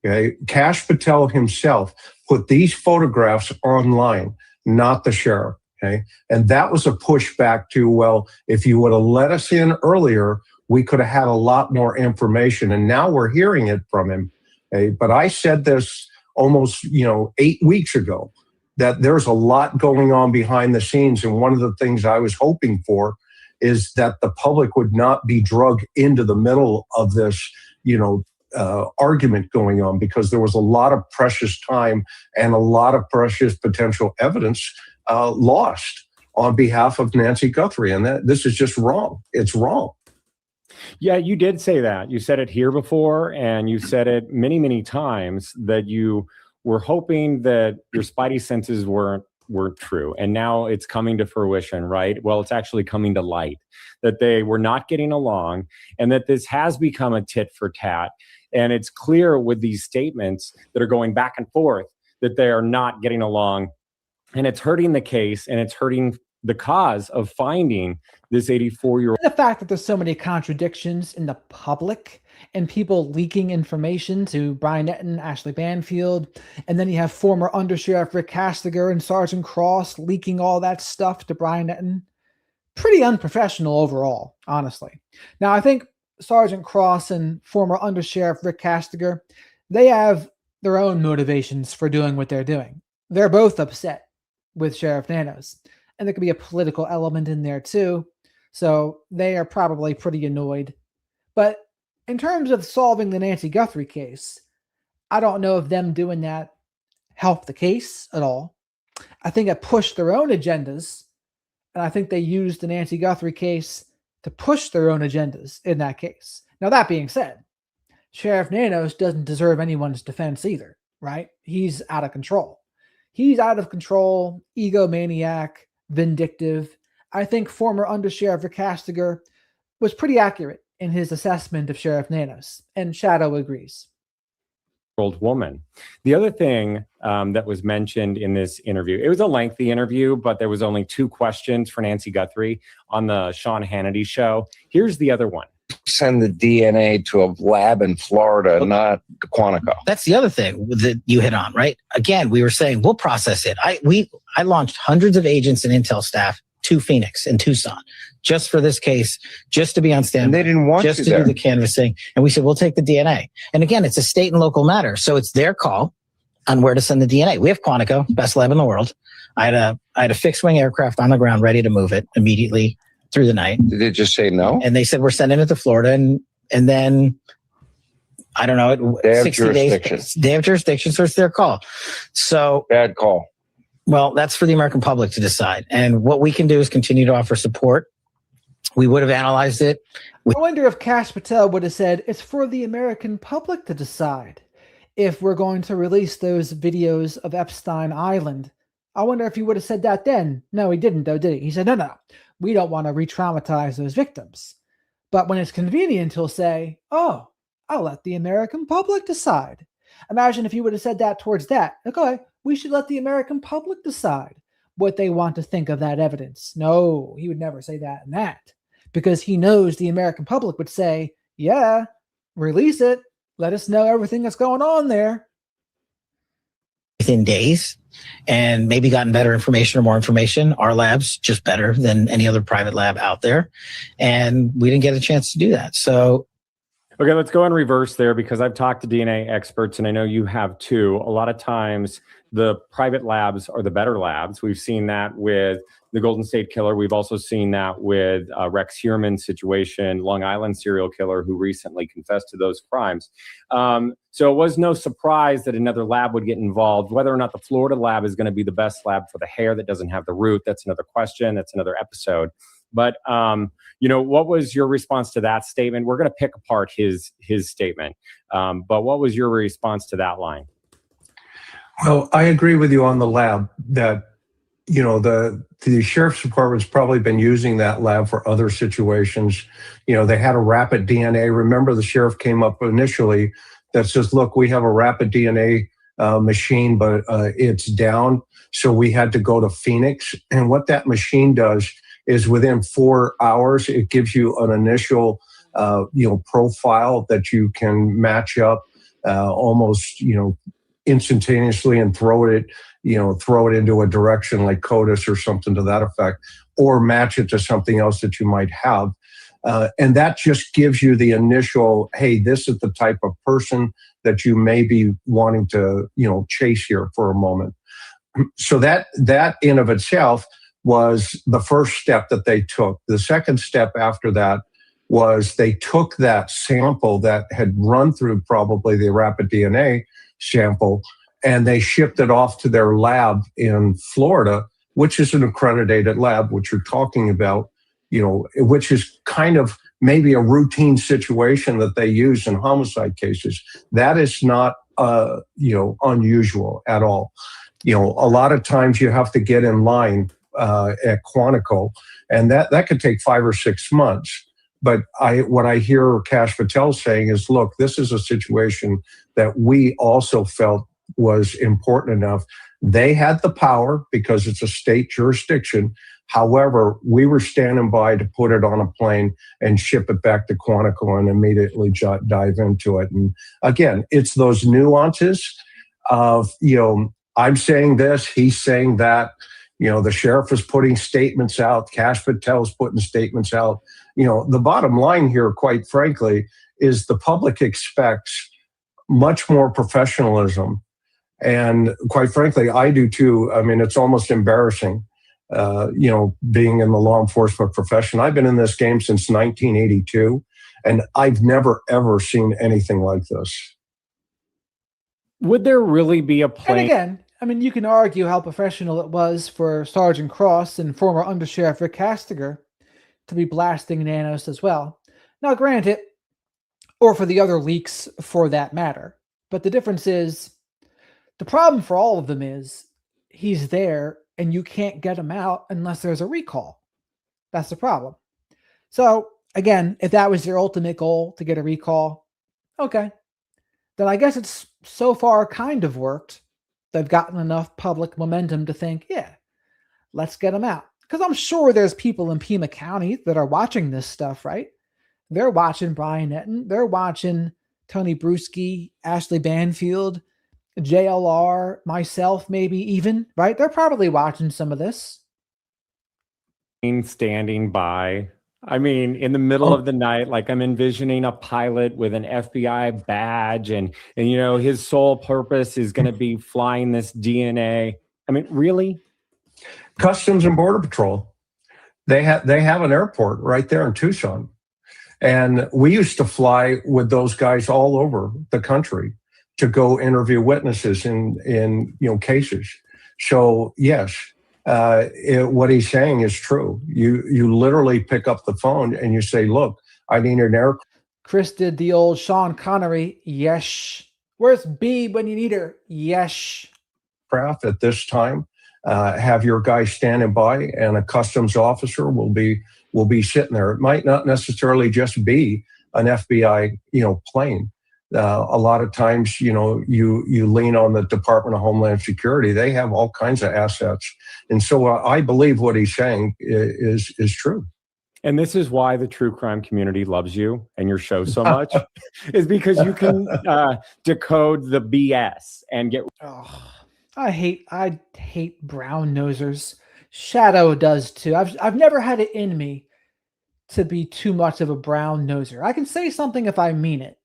Okay. Kash Patel himself put these photographs online, not the sheriff. Okay. And that was a pushback to, well, if you would have let us in earlier, we could have had a lot more information. And now we're hearing it from him. Okay? But I said this almost 8 weeks ago, that there's a lot going on behind the scenes. And one of the things I was hoping for is that the public would not be drugged into the middle of this, argument going on, because there was a lot of precious time and a lot of precious potential evidence lost on behalf of Nancy Guthrie. And this is just wrong. It's wrong. Yeah, you did say that. You said it here before, and you said it many, many times, that you were hoping that your spidey senses weren't true. And now it's coming to fruition, right? Well, it's actually coming to light that they were not getting along, and that this has become a tit for tat. And it's clear with these statements that are going back and forth that they are not getting along. And it's hurting the case, and it's hurting the cause of finding this 84-year-old. The fact that there's so many contradictions in the public and people leaking information to Brian Entin, Ashley Banfield, and then you have former Undersheriff Rick Castiger and Sergeant Cross leaking all that stuff to Brian Entin. Pretty unprofessional overall, honestly. Now, I think Sergeant Cross and former Undersheriff Rick Castiger, they have their own motivations for doing what they're doing. They're both upset with Sheriff Nanos. And there could be a political element in there too. So they are probably pretty annoyed. But in terms of solving the Nancy Guthrie case, I don't know if them doing that helped the case at all. I think it pushed their own agendas. And I think they used the Nancy Guthrie case to push their own agendas in that case. Now, that being said, Sheriff Nanos doesn't deserve anyone's defense either, right? He's out of control. He's out of control, egomaniac, vindictive. I think former Undersheriff Rick Castiger was pretty accurate in his assessment of Sheriff Nanos, and Shadow agrees. Old woman. The other thing that was mentioned in this interview, it was a lengthy interview, but there was only 2 questions for Nancy Guthrie on the Sean Hannity show. Here's the other one. Send the DNA to a lab in Florida, not Quantico. That's the other thing that you hit on, right? Again, we were saying we'll process it. I launched hundreds of agents and intel staff to Phoenix and Tucson just for this case, just to be on standby. And they didn't want just you to there. do the canvassing. And we said, we'll take the DNA. And again, it's a state and local matter. So it's their call on where to send the DNA. We have Quantico, best lab in the world. I had a fixed wing aircraft on the ground ready to move it immediately through the night. Did they just say no? And they said, we're sending it to Florida. And then, I don't know, They have 60 jurisdiction. days. They have jurisdiction, so it's their call. So, Bad call. well, that's for the American public to decide. And what we can do is continue to offer support. We would have analyzed it. I wonder if Kash Patel would have said, it's for the American public to decide if we're going to release those videos of Epstein Island. I wonder if he would have said that then. No, he didn't, though, did he? He said, no, we don't want to re-traumatize those victims. But when it's convenient, he'll say, oh, I'll let the American public decide. Imagine if you would have said that towards that. Okay, we should let the American public decide what they want to think of that evidence. No, he would never say that and that, because he knows the American public would say, yeah, release it. Let us know everything that's going on there. Within days, and maybe gotten better information or more information. Our lab's just better than any other private lab out there. And we didn't get a chance to do that. So okay, let's go in reverse there, because I've talked to DNA experts, and I know you have too. A lot of times the private labs are the better labs. We've seen that with the Golden State Killer. We've also seen that with Rex Heuermann's situation, Long Island serial killer who recently confessed to those crimes. So it was no surprise that another lab would get involved. Whether or not the Florida lab is going to be the best lab for the hair that doesn't have the root, that's another question. That's another episode. But, what was your response to that statement? We're going to pick apart his statement. But what was your response to that line? Well, I agree with you on the lab that, the sheriff's department's probably been using that lab for other situations. They had a rapid DNA. Remember, the sheriff came up initially that says, look, we have a rapid DNA machine, but it's down. So we had to go to Phoenix. And what that machine does is within 4 hours, it gives you an initial, profile that you can match up almost, instantaneously and throw it into a direction like CODIS or something to that effect, or match it to something else that you might have. And that just gives you the initial, hey, this is the type of person that you may be wanting to, chase here for a moment. So that in of itself was the first step that they took. The second step after that was they took that sample that had run through probably the rapid DNA sample, and they shipped it off to their lab in Florida, which is an accredited lab, which you're talking about, which is kind of maybe a routine situation that they use in homicide cases. That is not, unusual at all. A lot of times you have to get in line at Quantico, and that could take 5 or 6 months. But what I hear Kash Patel saying is, look, this is a situation that we also felt was important enough. They had the power because it's a state jurisdiction. However, we were standing by to put it on a plane and ship it back to Quantico and immediately dive into it. And again, it's those nuances of, I'm saying this, he's saying that. The sheriff is putting statements out. Kash Patel is putting statements out. The bottom line here, quite frankly, is the public expects much more professionalism. And quite frankly, I do too. I mean, it's almost embarrassing, being in the law enforcement profession. I've been in this game since 1982, and I've never, ever seen anything like this. Would there really be a plan? And again, I mean, you can argue how professional it was for Sergeant Cross and former Undersheriff Rick Castiger to be blasting Nanos as well. Now, granted, or for the other leaks for that matter. But the difference is, the problem for all of them is he's there and you can't get him out unless there's a recall. That's the problem. So, again, if that was your ultimate goal, to get a recall, okay. Then I guess it's so far kind of worked. They've gotten enough public momentum to think, yeah, let's get him out. Because I'm sure there's people in Pima County that are watching this stuff, right? They're watching Brian Entin. They're watching Tony Bruschi, Ashley Banfield, JLR, myself, maybe even, right? They're probably watching some of this. Standing by. I mean, in the middle of the night, like I'm envisioning a pilot with an FBI badge and his sole purpose is going to be flying this DNA. I mean, really? Customs and Border Patrol. They have an airport right there in Tucson. And we used to fly with those guys all over the country to go interview witnesses in cases. So yes, what he's saying is true. You literally pick up the phone and you say, look, I need an air. Chris did the old Sean Connery. Yes. Where's B when you need her? Yes. Craft at this time. Have your guy standing by, and a customs officer will be, will be sitting there. It might not necessarily just be an FBI, plane. A lot of times, you lean on the Department of Homeland Security. They have all kinds of assets. And so I believe what he's saying is true. And this is why the true crime community loves you and your show so much, is because you can decode the BS and get. Oh, I hate brown nosers. Shadow does too. I've never had it in me to be too much of a brown noser. I can say something if I mean it,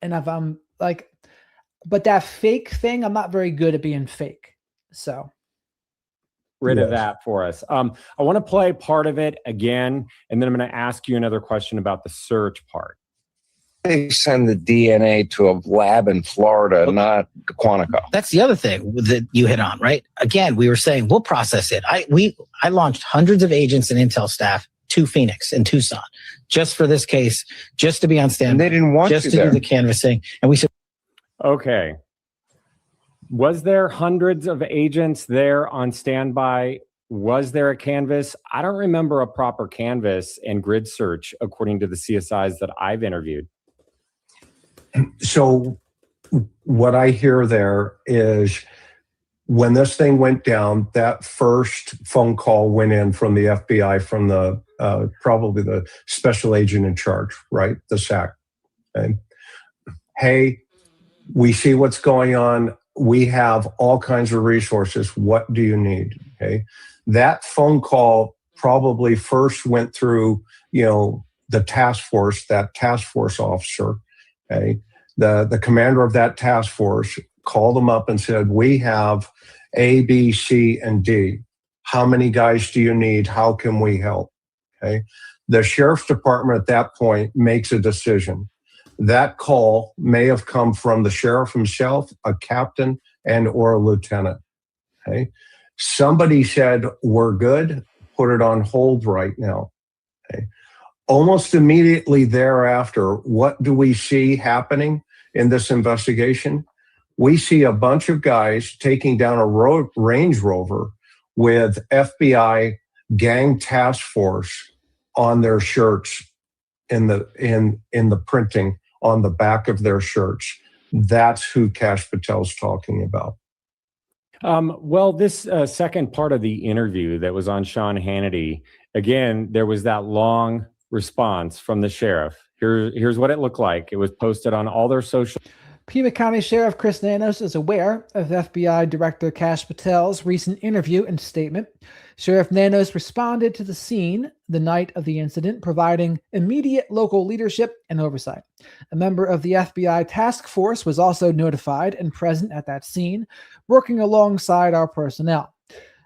and if I'm like, but that fake thing, I'm not very good at being fake. So. Rid of that for us. I want to play part of it again, and then I'm going to ask you another question about the search part. They send the DNA to a lab in Florida, not Quantico. That's the other thing that you hit on, right? Again, we were saying we'll process it. I launched hundreds of agents and intel staff to Phoenix and Tucson just for this case, just to be on standby. And they didn't want just you to there. do the canvassing, and we said, okay. Was there hundreds of agents there on standby? Was there a canvas? I don't remember a proper canvas and grid search according to the CSIs that I've interviewed. So what I hear there is when this thing went down, that first phone call went in from the FBI, from the probably the special agent in charge, right? The SAC. Okay. Hey, we see what's going on. We have all kinds of resources. What do you need? Okay. That phone call probably first went through, the task force, that task force officer. Okay. The commander of that task force called them up and said, we have A, B, C, and D. How many guys do you need? How can we help? Okay. The sheriff's department at that point makes a decision. That call may have come from the sheriff himself, a captain, and or a lieutenant. Okay. Somebody said, we're good, put it on hold right now. Okay. Almost immediately thereafter, what do we see happening in this investigation? We see a bunch of guys taking down a Range Rover with FBI gang task force on their shirts, in the printing on the back of their shirts. That's who Kash Patel's talking about. Well, this second part of the interview that was on Sean Hannity, again, there was that long response from the sheriff. Here's what it looked like. It was posted on all their social. Pima County Sheriff Chris Nanos is aware of FBI Director Kash Patel's recent interview and statement. Sheriff Nanos responded to the scene the night of the incident, providing immediate local leadership and oversight. A member of the FBI task force was also notified and present at that scene, working alongside our personnel.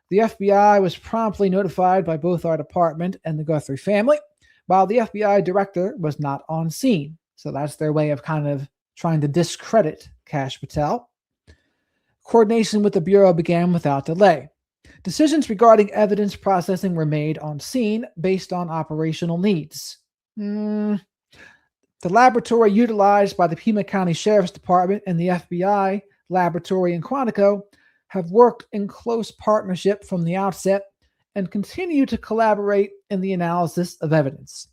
The FBI was promptly notified by both our department and the Guthrie family, while the FBI director was not on scene. So that's their way of kind of trying to discredit Kash Patel. Coordination with the Bureau began without delay. Decisions regarding evidence processing were made on scene based on operational needs. The laboratory utilized by the Pima County Sheriff's Department and the FBI laboratory in Quantico have worked in close partnership from the outset and continue to collaborate in the analysis of evidence.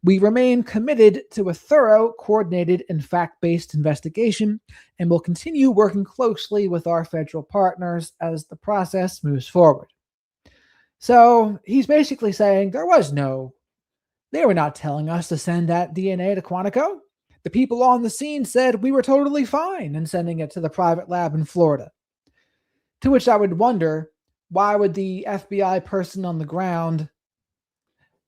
We remain committed to a thorough, coordinated, and fact-based investigation, and will continue working closely with our federal partners as the process moves forward. So he's basically saying they were not telling us to send that DNA to Quantico. The people on the scene said we were totally fine in sending it to the private lab in Florida. To which I would wonder, why would the FBI person on the ground,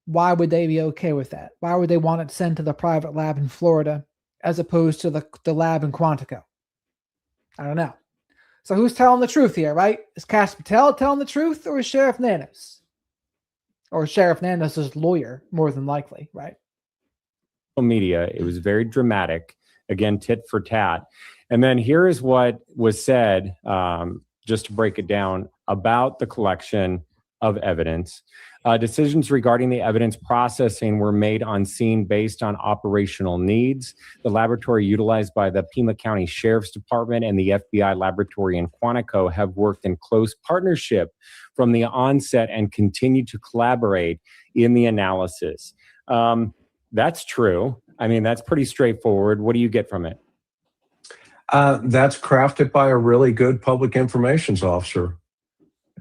why would they be okay with that? Why would they want it sent to the private lab in Florida as opposed to the lab in Quantico? I don't know. So who's telling the truth here, right? Is Kash Patel telling the truth, or is Sheriff Nanos? Or Sheriff Nanos' lawyer, more than likely, right? Media, it was very dramatic. Again, tit for tat. And then here is what was said, just to break it down, about the collection of evidence. Decisions regarding the evidence processing were made on scene based on operational needs. The laboratory utilized by the Pima County Sheriff's Department and the FBI laboratory in Quantico have worked in close partnership from the onset and continued to collaborate in the analysis. That's true. I mean, that's pretty straightforward. What do you get from it? That's crafted by a really good public information officer.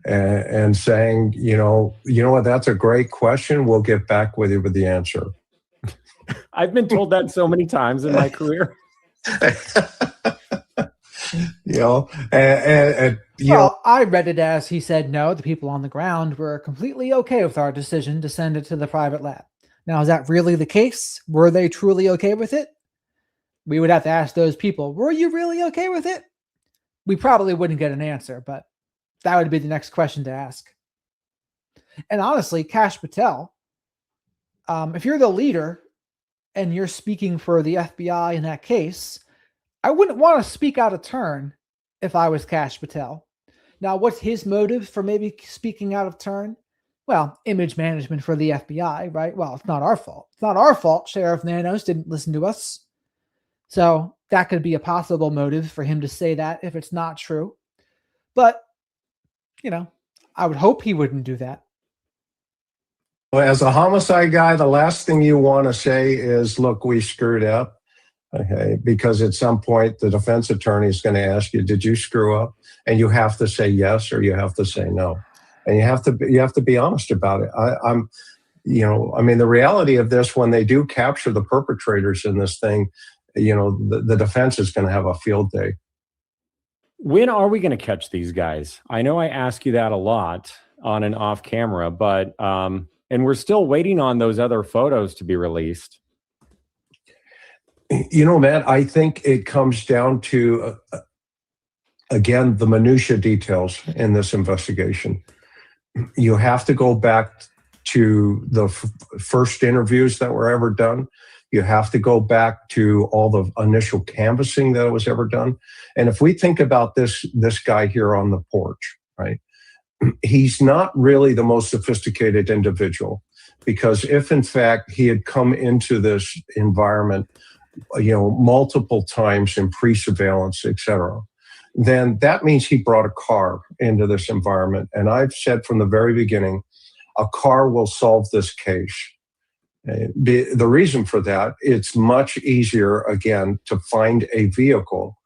And saying, you know what, that's a great question. We'll get back with you with the answer. I've been told that so many times in my career. Well, I read it as he said no, the people on the ground were completely okay with our decision to send it to the private lab. Now, is that really the case? Were they truly okay with it? We would have to ask those people, were you really okay with it? We probably wouldn't get an answer, but that would be the next question to ask. And honestly, Kash Patel, if you're the leader and you're speaking for the FBI in that case, I wouldn't want to speak out of turn if I was Kash Patel. Now, what's his motive for maybe speaking out of turn? Well, image management for the FBI, right? Well, it's not our fault. It's not our fault Sheriff Nanos didn't listen to us. So that could be a possible motive for him to say that if it's not true. But, I would hope he wouldn't do that. Well, as a homicide guy, the last thing you want to say is, look, we screwed up. Okay, because at some point the defense attorney is going to ask you, did you screw up? And you have to say yes or you have to say no. And you have to be honest about it. The reality of this, when they do capture the perpetrators in this thing, the defense is going to have a field day. When are we going to catch these guys? I know I ask you that a lot on and off camera, but and we're still waiting on those other photos to be released. Matt, I think it comes down to, again, the minutia details in this investigation. You have to go back to the first interviews that were ever done. You have to go back to all the initial canvassing that was ever done. And if we think about this guy here on the porch, right? He's not really the most sophisticated individual, because if in fact he had come into this environment, multiple times in pre-surveillance, et cetera, then that means he brought a car into this environment. And I've said from the very beginning, a car will solve this case. The reason for that, it's much easier, again, to find a vehicle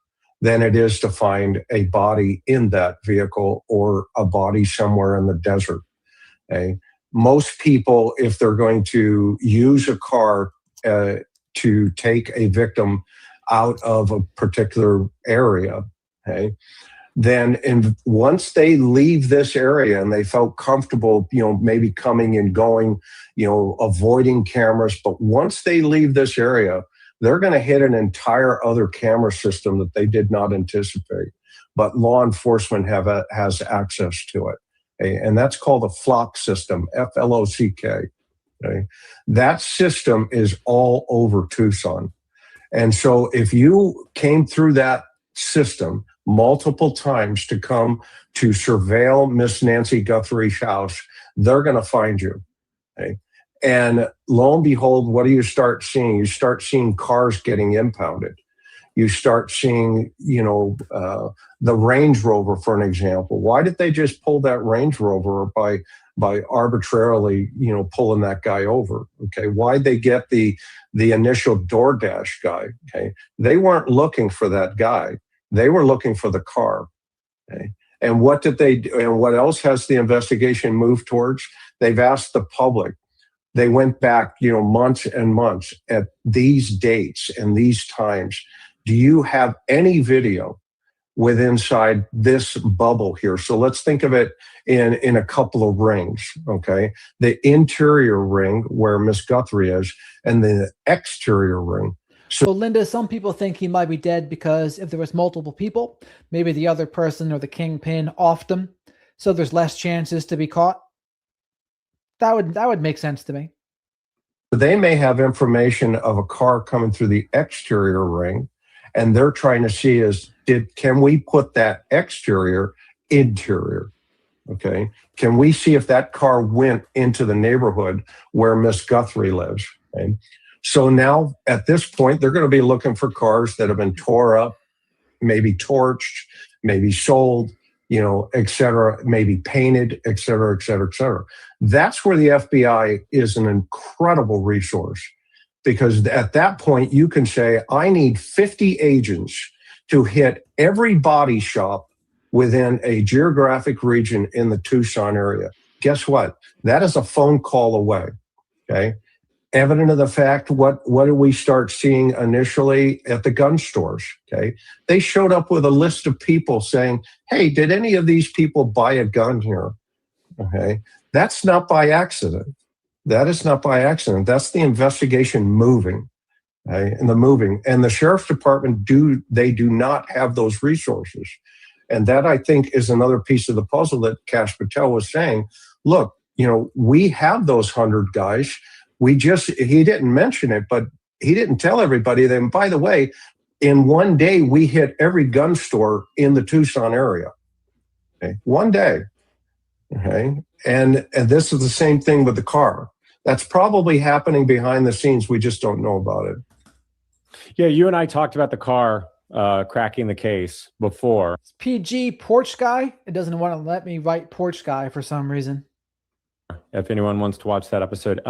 than it is to find a body in that vehicle or a body somewhere in the desert. Okay? Most people, if they're going to use a car to take a victim out of a particular area, okay, then once they leave this area and they felt comfortable, maybe coming and going, avoiding cameras, but once they leave this area, they're going to hit an entire other camera system that they did not anticipate, but law enforcement has access to it. Okay? And that's called a flock system, F-L-O-C-K. Okay? That system is all over Tucson. And so if you came through that system multiple times to come to surveil Miss Nancy Guthrie's house, they're going to find you. Okay? And lo and behold, what do you start seeing? You start seeing cars getting impounded. You start seeing, the Range Rover, for an example. Why did they just pull that Range Rover by arbitrarily, pulling that guy over? Okay, why'd they get the initial DoorDash guy? Okay, they weren't looking for that guy. They were looking for the car. Okay, and what did they do? And what else has the investigation moved towards? They've asked the public. They went back, months and months at these dates and these times. Do you have any video with inside this bubble here? So let's think of it in a couple of rings, okay? The interior ring where Miss Guthrie is and the exterior ring. So Linda, some people think he might be dead because if there was multiple people, maybe the other person or the kingpin offed him, so there's less chances to be caught. That would make sense to me. They may have information of a car coming through the exterior ring, and they're trying to see can we put that exterior interior? Okay. Can we see if that car went into the neighborhood where Miss Guthrie lives? Okay. So now at this point, they're going to be looking for cars that have been tore up, maybe torched, maybe sold, et cetera, maybe painted, et cetera, et cetera, et cetera. That's where the FBI is an incredible resource, because at that point you can say, I need 50 agents to hit every body shop within a geographic region in the Tucson area. Guess what? That is a phone call away, okay? Evident of the fact, what did we start seeing initially at the gun stores, okay? They showed up with a list of people saying, hey, did any of these people buy a gun here, okay? That's not by accident. That is not by accident. That's the investigation moving, okay? And the sheriff's department do not have those resources. And that, I think, is another piece of the puzzle that Kash Patel was saying. Look, we have those 100 guys. He didn't mention it, but he didn't tell everybody that. And by the way, in one day, we hit every gun store in the Tucson area. Okay? One day. Okay. And this is the same thing with the car. That's probably happening behind the scenes. We just don't know about it. Yeah, you and I talked about the car cracking the case before. PG Porch Guy. It doesn't want to let me write Porch Guy for some reason. If anyone wants to watch that episode,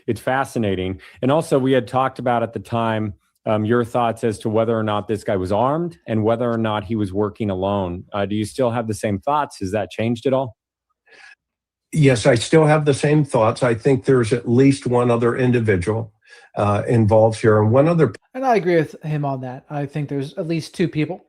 it's fascinating. And also, we had talked about at the time your thoughts as to whether or not this guy was armed and whether or not he was working alone. Do you still have the same thoughts? Has that changed at all? Yes, I still have the same thoughts. I think there's at least one other individual involved here, and one other. And I agree with him on that. I think there's at least two people.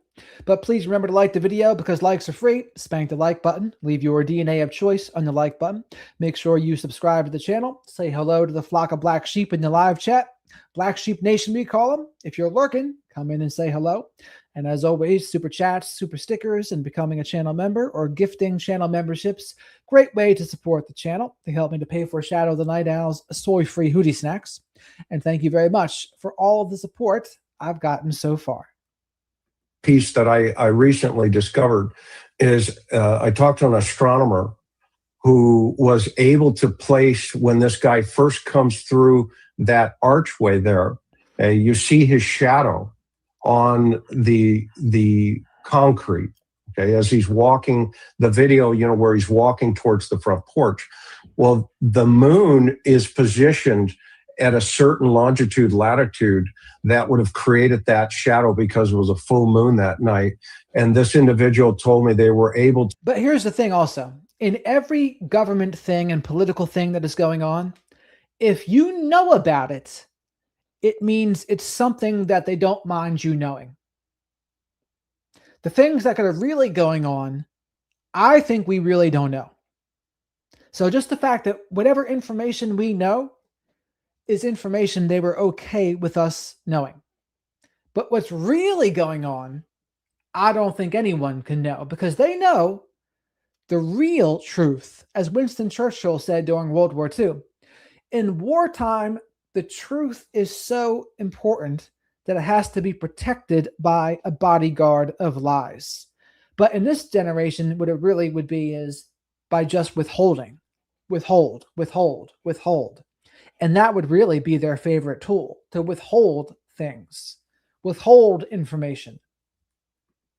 But please remember to like the video because likes are free. Spank the like button. Leave your DNA of choice on the like button. Make sure you subscribe to the channel. Say hello to the flock of black sheep in the live chat. Black Sheep Nation, we call them. If you're lurking, come in and say hello. And as always, super chats, super stickers, and becoming a channel member or gifting channel memberships. Great way to support the channel. They help me to pay for Shadow of the Night Owl's soy-free hoodie snacks. And thank you very much for all of the support I've gotten so far. Piece that I recently discovered is I talked to an astronomer who was able to place, when this guy first comes through that archway there, you see his shadow on the concrete, okay, as he's walking, the video, where he's walking towards the front porch. Well, the moon is positioned at a certain longitude, latitude that would have created that shadow because it was a full moon that night. And this individual told me they were able to. But here's the thing also. In every government thing and political thing that is going on, if you know about it, it means it's something that they don't mind you knowing. The things that are really going on, I think we really don't know. So just the fact that whatever information we know is information they were okay with us knowing. But what's really going on, I don't think anyone can know because they know the real truth. As Winston Churchill said during World War II, in wartime, the truth is so important that it has to be protected by a bodyguard of lies. But in this generation, what it really would be is by just withholding, withhold. And that would really be their favorite tool, to withhold things, withhold information.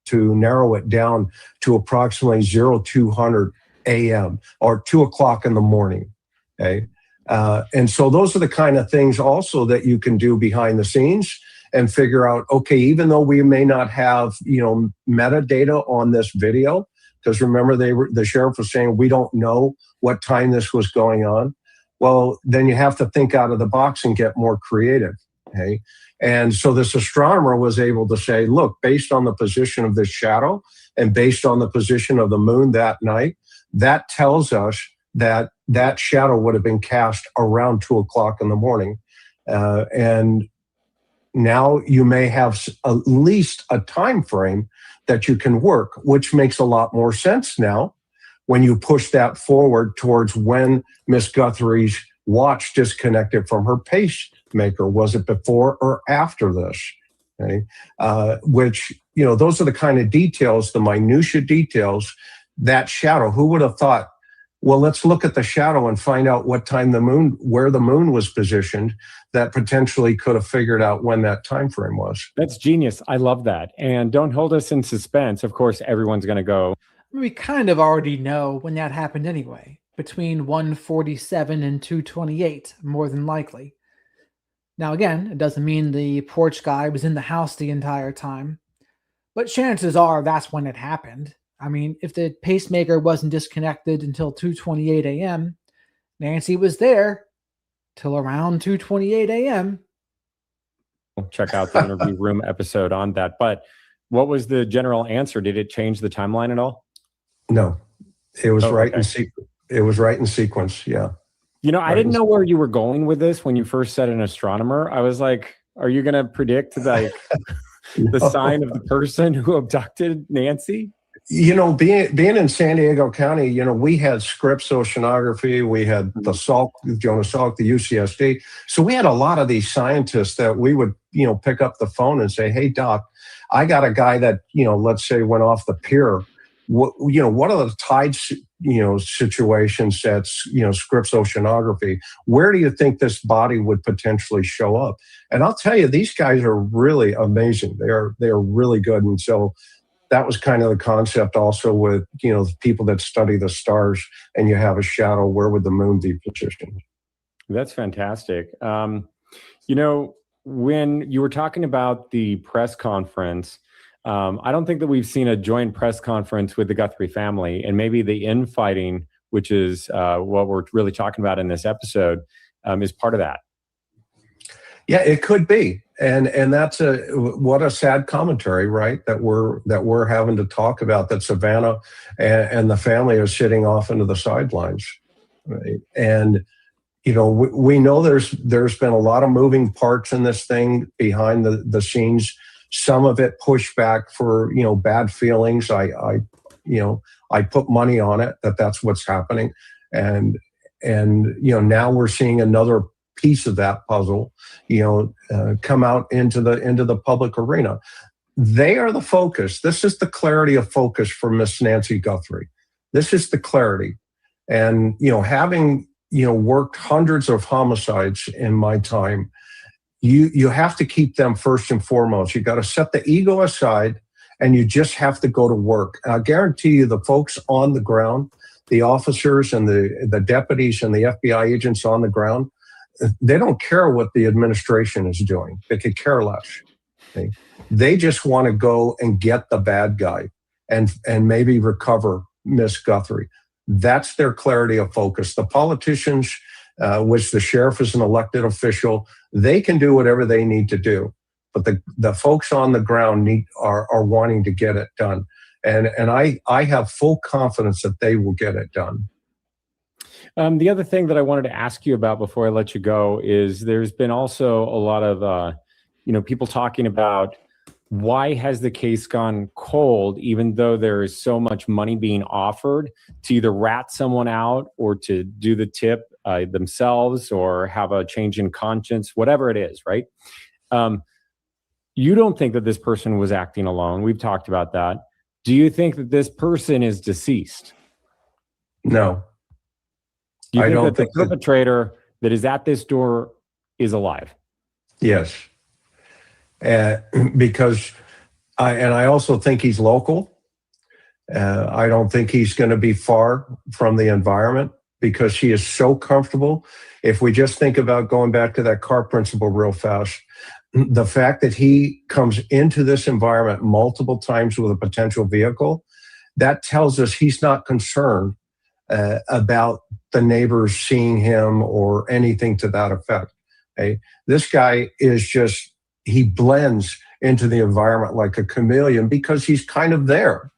To narrow it down to approximately 0200 a.m. or 2 o'clock in the morning. Okay. And so those are the kind of things also that you can do behind the scenes and figure out, okay, even though we may not have, metadata on this video, because remember the sheriff was saying, we don't know what time this was going on. Well, then you have to think out of the box and get more creative. Okay. And so this astronomer was able to say, look, based on the position of this shadow and based on the position of the moon that night, that tells us that that shadow would have been cast around 2 o'clock in the morning. And now you may have at least a time frame that you can work, which makes a lot more sense now when you push that forward towards when Miss Guthrie's watch disconnected from her pacemaker. Was it before or after this? Okay. Which, those are the kind of details, the minutia details, that shadow. Who would have thought, well, let's look at the shadow and find out what time where the moon was positioned, that potentially could have figured out when that time frame was. That's genius. I love that. And don't hold us in suspense. Of course, everyone's going to go. We kind of already know when that happened anyway, between 1:47 and 2:28, more than likely. Now, again, it doesn't mean the porch guy was in the house the entire time, but chances are that's when it happened. I mean, if the pacemaker wasn't disconnected until 2:28 a.m., Nancy was there till around 2:28 a.m. Check out the interview room episode on that. But what was the general answer? Did it change the timeline at all? No, it was right Okay. in sequence. It was right in sequence. Yeah. You know, I didn't know where you were going with this when you first said an astronomer. I was like, are you going to predict like the sign of the person who abducted Nancy? You know, being in San Diego County, you know, we had Scripps Oceanography, we had the Salk, Jonas Salk, the UCSD. So we had a lot of these scientists that we would, you know, pick up the phone and say, "Hey, Doc, I got a guy that, you know, let's say went off the pier. What are the tide, situations that's, Scripps Oceanography? Where do you think this body would potentially show up?" And I'll tell you, these guys are really amazing. They are really good. And so that was kind of the concept also with, the people that study the stars and you have a shadow, where would the moon be positioned? That's fantastic. When you were talking about the press conference, I don't think that we've seen a joint press conference with the Guthrie family, and maybe the infighting, which is what we're really talking about in this episode, is part of that. Yeah, it could be, and that's what a sad commentary, right? That we're having to talk about, that Savannah and the family are sitting off into the sidelines, right? And we know there's been a lot of moving parts in this thing behind the scenes. Some of it pushed back for bad feelings. I put money on it that's what's happening, and now we're seeing another piece of that puzzle, come out into the public arena. They are the focus. This is the clarity of focus for Miss Nancy Guthrie. This is the clarity, and having worked hundreds of homicides in my time, you have to keep them first and foremost. You got to set the ego aside, and you just have to go to work. And I guarantee you, the folks on the ground, the officers and the deputies and the FBI agents on the ground, they don't care what the administration is doing. They could care less. Okay? They just want to go and get the bad guy and maybe recover Miss Guthrie. That's their clarity of focus. The politicians, which the sheriff is an elected official, they can do whatever they need to do. But the folks on the ground are wanting to get it done. And I have full confidence that they will get it done. The other thing that I wanted to ask you about before I let you go is there's been also a lot of, people talking about why has the case gone cold, even though there is so much money being offered to either rat someone out or to do the tip themselves or have a change in conscience, whatever it is, right? You don't think that this person was acting alone. We've talked about that. Do you think that this person is deceased? No. Do you think that the perpetrator that is at this door is alive? Yes. Because I also think he's local. I don't think he's going to be far from the environment because he is so comfortable. If we just think about going back to that car principle real fast, the fact that he comes into this environment multiple times with a potential vehicle, that tells us he's not concerned about the neighbors seeing him or anything to that effect. Okay? This guy is he blends into the environment like a chameleon because he's kind of there.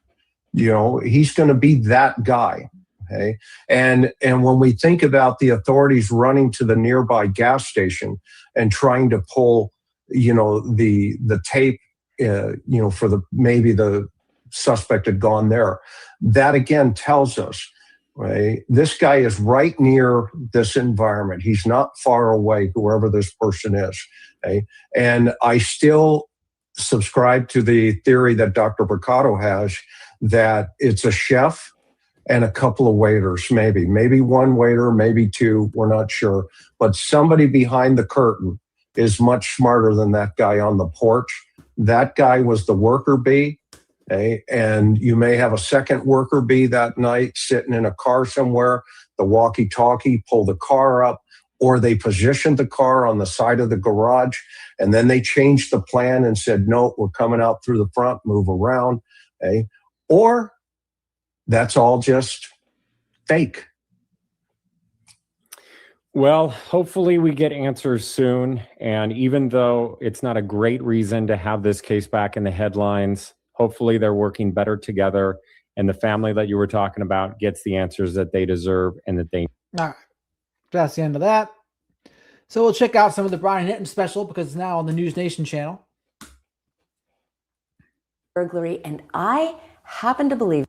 He's going to be that guy. Okay? And when we think about the authorities running to the nearby gas station and trying to pull, the tape, for maybe the suspect had gone there, that again tells us, right, this guy is right near this environment. He's not far away, whoever this person is. Okay? And I still subscribe to the theory that Dr. Bricado has, that it's a chef and a couple of waiters, maybe one waiter, maybe two, we're not sure. But somebody behind the curtain is much smarter than that guy on the porch. That guy was the worker bee. Okay? And you may have a second worker bee that night sitting in a car somewhere, the walkie-talkie, pull the car up, or they positioned the car on the side of the garage, and then they changed the plan and said, no, we're coming out through the front, move around. Okay? Or that's all just fake. Well, hopefully we get answers soon. And even though it's not a great reason to have this case back in the headlines, hopefully they're working better together and the family that you were talking about gets the answers that they deserve and that they. All right. That's the end of that. So we'll check out some of the Brian Entin special because it's now on the News Nation channel. Burglary, and I happen to believe.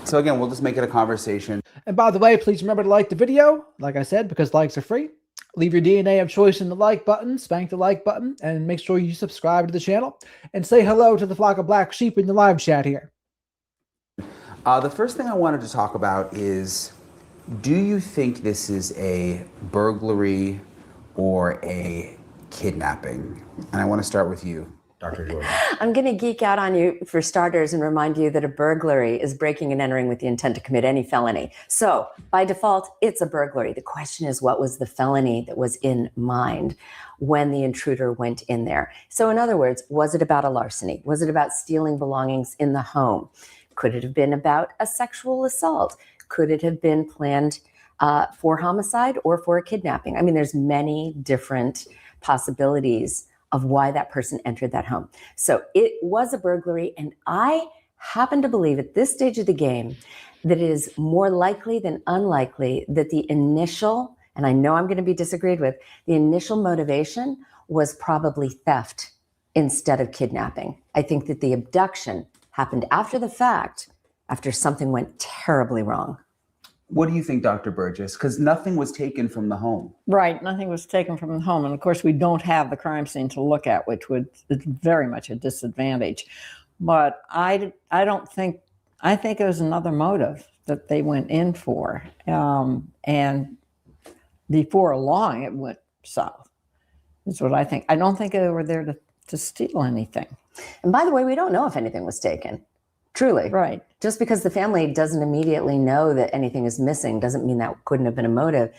So again, we'll just make it a conversation. And by the way, please remember to like the video, like I said, because likes are free. Leave your DNA of choice in the like button, spank the like button, and make sure you subscribe to the channel. And say hello to the flock of black sheep in the live chat here. The first thing I wanted to talk about is, do you think this is a burglary or a kidnapping? And I want to start with you, Dr. Jordan. I'm going to geek out on you for starters and remind you that a burglary is breaking and entering with the intent to commit any felony. So by default, it's a burglary. The question is, what was the felony that was in mind when the intruder went in there? So in other words, was it about a larceny? Was it about stealing belongings in the home? Could it have been about a sexual assault? Could it have been planned for homicide or for a kidnapping? I mean, there's many different possibilities of why that person entered that home. So it was a burglary, and I happen to believe at this stage of the game that it is more likely than unlikely that the initial, and I know I'm going to be disagreed with, the initial motivation was probably theft instead of kidnapping. I think that the abduction happened after the fact, after something went terribly wrong. What do you think, Dr. Burgess? Because nothing was taken from the home. Right, nothing was taken from the home. And of course, we don't have the crime scene to look at, which is very much a disadvantage. But I think it was another motive that they went in for. And before long, it went south. That's what I think. I don't think they were there to steal anything. And by the way, we don't know if anything was taken. Truly. Right. Just because the family doesn't immediately know that anything is missing doesn't mean that couldn't have been a motive.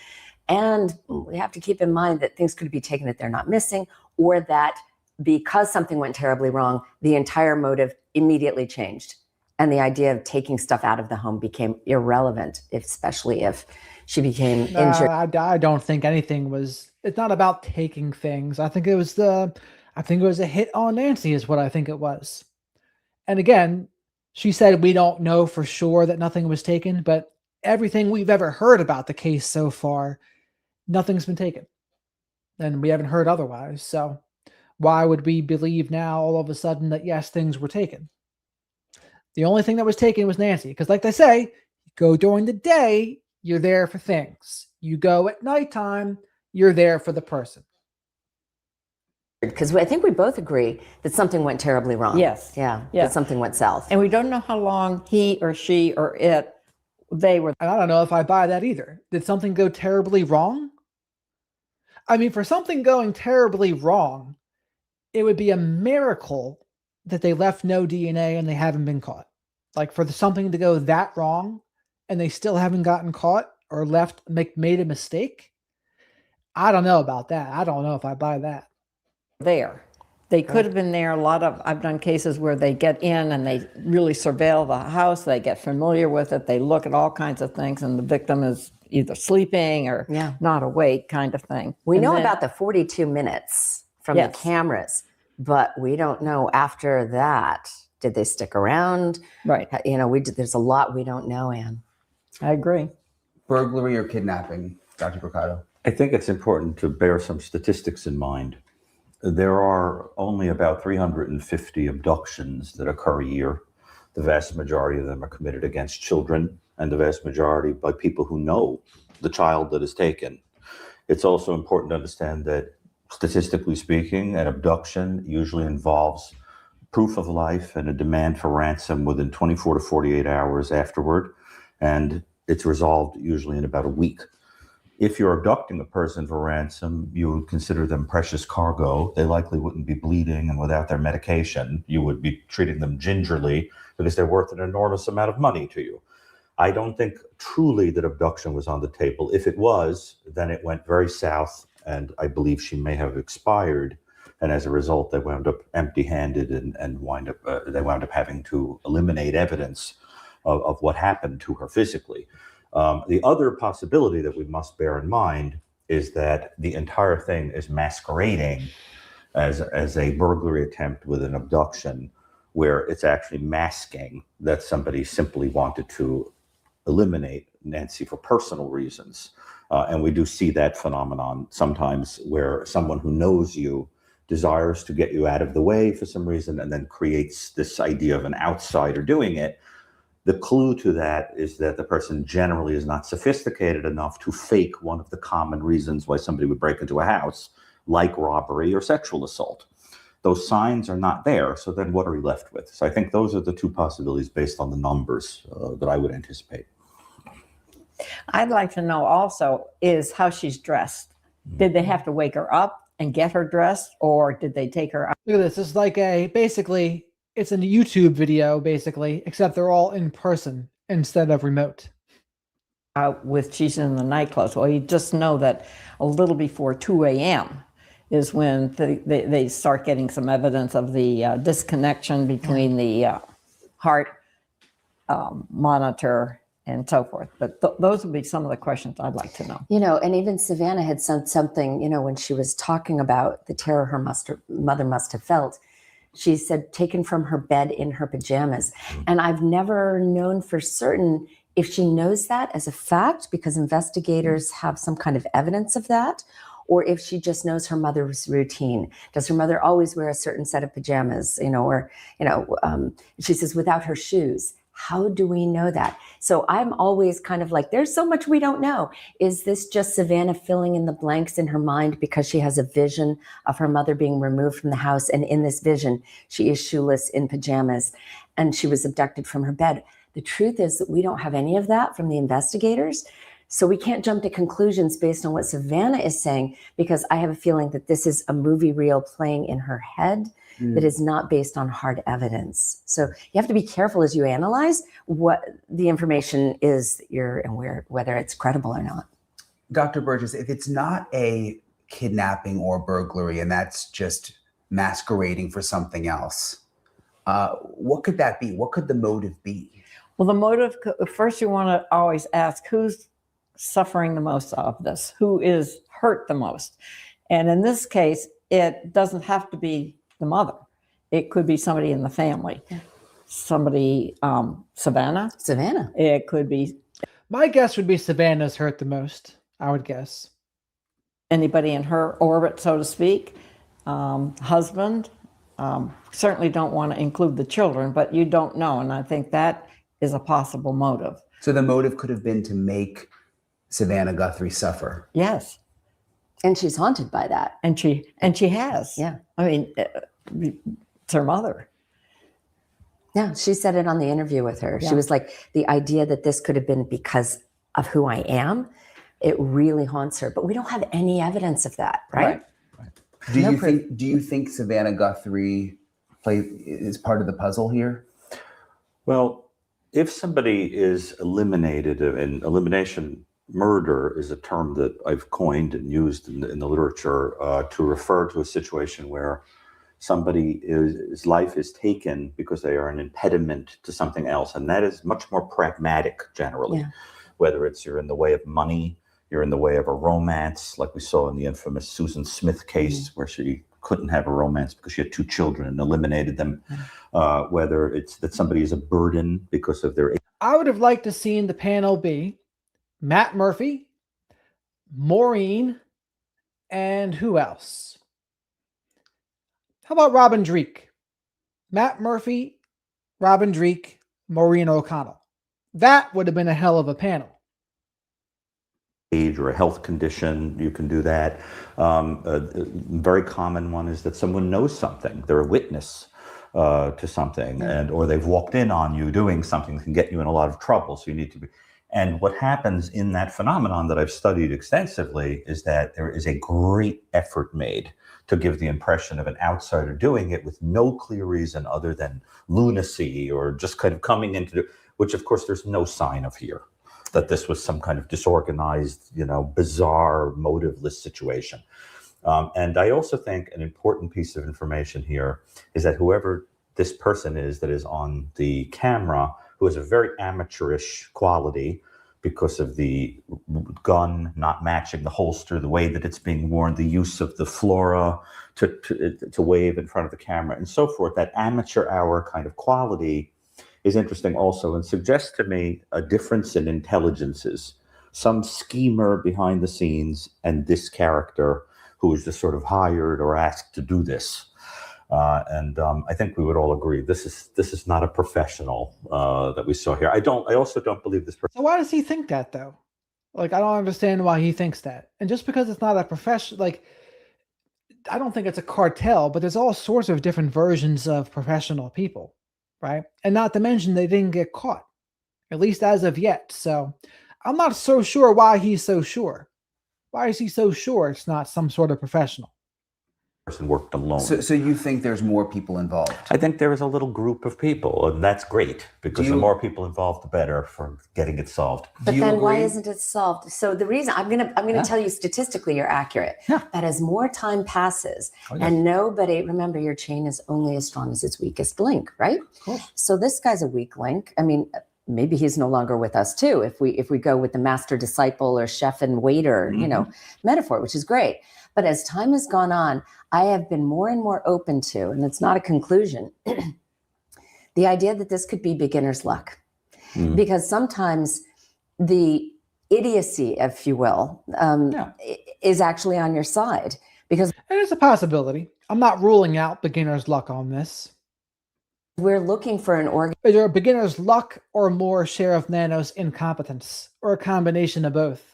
And we have to keep in mind that things could be taken that they're not missing, or that because something went terribly wrong, the entire motive immediately changed. And the idea of taking stuff out of the home became irrelevant, especially if she became injured. I don't think anything was, it's not about taking things. I think it was a hit on Nancy is what I think it was. And again, she said we don't know for sure that nothing was taken, but everything we've ever heard about the case so far, nothing's been taken. And we haven't heard otherwise. So why would we believe now all of a sudden that yes, things were taken? The only thing that was taken was Nancy. Because like they say, you go during the day, you're there for things. You go at nighttime, you're there for the person. Because I think we both agree that something went terribly wrong. Yes. Yeah. Yeah. That something went south. And we don't know how long he or she or it, they were. And I don't know if I buy that either. Did something go terribly wrong? I mean, for something going terribly wrong, it would be a miracle that they left no DNA and they haven't been caught. Like for something to go that wrong and they still haven't gotten caught or made a mistake. I don't know about that. I don't know if I buy that. There. They could have been there. I've done cases where they get in and they really surveil the house. They get familiar with it. They look at all kinds of things and the victim is either sleeping or not awake kind of thing. We know about the 42 minutes from the cameras, but we don't know after that. Did they stick around? Right. You know, there's a lot we don't know, Anne. I agree. Burglary or kidnapping, Dr. Bricado? I think it's important to bear some statistics in mind. There are only about 350 abductions that occur a year. The vast majority of them are committed against children, and the vast majority by people who know the child that is taken. It's also important to understand that, statistically speaking, an abduction usually involves proof of life and a demand for ransom within 24 to 48 hours afterward, and it's resolved usually in about a week. If you're abducting a person for ransom, you would consider them precious cargo. They likely wouldn't be bleeding and without their medication. You would be treating them gingerly because they're worth an enormous amount of money to you. I don't think truly that abduction was on the table. If it was, then it went very south, and I believe she may have expired. And as a result, they wound up empty-handed and they wound up having to eliminate evidence of what happened to her physically. The other possibility that we must bear in mind is that the entire thing is masquerading as a burglary attempt with an abduction, where it's actually masking that somebody simply wanted to eliminate Nancy for personal reasons. And we do see that phenomenon sometimes where someone who knows you desires to get you out of the way for some reason and then creates this idea of an outsider doing it. The clue to that is that the person generally is not sophisticated enough to fake one of the common reasons why somebody would break into a house, like robbery or sexual assault. Those signs are not there, so then what are we left with? So I think those are the two possibilities based on the numbers that I would anticipate. I'd like to know also is how she's dressed. Did they have to wake her up and get her dressed, or did they take her out? Look at this. It's like basically, it's a YouTube video, basically, except they're all in person instead of remote. With she's in the nightclubs. Well, you just know that a little before 2 a.m. is when they start getting some evidence of the disconnection between the heart monitor and so forth. But those would be some of the questions I'd like to know. You know, and even Savannah had said something, you know, when she was talking about the terror her mother must have felt. She said, taken from her bed in her pajamas. And I've never known for certain if she knows that as a fact, because investigators have some kind of evidence of that, or if she just knows her mother's routine. Does her mother always wear a certain set of pajamas, you know, or, you know, she says without her shoes. How do we know that? So I'm always kind of like, there's so much we don't know. Is this just Savannah filling in the blanks in her mind because she has a vision of her mother being removed from the house? And in this vision, she is shoeless in pajamas and she was abducted from her bed. The truth is that we don't have any of that from the investigators. So we can't jump to conclusions based on what Savannah is saying, because I have a feeling that this is a movie reel playing in her head that is not based on hard evidence. So you have to be careful as you analyze what the information is that you're and whether it's credible or not. Dr. Burgess, if it's not a kidnapping or burglary and that's just masquerading for something else, what could that be? What could the motive be? Well, the motive, first you want to always ask who's suffering the most of this, who is hurt the most. And in this case, it doesn't have to be the mother. It could be somebody in the family. Yeah. Somebody, Savannah. It could be. My guess would be Savannah's hurt the most, I would guess. Anybody in her orbit, so to speak. Husband. Certainly don't want to include the children, but you don't know. And I think that is a possible motive. So the motive could have been to make Savannah Guthrie suffer. Yes. And she's haunted by that. And she has. Yeah. I mean, it's her mother. Yeah, she said it on the interview with her. Yeah. She was like, the idea that this could have been because of who I am, it really haunts her. But we don't have any evidence of that, right? Do you think Savannah Guthrie is part of the puzzle here? Well, if somebody is eliminated, and elimination murder is a term that I've coined and used in the literature to refer to a situation where somebody's life is taken because they are an impediment to something else. And that is much more pragmatic generally, whether it's you're in the way of money, you're in the way of a romance, like we saw in the infamous Susan Smith case where she couldn't have a romance because she had 2 children and eliminated them, whether it's that somebody is a burden because of their age. I would have liked to seen the panel be Matt Murphy, Maureen, and who else? How about Robin Dreeke? Matt Murphy, Robin Dreeke, Maureen O'Connell. That would have been a hell of a panel. Age or a health condition, you can do that. A very common one is that someone knows something. They're a witness to something, or they've walked in on you doing something that can get you in a lot of trouble. So you need to be. And what happens in that phenomenon that I've studied extensively is that there is a great effort made to give the impression of an outsider doing it with no clear reason other than lunacy or just kind of coming into, which of course there's no sign of here, that this was some kind of disorganized, bizarre, motiveless situation. And I also think an important piece of information here is that whoever this person is that is on the camera, who has a very amateurish quality because of the gun not matching the holster, the way that it's being worn, the use of the flora to wave in front of the camera and so forth, that amateur hour kind of quality is interesting also and suggests to me a difference in intelligences, some schemer behind the scenes and this character who is just sort of hired or asked to do this. And I think we would all agree this is not a professional that we saw here. I also don't believe this person. So why does he think that though? Like, I don't understand why he thinks that. And just because it's not a profession, like, I don't think it's a cartel, but there's all sorts of different versions of professional people, right? And not to mention they didn't get caught, at least as of yet. So I'm not so sure why he's so sure. Why is he so sure it's not some sort of professional? Person worked alone. So you think there's more people involved? I think there is a little group of people, and that's great because the more people involved, the better for getting it solved. But then why isn't it solved? So the reason I'm gonna tell you statistically, you're accurate. That as more time passes, and nobody, remember, your chain is only as strong as its weakest link, right? Of course. So this guy's a weak link. I mean, maybe he's no longer with us too. If we go with the master disciple or chef and waiter, metaphor, which is great. But as time has gone on, I have been more and more open to, and it's not a conclusion, the idea that this could be beginner's luck. Because sometimes the idiocy, if you will, is actually on your side. Because it is a possibility. I'm not ruling out beginner's luck on this. We're looking for an either a beginner's luck or more Sheriff Nano's incompetence, or a combination of both.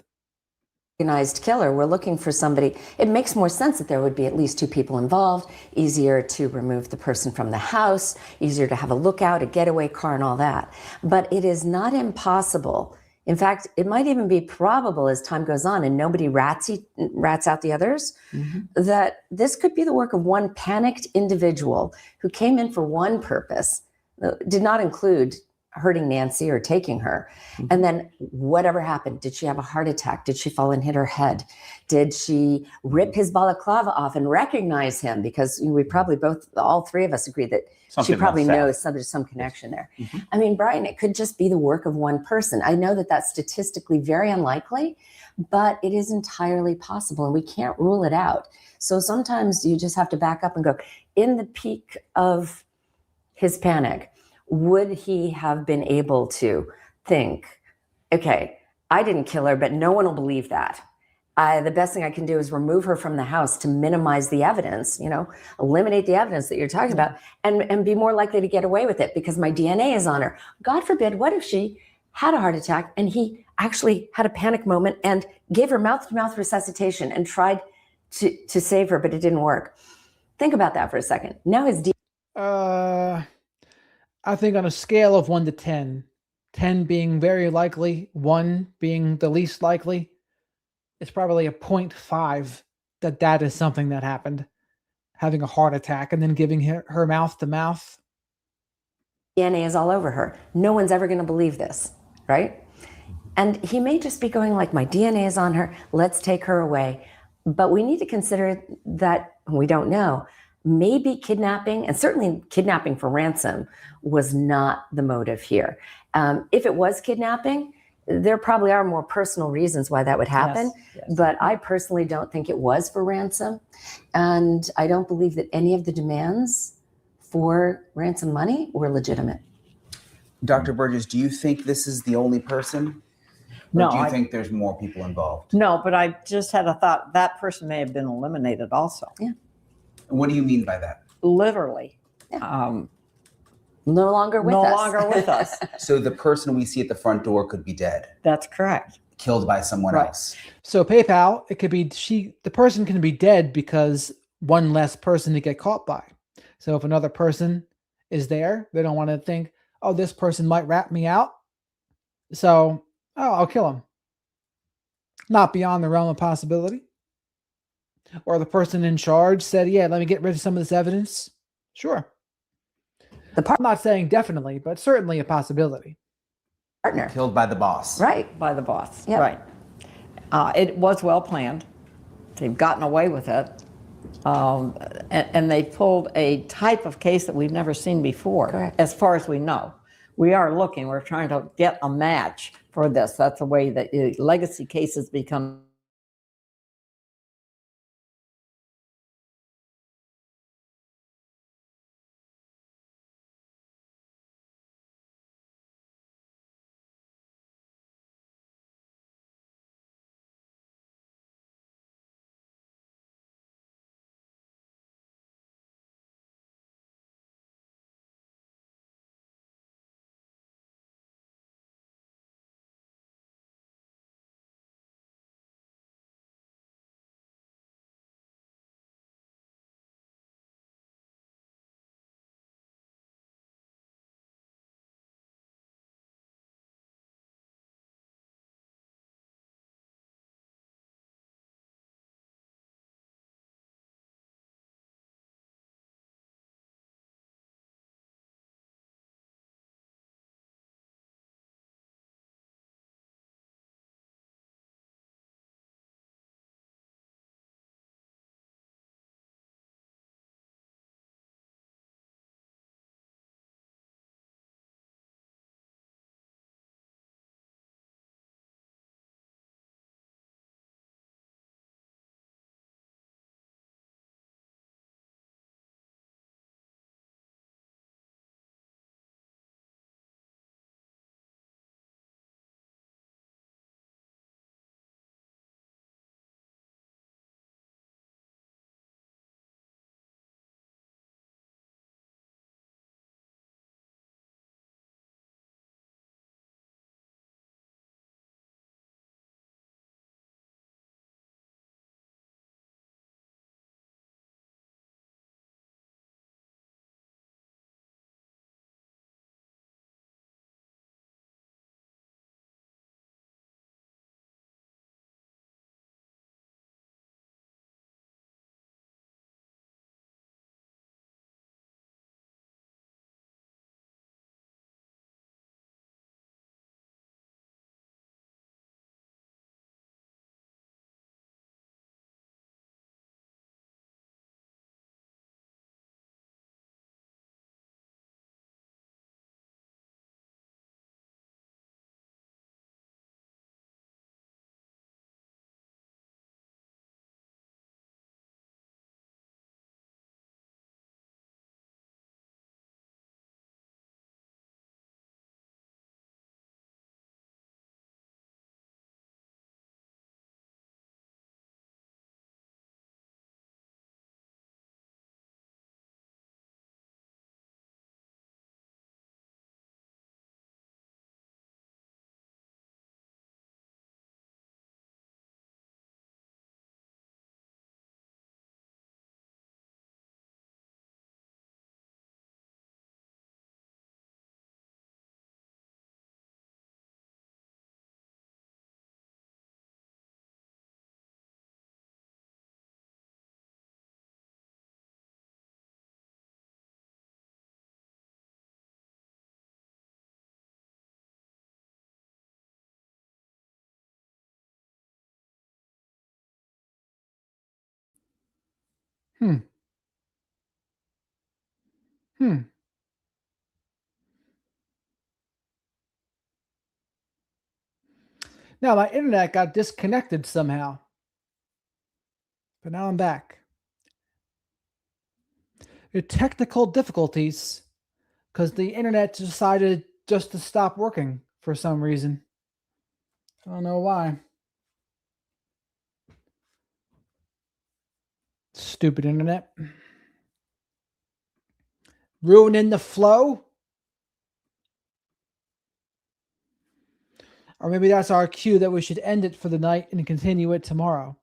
Organized killer. We're looking for somebody. It makes more sense that there would be at least two people involved, easier to remove the person from the house, easier to have a lookout, a getaway car, and all that. But it is not impossible. In fact, it might even be probable as time goes on and nobody rats out the others, that this could be the work of one panicked individual who came in for one purpose, did not include hurting Nancy or taking her. And then whatever happened, did she have a heart attack? Did she fall and hit her head? Did she rip his balaclava off and recognize him? Because we probably all three of us agree that she probably knows there's some connection there. I mean, Brian, it could just be the work of one person. I know that that's statistically very unlikely, but it is entirely possible and we can't rule it out. So sometimes you just have to back up and go, in the peak of his panic, would he have been able to think, okay, I didn't kill her, but no one will believe that. The best thing I can do is remove her from the house to minimize the evidence, eliminate the evidence that you're talking about and be more likely to get away with it because my DNA is on her. God forbid, what if she had a heart attack and he actually had a panic moment and gave her mouth-to-mouth resuscitation and tried to save her, but it didn't work. Think about that for a second. Now his DNA... I think on a scale of 1 to 10, 10 being very likely, 1 being the least likely, it's probably a 0.5 that is something that happened. Having a heart attack and then giving her mouth to mouth. DNA is all over her. No one's ever going to believe this, right? And he may just be going like, my DNA is on her, let's take her away. But we need to consider that, we don't know, maybe kidnapping, and certainly kidnapping for ransom, was not the motive here. If it was kidnapping, there probably are more personal reasons why that would happen. Yes. But I personally don't think it was for ransom. And I don't believe that any of the demands for ransom money were legitimate. Dr. Burgess, do you think this is the only person? Or No, do you think there's more people involved? No, but I just had a thought that person may have been eliminated also. Yeah. What do you mean by that? Literally. No longer with us. No longer with us. So the person we see at the front door could be dead. That's correct. Killed by someone else. So PayPal, it could be the person can be dead because one less person to get caught by. So if another person is there, they don't want to think, oh, this person might rat me out. So Oh, I'll kill him. Not beyond the realm of possibility. Or the person in charge said, yeah, let me get rid of some of this evidence. Sure. I'm not saying definitely, but certainly a possibility. Partner. Killed by the boss. Right. By the boss. Yep. Right. It was well planned. They've gotten away with it. And they pulled a type of case that we've never seen before, Correct. as far as we know. We are looking, we're trying to get a match for this. That's the way that legacy cases become. Hmm. Hmm. Now my internet got disconnected somehow, but now I'm back. Technical difficulties because the internet decided just to stop working for some reason. I don't know why. Stupid internet. Ruining the flow? Or maybe that's our cue that we should end it for the night and continue it tomorrow.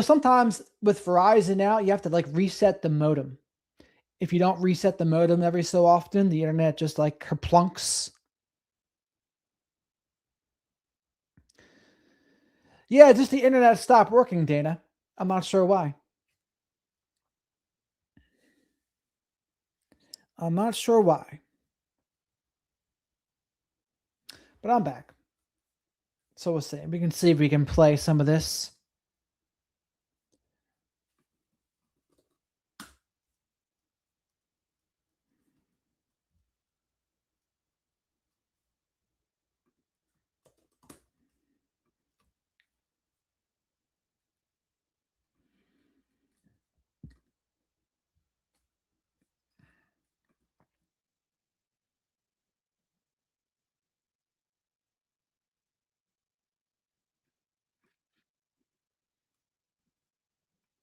Sometimes with Verizon now, you have to like reset the modem. If you don't reset the modem every so often, the internet just like kerplunks. Yeah, just the internet stopped working, Dana. I'm not sure why. I'm not sure why. But I'm back. So we'll see. We can see if we can play some of this.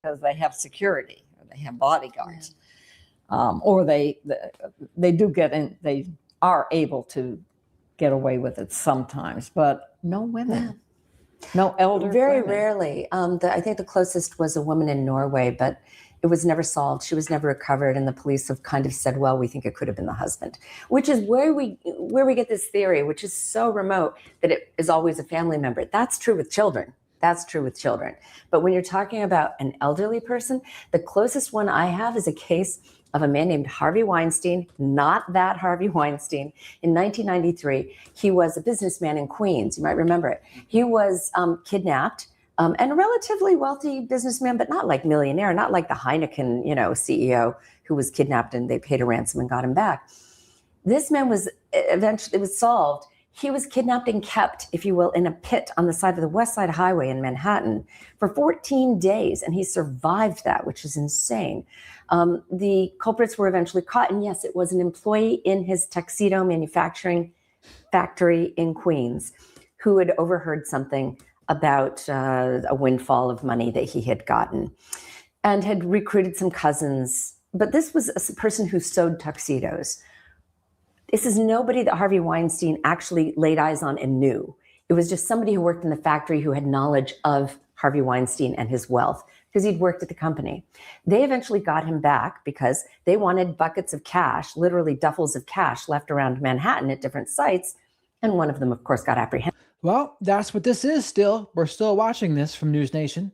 because they have security or they have bodyguards, or they do get in. They are able to get away with it sometimes, but no women, no elder. Very women. rarely. I think the closest was a woman in Norway, but it was never solved. She was never recovered, and the police have kind of said, "Well, we think it could have been the husband," which is where we get this theory, which is so remote that it is always a family member. That's true with children. That's true with children. But when you're talking about an elderly person, the closest one I have is a case of a man named Harvey Weinstein, not that Harvey Weinstein. In 1993, he was a businessman in Queens. You might remember it. He was kidnapped, and a relatively wealthy businessman, but not like millionaire, not like the Heineken, CEO who was kidnapped and they paid a ransom and got him back. This man was eventually, it was solved. He was kidnapped and kept, if you will, in a pit on the side of the West Side Highway in Manhattan for 14 days, and he survived that, which is insane. The culprits were eventually caught, and yes, it was an employee in his tuxedo manufacturing factory in Queens who had overheard something about a windfall of money that he had gotten and had recruited some cousins. But this was a person who sewed tuxedos. This is nobody that Harvey Weinstein actually laid eyes on and knew. It was just somebody who worked in the factory who had knowledge of Harvey Weinstein and his wealth because he'd worked at the company. They eventually got him back because they wanted buckets of cash, literally duffels of cash left around Manhattan at different sites. And one of them, of course, got apprehended. Well, that's what this is still. We're still watching this from News Nation.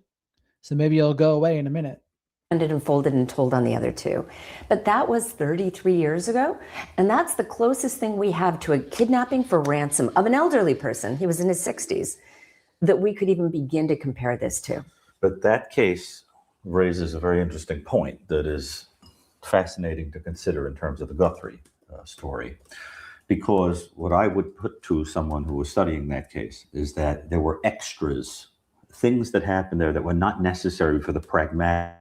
So maybe it'll go away in a minute. And folded and told on the other two. But that was 33 years ago. And that's the closest thing we have to a kidnapping for ransom of an elderly person. He was in his 60s that we could even begin to compare this to. But that case raises a very interesting point that is fascinating to consider in terms of the Guthrie story. Because what I would put to someone who was studying that case is that there were extras, things that happened there that were not necessary for the pragmatic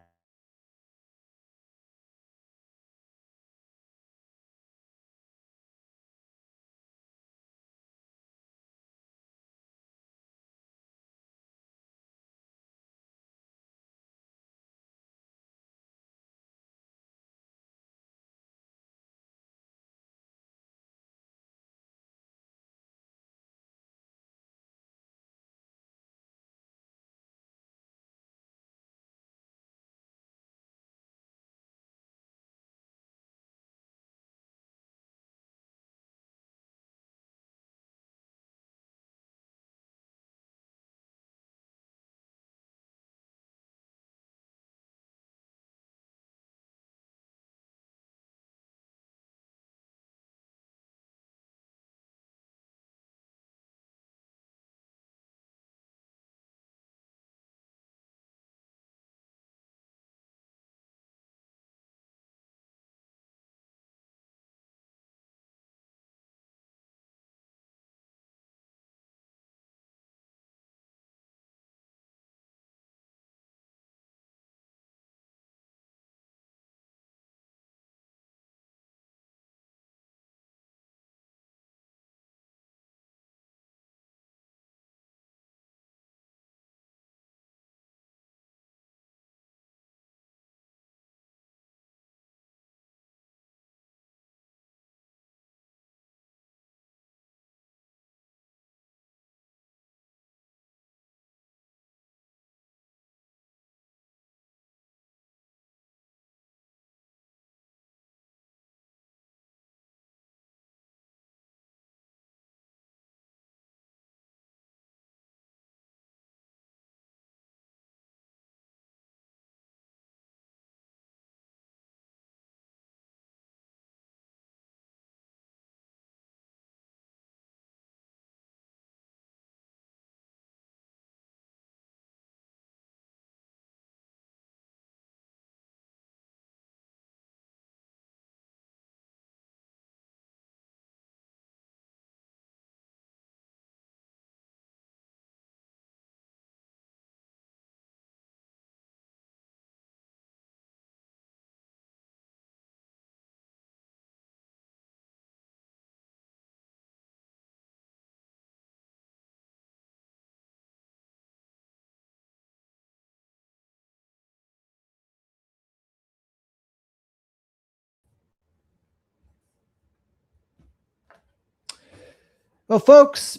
Well, folks,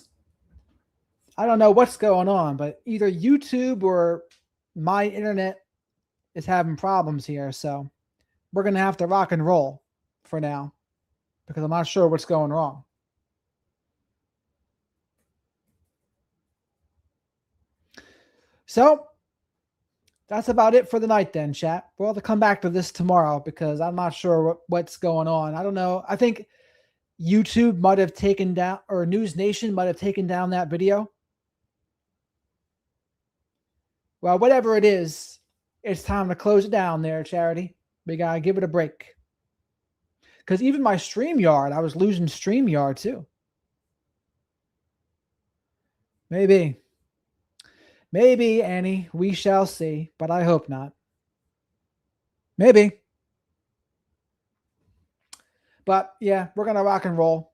I don't know what's going on, but either YouTube or my internet is having problems here. So we're going to have to rock and roll for now because I'm not sure what's going wrong. So that's about it for the night then, chat. We'll have to come back to this tomorrow because I'm not sure what's going on. I don't know. I think YouTube might have taken down, or News Nation might have taken down that video. Well, whatever it is, it's time to close it down there, Charity. We got to give it a break. Because even my StreamYard, I was losing StreamYard too. Maybe, Annie, we shall see, but I hope not. Maybe. But yeah, we're going to rock and roll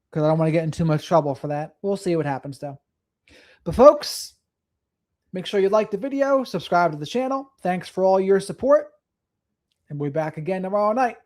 because I don't want to get in too much trouble for that. We'll see what happens though. But folks, make sure you like the video, subscribe to the channel. Thanks for all your support. And we'll be back again tomorrow night.